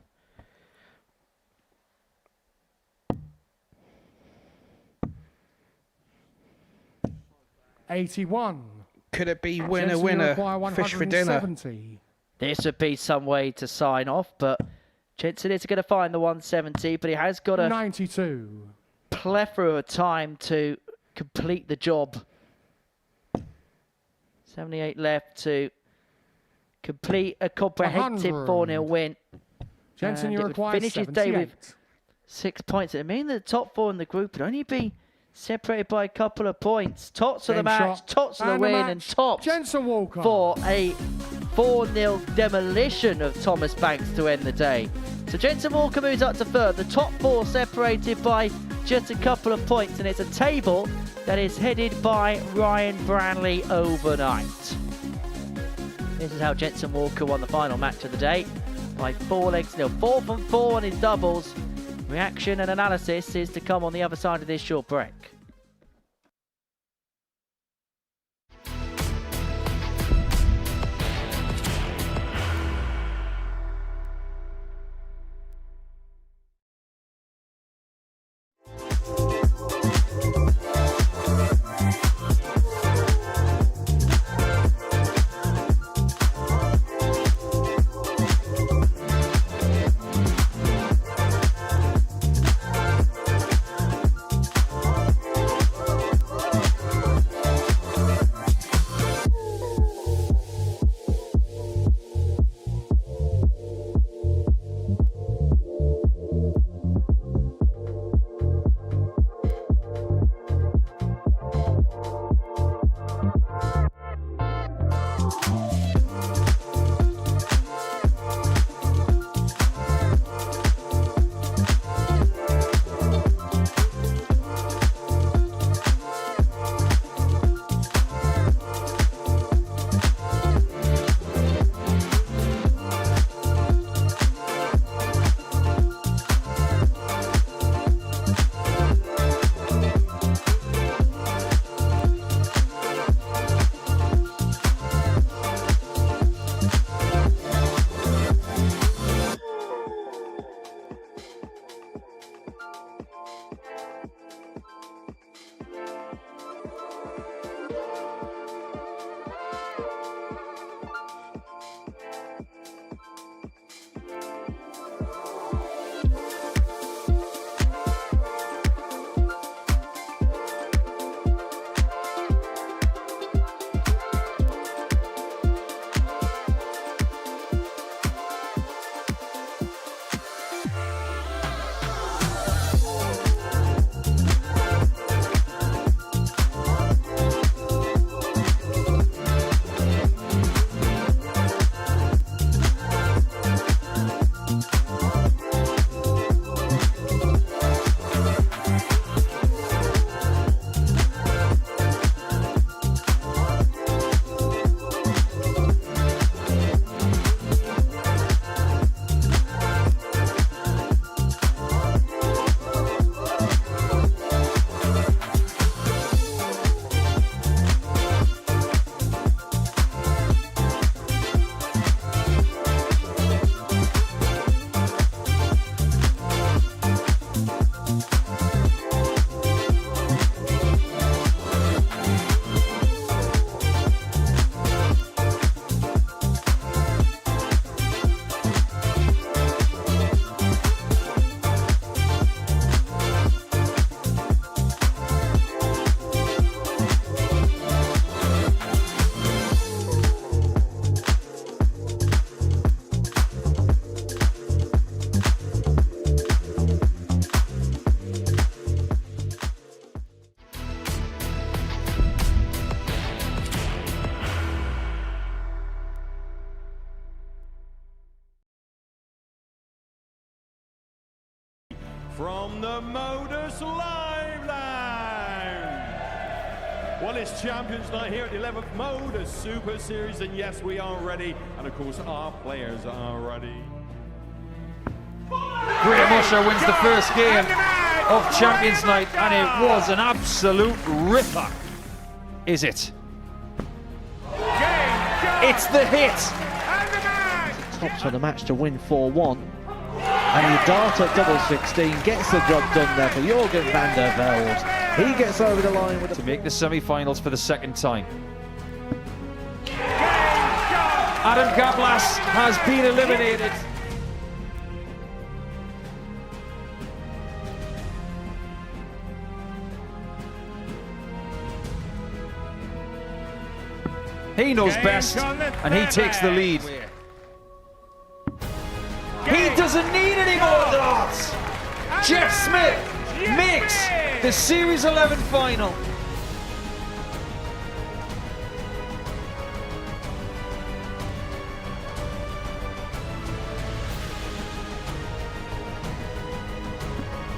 $81. Could it be winner, Jensen, you winner, require fish for dinner? 170. This would be some way to sign off, but Jensen is going to find the 170, but he has got a 92. plethora of time to complete the job. 78 left to complete a comprehensive 4-0 win. Jensen, you require finish his day 78. with 6 points. It means the top 4 in the group would only be separated by a couple of points. Tots of the Game match, shot, tots of the and win, match. and tops Jensen Walker for a 4-0 demolition of Thomas Banks to end the day. So Jensen Walker moves up to third. The top 4 separated by just a couple of points, and it's a table that is headed by Ryan Branley overnight. This is how Jensen Walker won the final match of the day by 4 legs nil. 4 from 4 on his doubles. Reaction and analysis is to come on the other side of this short break. From the Modus Live Lounge. Well, it's Champions Night here at the 11th Modus Super Series, and yes, we are ready, and of course our players are ready. Graham Usher wins the first game of Champions Night, and it was an absolute ripper. Is it? It's the hit. Tops for the match to win 4-1. And he darts at double 16, gets the job done there for Jurgen van der Velde. He gets over the line with to make the semi-finals for the second time. Adam Gablas has been eliminated. He knows best, and he takes the lead. He doesn't need any more darts. Jeff Smith makes the Series 11 final.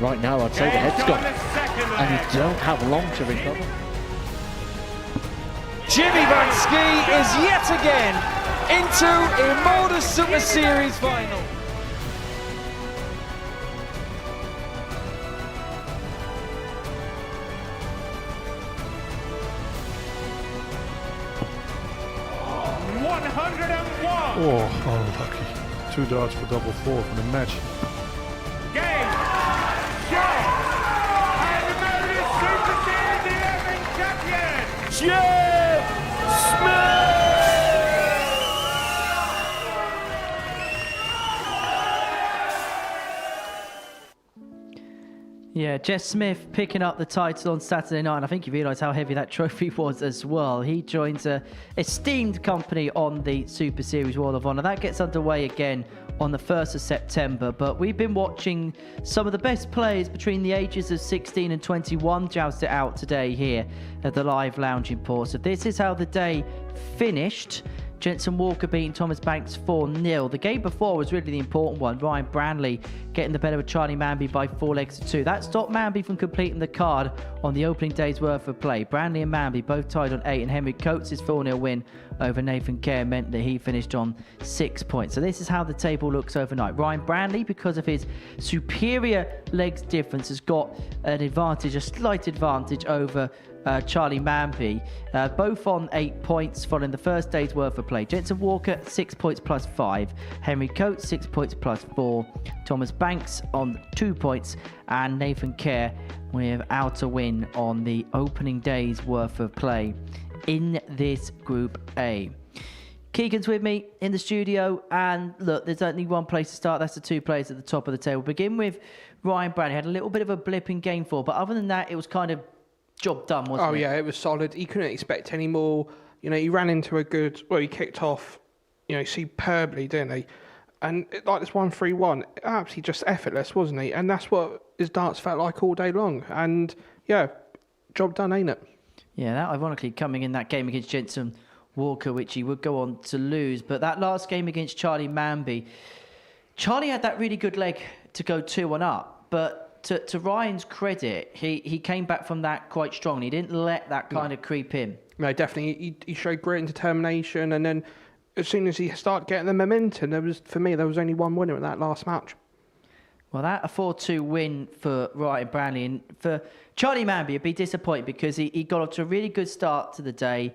Right now, I'd say the head's gone, and you don't have long to recover. Jimmy Van Ski is yet again into a Modus Super Series final. Oh, unlucky. 2 darts for double 4 for the match. Game, shot, and the Modus Super Series 11 champion, Jeff Smith! Yeah, Jeff Smith picking up the title on Saturday night. And I think you realise how heavy that trophy was as well. He joins a esteemed company on the Super Series Wall of Honour. That gets underway again on the 1st of September. But we've been watching some of the best players between the ages of 16 and 21 joust it out today here at the Live Lounge in Port. So this is how the day finished. Jensen Walker beating Thomas Banks 4-0. The game before was really the important one. Ryan Branley getting the better of Charlie Manby by 4 legs to 2. That stopped Manby from completing the card on the opening day's worth of play. Branley and Manby both tied on 8, and Henry Coates' 4-0 win over Nathan Kerr meant that he finished on 6 points. So this is how the table looks overnight. Ryan Branley, because of his superior legs difference, has got an advantage, a slight advantage over Charlie Manby, both on 8 points following the first day's worth of play. Jensen Walker 6 points plus 5, Henry Coates 6 points plus 4, Thomas Banks on 2 points, and Nathan Kerr without a win on the opening day's worth of play in this Group A. Keegan's with me in the studio, and look, there's only one place to start. That's the 2 players at the top of the table. Begin with Ryan Branley. Had a little bit of a blip in game 4, but other than that, it was kind of job done, wasn't it? Oh, yeah, it was solid. He couldn't expect any more. You know, he ran into a good... Well, he kicked off, you know, superbly, didn't he? And like this 1-3-1, absolutely just effortless, wasn't he? And that's what his darts felt like all day long. And, yeah, job done, ain't it? Yeah, that ironically coming in that game against Jensen Walker, which he would go on to lose. But that last game against Charlie Manby, Charlie had that really good leg to go 2-1 up, but to Ryan's credit, he came back from that quite strong. He didn't let that kind of creep in. No, definitely. He showed grit and determination, and then as soon as he started getting the momentum, there was only one winner in that last match. Well, that a 4-2 win for Ryan Branley, and for Charlie Manby, it'd be disappointing because he got off to a really good start to the day,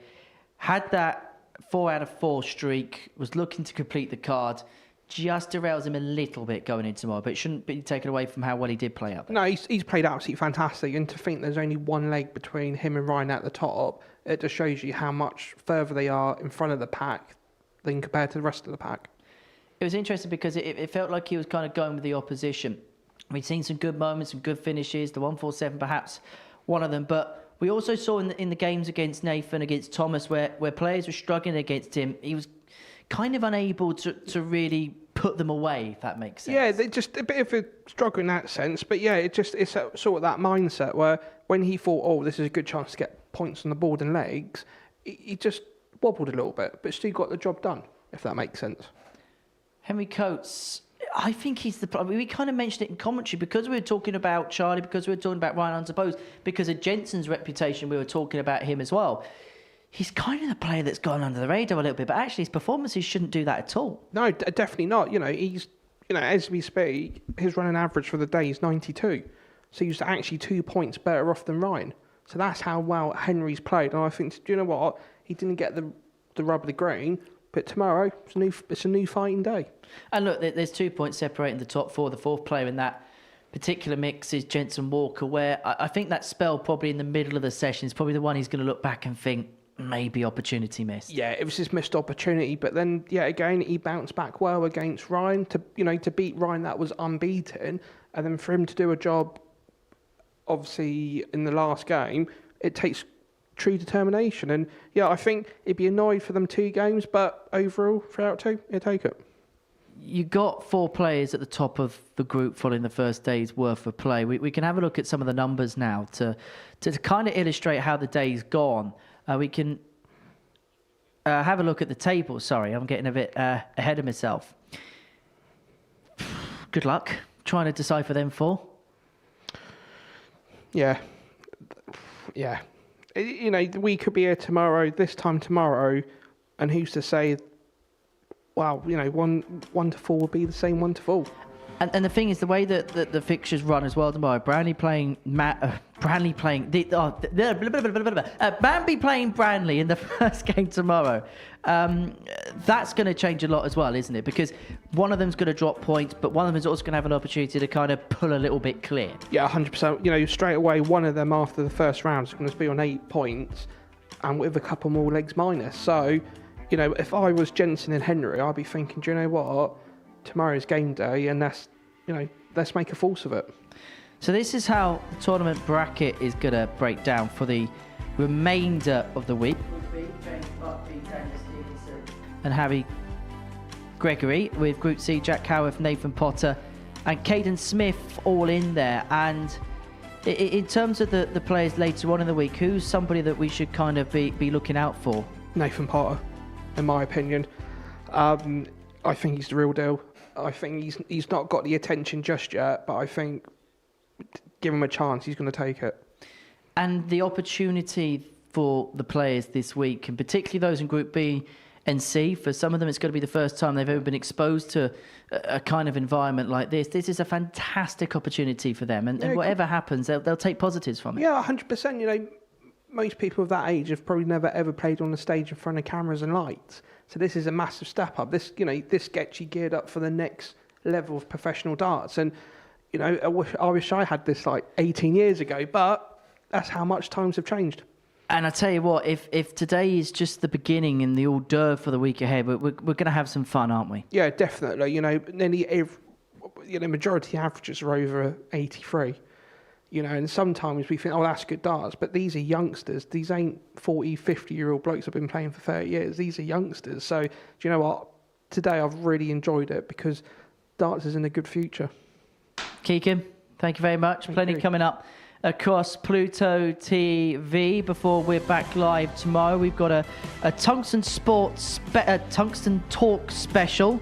had that 4 out of 4 streak, was looking to complete the card. Just derails him a little bit going into tomorrow, but it shouldn't be taken away from how well he did play up. No, he's played absolutely fantastic, and to think there's only one leg between him and Ryan at the top, it just shows you how much further they are in front of the pack than compared to the rest of the pack. It was interesting because it felt like he was kind of going with the opposition. We'd seen some good moments, some good finishes, the 147 perhaps one of them, but we also saw in the games against Nathan, against Thomas, where players were struggling against him, he was kind of unable to really put them away, if that makes sense. Yeah, they just a bit of a struggle in that sense, but yeah, it's sort of that mindset where when he thought, oh, this is a good chance to get points on the board and legs, he just wobbled a little bit, but still got the job done, if that makes sense. Henry Coates, I think he's the problem. We kind of mentioned it in commentary because we were talking about Charlie, because we were talking about Ryan Unsuppose, because of Jensen's reputation, we were talking about him as well. He's kind of the player that's gone under the radar a little bit, but actually his performances shouldn't do that at all. No, definitely not. You know, as we speak, his running average for the day is 92. So he's actually 2 points better off than Ryan. So that's how well Henry's played. And I think, do you know what? He didn't get the rub of the green, but tomorrow it's a new fighting day. And look, there's 2 points separating the top 4. The fourth player in that particular mix is Jensen Walker, where I think that spell probably in the middle of the session is probably the one he's going to look back and think, maybe opportunity missed. Yeah, it was his missed opportunity, but then again he bounced back well against Ryan to beat Ryan that was unbeaten, and then for him to do a job obviously in the last game, it takes true determination. And yeah, I think it'd be annoyed for them 2 games, but overall, 3 out of 2, he'll take it. You got 4 players at the top of the group following the first day's worth of play. We can have a look at some of the numbers now to kind of illustrate how the day's gone. We can have a look at the table. Sorry, I'm getting a bit ahead of myself. Good luck trying to decipher them 4. Yeah. You know, we could be here tomorrow, this time tomorrow, and who's to say, wow, you know, 1 to 4 would be the same 1 to 4. And the thing is, the way that the fixtures run as well tomorrow, Bambi playing Branley in the first game tomorrow. That's going to change a lot as well, isn't it? Because one of them's going to drop points, but one of them is also going to have an opportunity to kind of pull a little bit clear. Yeah, 100%. You know, straight away, one of them after the first round is going to be on 8 points, and with a couple more legs minus. So, you know, if I was Jensen and Henry, I'd be thinking, do you know what? Tomorrow's game day, and let's make a force of it. So this is how the tournament bracket is going to break down for the remainder of the week. And Harry Gregory with Group C, Jack Howarth, Nathan Potter, and Caden Smith all in there. And in terms of the players later on in the week, who's somebody that we should kind of be looking out for? Nathan Potter, in my opinion. I think he's the real deal. I think he's not got the attention just yet, but I think give him a chance, he's going to take it. And the opportunity for the players this week, and particularly those in Group B and C, for some of them it's going to be the first time they've ever been exposed to a kind of environment like this. This is a fantastic opportunity for them, and whatever happens, they'll take positives from it. Yeah, 100%. You know, most people of that age have probably never ever played on the stage in front of cameras and lights. So this is a massive step up. This gets you geared up for the next level of professional darts. And, you know, I wish I had this like 18 years ago, but that's how much times have changed. And I tell you what, if today is just the beginning and the hors d'oeuvre for the week ahead, we're going to have some fun, aren't we? Yeah, definitely. You know, nearly majority averages are over 83. You know, and sometimes we think, oh, that's good darts. But these are youngsters. These ain't 40, 50-year-old blokes who've been playing for 30 years. These are youngsters. So, do you know what? Today I've really enjoyed it because darts is in a good future. Keegan, thank you very much. Plenty coming up across Pluto TV before we're back live tomorrow. We've got a Tungsten Tungsten Talk special.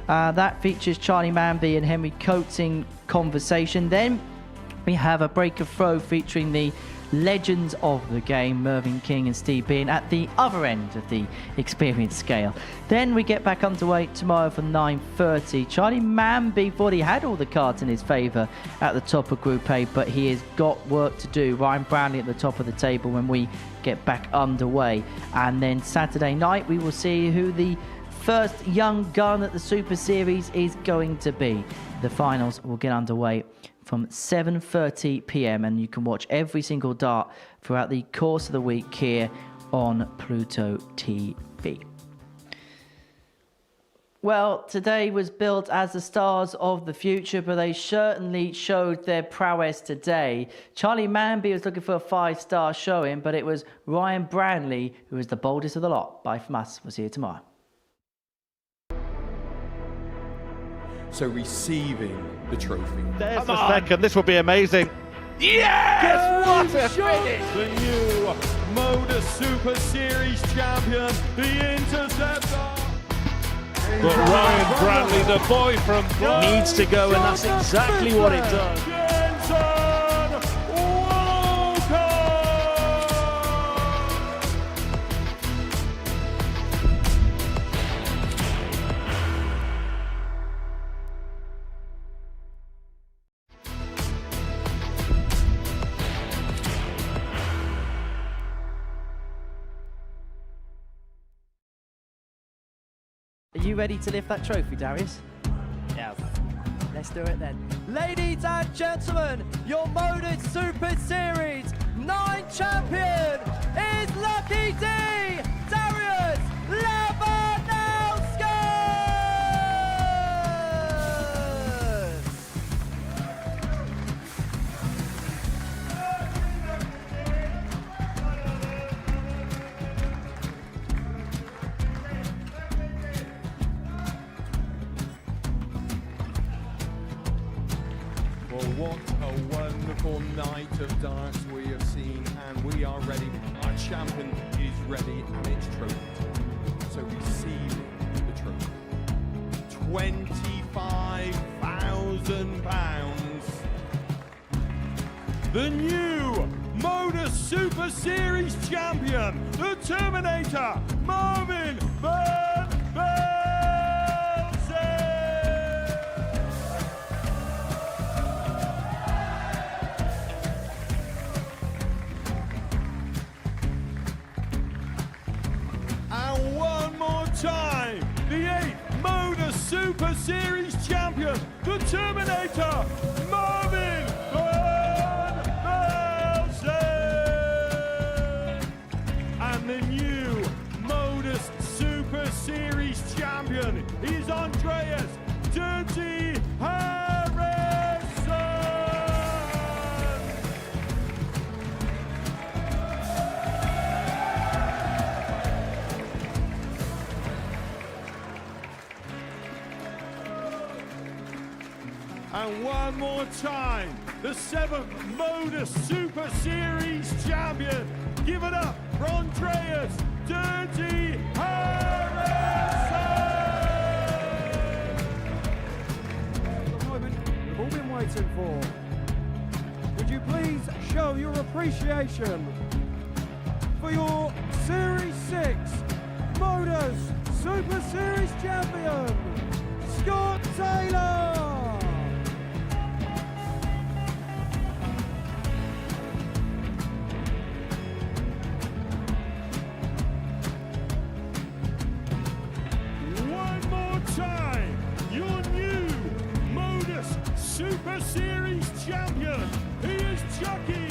That features Charlie Manby and Henry Coates in conversation. Then we have a break of throw featuring the legends of the game, Mervyn King and Steve Bean, at the other end of the experience scale. Then we get back underway tomorrow for 9:30. Charlie Manby thought he had all the cards in his favour at the top of Group A, but he has got work to do. Ryan Brownlee at the top of the table when we get back underway. And then Saturday night we will see who the first young gun at the Super Series is going to be. The finals will get underway from 7:30 p.m. and you can watch every single dart throughout the course of the week here on Pluto TV. Well, today was built as the stars of the future, but they certainly showed their prowess today. Charlie Manby was looking for a 5-star showing, but it was Ryan Brownlee who was the boldest of the lot. Bye from us. We'll see you tomorrow. So receiving the trophy. There's the second. This will be amazing. Yes! What a finish! The new Modus Super Series champion, the Interceptor. But Ryan Brownlee, the boy from needs to go, and that's exactly what it does. Are you ready to lift that trophy, Darius? Yes. Let's do it then. Ladies and gentlemen, your Modus Super Series 9 champion is Lucky D, Darius Lewandowski! what a wonderful night of darts we have seen, and we are ready. Our champion is ready, and it's trophy. So receive the trophy. £25,000. The new Modus Super Series champion, the Terminator, Marvin Van Velzen. And one more time, the 8th Modus Super Series champion, the Terminator, Marvin Van Velzen. And the new Modus Super Series champion is Andreas Dirty Harrison. And one more time, the 7th Modus Super Series champion. Give it up for Andreas Dirty Harrison. The moment we've all been waiting for. Would you please show your appreciation for your Series 6 Modus Super Series champion, Scott Taylor. Time, your new Modus Super Series champion. He is Chucky